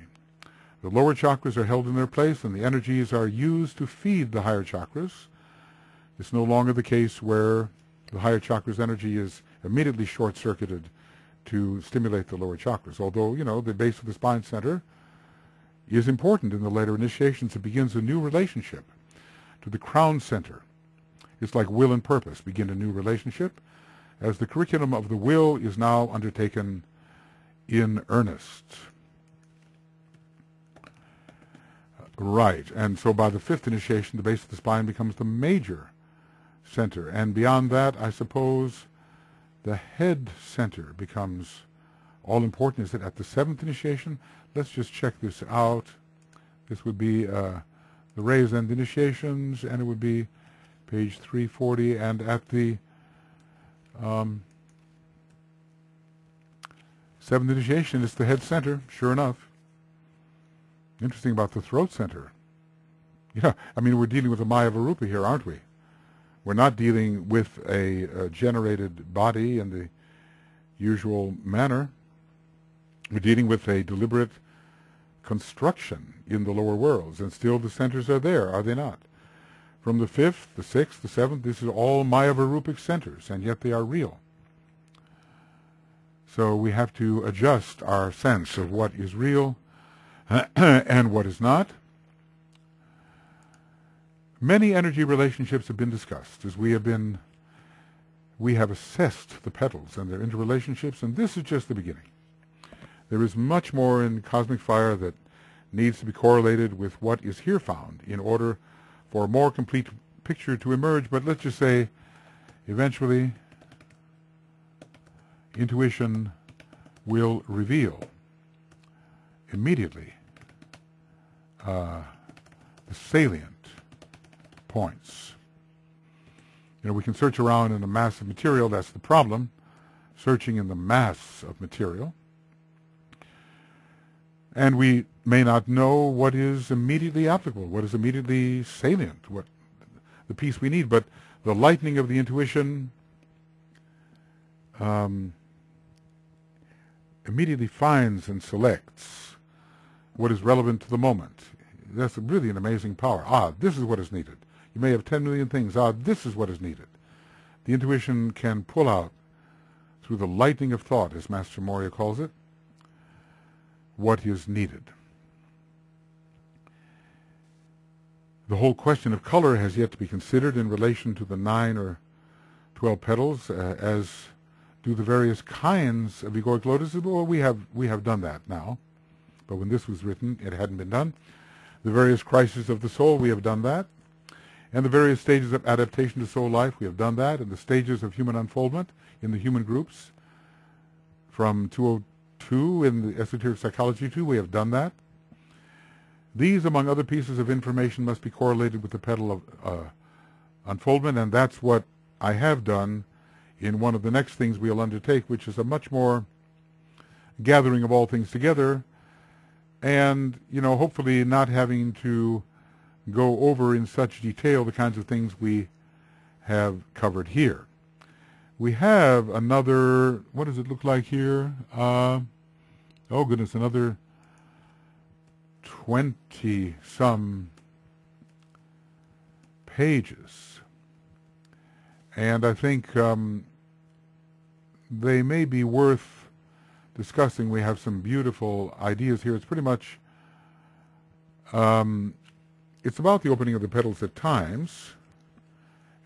The lower chakras are held in their place and the energies are used to feed the higher chakras. It's no longer the case where the higher chakras' energy is immediately short-circuited to stimulate the lower chakras. Although, you know, the base of the spine center is important in the later initiations. It begins a new relationship to the crown center. It's like will and purpose begin a new relationship as the curriculum of the will is now undertaken in earnest. Right, and so by the 5th initiation, the base of the spine becomes the major center, and beyond that, I suppose, the head center becomes all important. Is it at the 7th initiation? Let's just check this out. This would be the rays and initiations, and it would be page 340, and at the 7th initiation, it's the head center, sure enough. Interesting about the throat center. Yeah, I mean, we're dealing with a Maya Varupa here, aren't we? We're not dealing with a generated body in the usual manner. We're dealing with a deliberate construction in the lower worlds, and still the centers are there, are they not? From the 5th, the 6th, the 7th, this is all Maya Varupic centers, and yet they are real. So we have to adjust our sense of what is real and what is not. Many energy relationships have been discussed as we have assessed the petals and their interrelationships, and this is just the beginning. There is much more in cosmic fire that needs to be correlated with what is here found in order for a more complete picture to emerge, but let's just say eventually intuition will reveal immediately the salient points. You know, we can search around in a mass of material, that's the problem, searching in the mass of material. And we may not know what is immediately applicable, what is immediately salient, what the piece we need, but the lightning of the intuition immediately finds and selects what is relevant to the moment. That's really an amazing power. This is what is needed. You may have 10 million things. This is what is needed. The intuition can pull out, through the lightning of thought, as Master Morya calls it, what is needed. The whole question of color has yet to be considered in relation to the 9 or 12 petals, as do the various kinds of egoic lotuses. Well, we have done that now, but when this was written, it hadn't been done. The various crises of the soul, we have done that. And the various stages of adaptation to soul life, we have done that. And the stages of human unfoldment in the human groups, from 202 in the Esoteric Psychology 2, we have done that. These, among other pieces of information, must be correlated with the petal of unfoldment, and that's what I have done in one of the next things we'll undertake, which is a much more gathering of all things together, and, hopefully not having to go over in such detail the kinds of things we have covered here. We have another, what does it look like here? Oh goodness, another 20-some pages. And I think they may be worth discussing. We have some beautiful ideas here. It's pretty much, it's about the opening of the petals at times,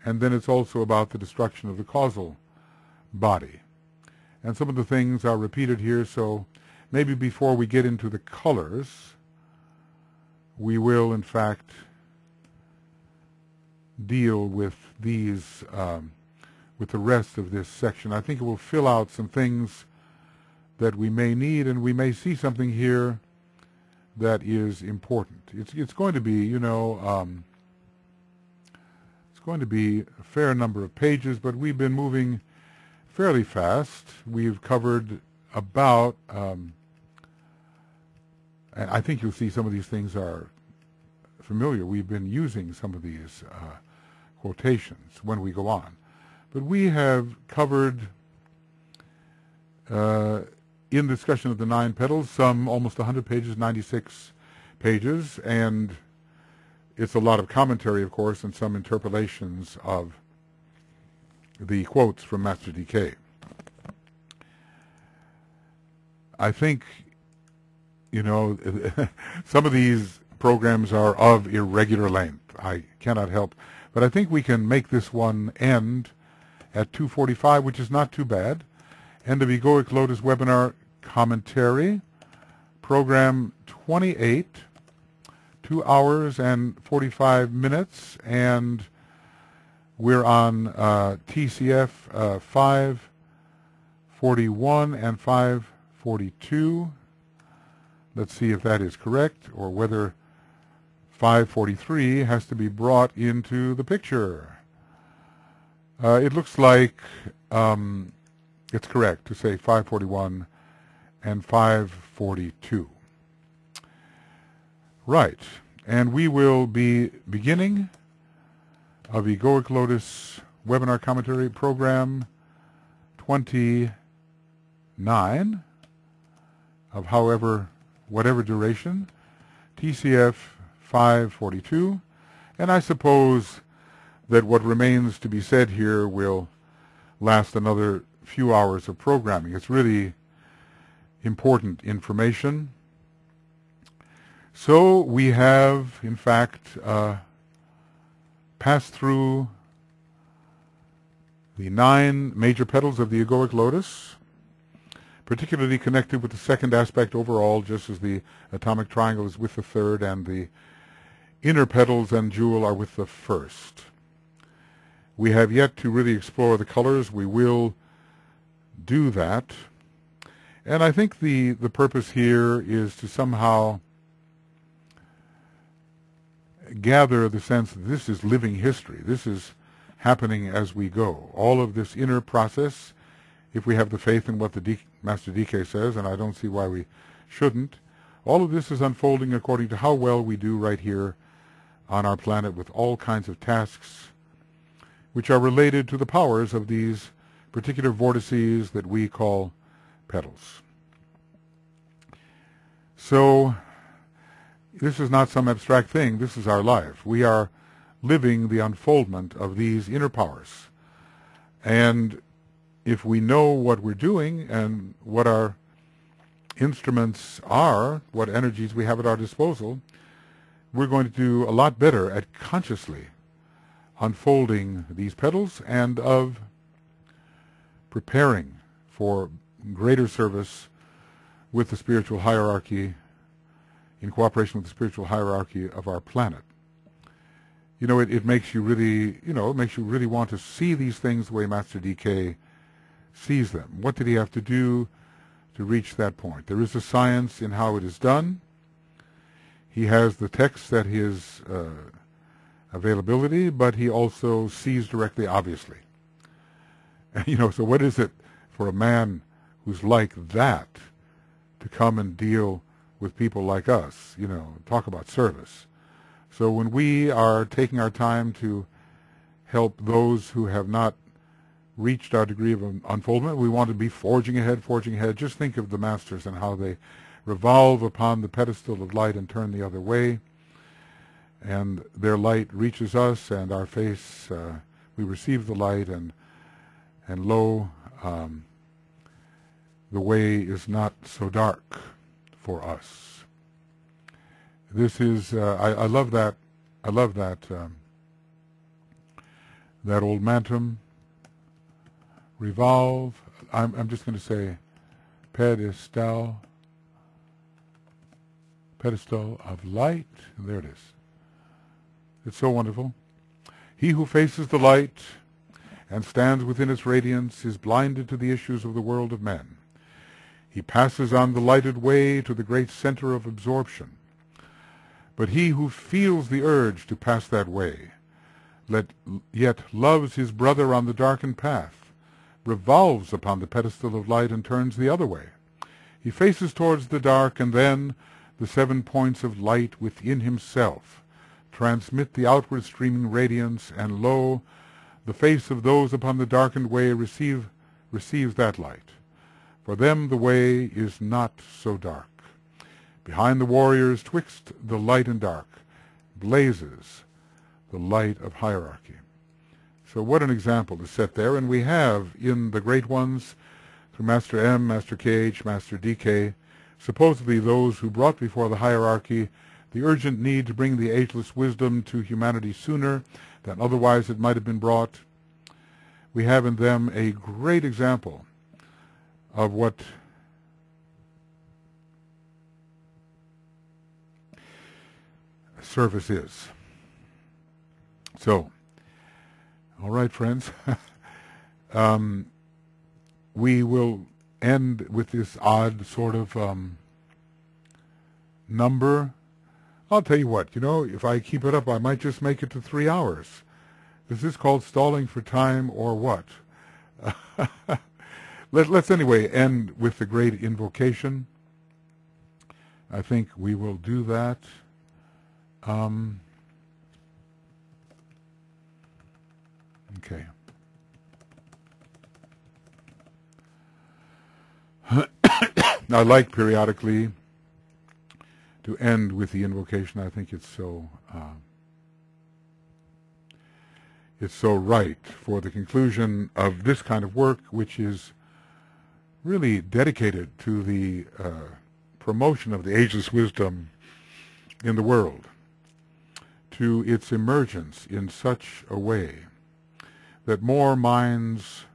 and then it's also about the destruction of the causal body. And some of the things are repeated here, so maybe before we get into the colors, we will, in fact, deal with these, with the rest of this section. I think it will fill out some things that we may need, and we may see something here that is important. It's going to be, it's going to be a fair number of pages, but we've been moving fairly fast. We've covered about, and I think you'll see some of these things are familiar. We've been using some of these quotations when we go on. But we have covered, in discussion of the 9 petals, some almost 100 pages, 96 pages, and it's a lot of commentary, of course, and some interpolations of the quotes from Master D.K. I think, some of these programs are of irregular length. I cannot help, but I think we can make this one end at 2:45, which is not too bad. End of Egoic Lotus webinar commentary, program 28, 2 hours and 45 minutes, and we're on TCF 541 and 542. Let's see if that is correct, or whether 543 has to be brought into the picture. It looks like it's correct to say 541 and 542. Right, and we will be beginning of Egoic Lotus webinar commentary program 29 of whatever duration, TCF 542, and I suppose that what remains to be said here will last another few hours of programming. It's really important information. So we have, in fact, passed through the 9 major petals of the Egoic Lotus, particularly connected with the second aspect overall, just as the atomic triangle is with the third, and the inner petals and jewel are with the first. We have yet to really explore the colors. We will do that. And I think the purpose here is to somehow gather the sense that this is living history. This is happening as we go. All of this inner process, if we have the faith in what the Master D.K. says, and I don't see why we shouldn't, all of this is unfolding according to how well we do right here on our planet with all kinds of tasks which are related to the powers of these particular vortices that we call petals. So this is not some abstract thing. This is our life. We are living the unfoldment of these inner powers. And if we know what we're doing and what our instruments are, what energies we have at our disposal, we're going to do a lot better at consciously unfolding these petals and of preparing for greater service with the spiritual hierarchy in cooperation with the spiritual hierarchy of our planet. You know, it makes you really, it makes you really want to see these things the way Master DK sees them. What did he have to do to reach that point? There is a science in how it is done. He has the text at his availability, but he also sees directly, obviously. So what is it for a man who's like that to come and deal with people like us? Talk about service. So when we are taking our time to help those who have not reached our degree of unfoldment, we want to be forging ahead. Just think of the masters and how they revolve upon the pedestal of light and turn the other way. And their light reaches us, and our face, we receive the light, and lo, the way is not so dark for us. This is, I love that. I love that that old mantra. Revolve. I'm just going to say pedestal of light. There it is. It's so wonderful. He who faces the light and stands within its radiance is blinded to the issues of the world of men. He passes on the lighted way to the great center of absorption. But he who feels the urge to pass that way, yet loves his brother on the darkened path, revolves upon the pedestal of light and turns the other way. He faces towards the dark, and then the 7 points of light within himself transmit the outward streaming radiance, and lo, the face of those upon the darkened way receives that light. For them the way is not so dark. Behind the warriors, twixt the light and dark, blazes the light of hierarchy. So what an example is set there, and we have in the great ones, through Master M, Master KH, Master DK, supposedly those who brought before the hierarchy the urgent need to bring the ageless wisdom to humanity sooner than otherwise it might have been brought. We have in them a great example of what service is. So, all right, friends, we will end with this odd sort of number. I'll tell you what, if I keep it up, I might just make it to 3 hours. Is this called stalling for time or what? Let's anyway end with the great invocation. I think we will do that. Okay. I like periodically to end with the invocation. I think it's so right for the conclusion of this kind of work, which is really dedicated to the promotion of the ageless wisdom in the world, to its emergence in such a way that more minds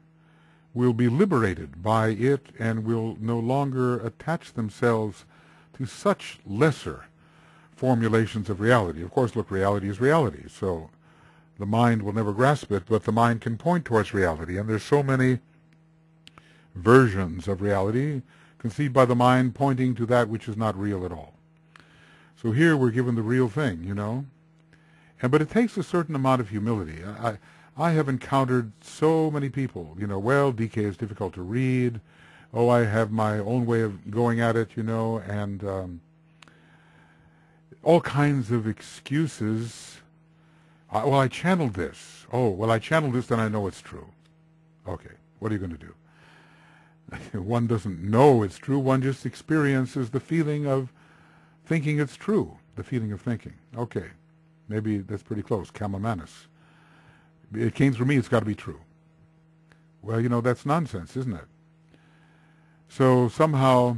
will be liberated by it and will no longer attach themselves to such lesser formulations of reality. Of course, look, reality is reality, so the mind will never grasp it, but the mind can point towards reality, and there's so many versions of reality conceived by the mind pointing to that which is not real at all. So here we're given the real thing, but it takes a certain amount of humility. I have encountered so many people, well, DK is difficult to read. Oh, I have my own way of going at it, and all kinds of excuses. Well, I channeled this. Oh, well, I channeled this, then I know it's true. Okay, what are you going to do? One doesn't know it's true. One just experiences the feeling of thinking it's true, the feeling of thinking. Okay, maybe that's pretty close. Kamamanus. It came through me, it's got to be true. Well, that's nonsense, isn't it? So somehow,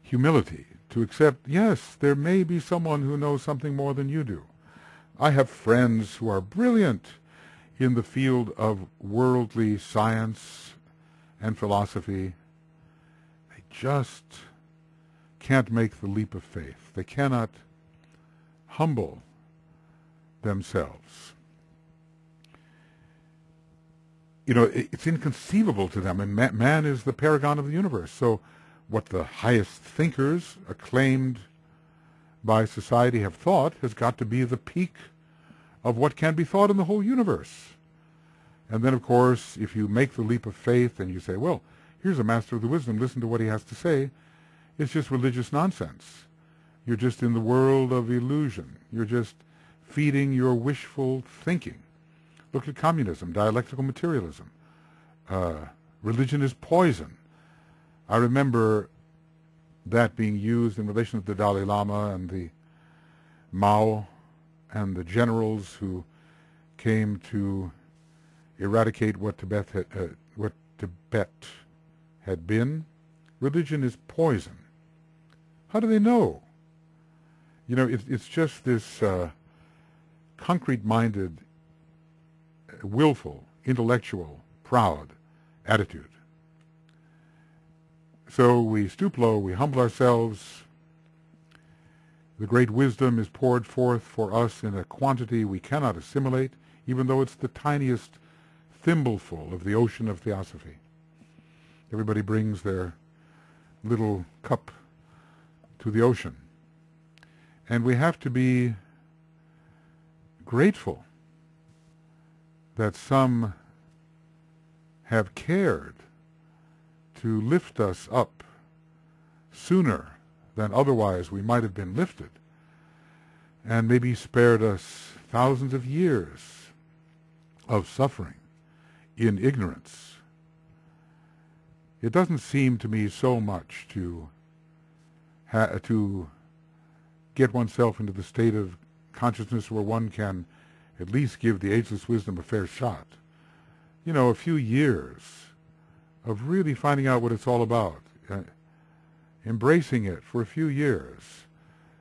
humility, to accept, yes, there may be someone who knows something more than you do. I have friends who are brilliant in the field of worldly science and philosophy. They just can't make the leap of faith. They cannot humble themselves. It's inconceivable to them. And man is the paragon of the universe. So what the highest thinkers, acclaimed by society, have thought has got to be the peak of what can be thought in the whole universe. And then, of course, if you make the leap of faith and you say, well, here's a master of the wisdom, listen to what he has to say, it's just religious nonsense. You're just in the world of illusion. You're just feeding your wishful thinking. Look at communism, dialectical materialism. Religion is poison. I remember that being used in relation to the Dalai Lama and the Mao and the generals who came to eradicate what Tibet had been. Religion is poison. How do they know? It's just this concrete-minded, willful, intellectual, proud attitude. So we stoop low, we humble ourselves. The great wisdom is poured forth for us in a quantity we cannot assimilate, even though it's the tiniest thimbleful of the ocean of theosophy. Everybody brings their little cup to the ocean. And we have to be grateful that some have cared to lift us up sooner than otherwise we might have been lifted, and maybe spared us thousands of years of suffering in ignorance. It doesn't seem to me so much to get oneself into the state of consciousness where one can at least give the ageless wisdom a fair shot. A few years of really finding out what it's all about, embracing it for a few years,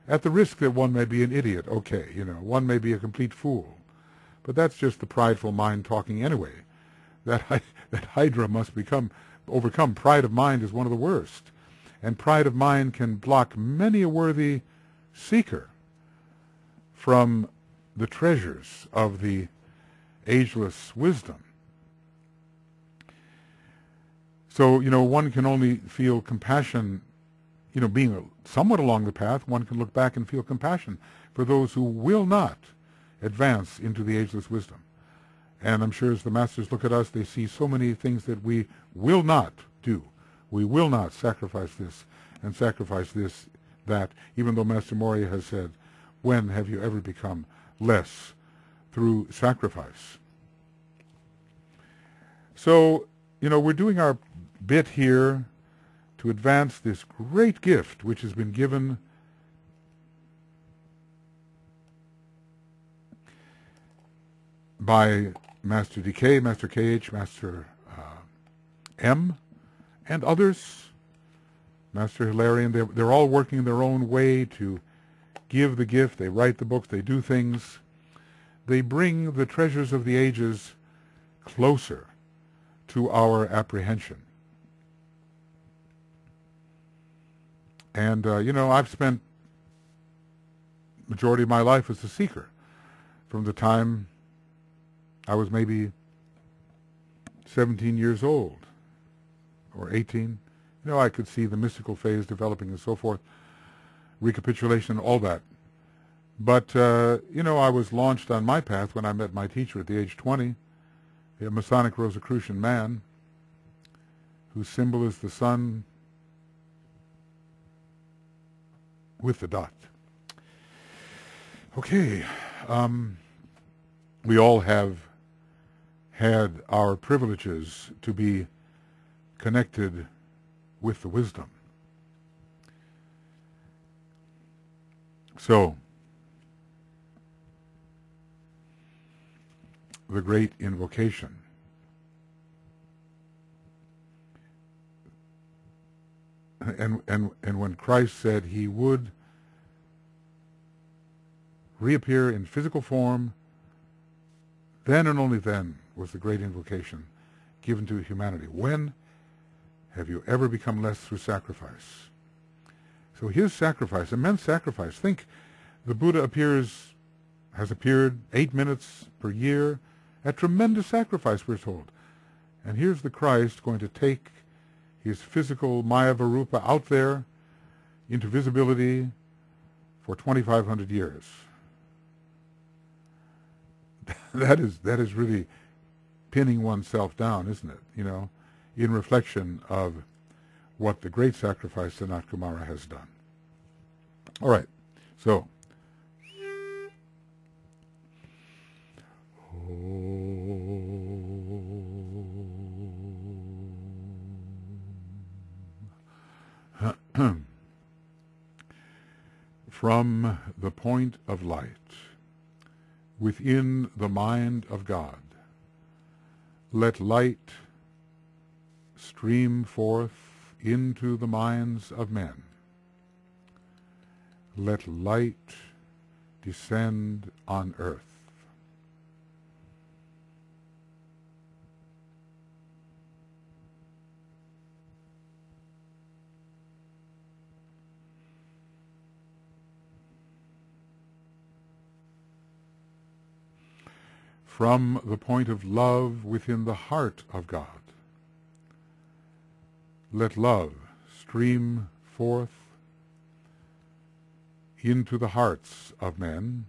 at the risk that one may be an idiot. Okay, one may be a complete fool, but that's just the prideful mind talking anyway. That Hydra must overcome. Pride of mind is one of the worst, and pride of mind can block many a worthy seeker from the treasures of the ageless wisdom. So, one can only feel compassion, being somewhat along the path, one can look back and feel compassion for those who will not advance into the ageless wisdom. And I'm sure as the masters look at us, they see so many things that we will not do. We will not sacrifice this and sacrifice this, that, even though Master Morya has said, when have you ever become less through sacrifice? So, we're doing our bit here to advance this great gift which has been given by Master DK, Master KH, Master M, and others, Master Hilarion. They're all working in their own way to give the gift. They write the books, they do things. They bring the treasures of the ages closer to our apprehension. And, I've spent majority of my life as a seeker. From the time I was maybe 17 years old or 18, I could see the mystical phase developing and so forth, recapitulation, all that. But, I was launched on my path when I met my teacher at the age 20, a Masonic Rosicrucian man whose symbol is the sun with the dot. Okay, we all have had our privileges to be connected with the wisdom. So, the great invocation. And when Christ said he would reappear in physical form, then and only then was the great invocation given to humanity. When have you ever become less through sacrifice? So his sacrifice, immense sacrifice. Think, the Buddha has appeared 8 minutes per year at tremendous sacrifice, we're told. And here's the Christ going to take his physical Maya Varupa out there into visibility for 2,500 years. That is really pinning oneself down, isn't it? You know, in reflection of what the great sacrifice Sanat Kumara has done. All right, so. From the point of light, within the mind of God, let light stream forth into the minds of men. Let light descend on earth. From the point of love within the heart of God, let love stream forth into the hearts of men.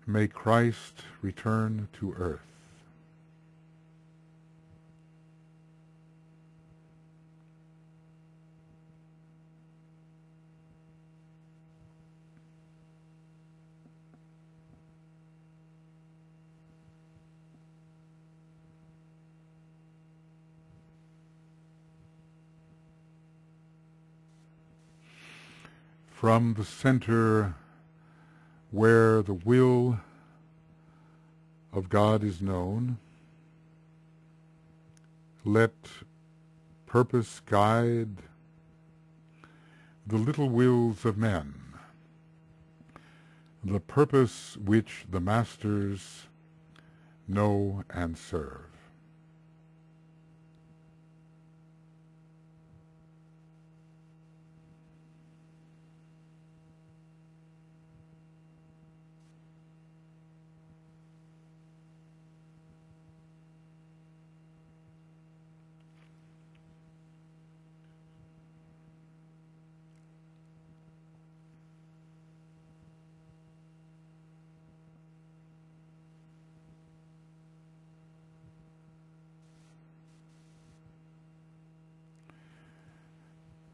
May Christ return to earth. From the center where the will of God is known, let purpose guide the little wills of men, the purpose which the masters know and serve.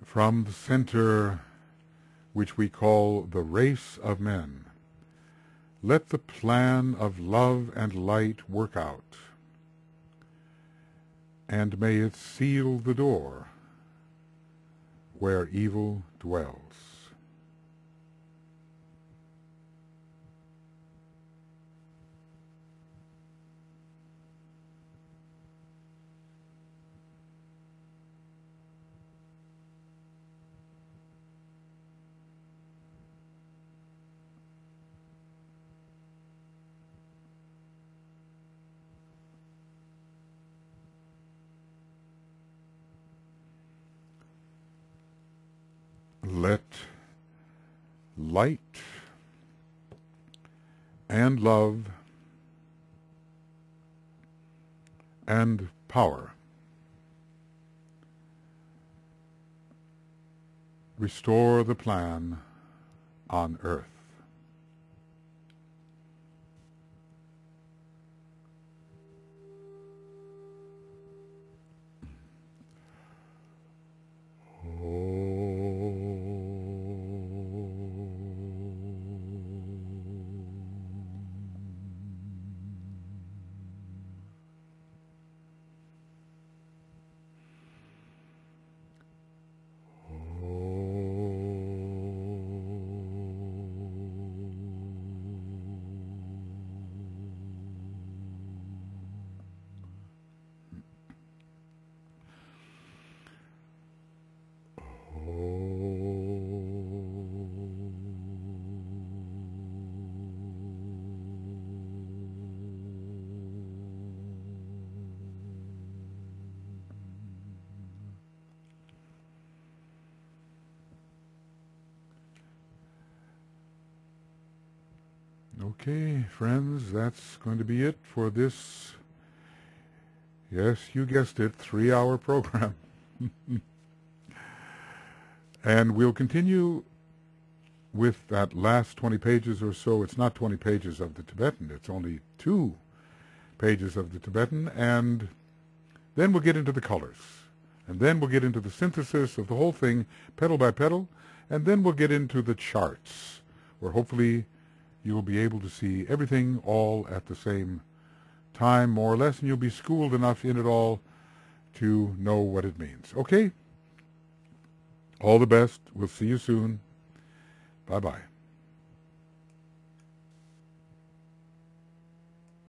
From the center which we call the race of men, let the plan of love and light work out, and may it seal the door where evil dwells. Let light and love and power restore the plan on earth. Okay, friends, that's going to be it for this, yes, you guessed it, 3-hour program. And we'll continue with that last 20 pages or so. It's not 20 pages of the Tibetan, it's only 2 pages of the Tibetan, and then we'll get into the colors. And then we'll get into the synthesis of the whole thing, petal by petal, and then we'll get into the charts, where hopefully you'll be able to see everything all at the same time, more or less, and you'll be schooled enough in it all to know what it means. Okay? All the best. We'll see you soon. Bye-bye.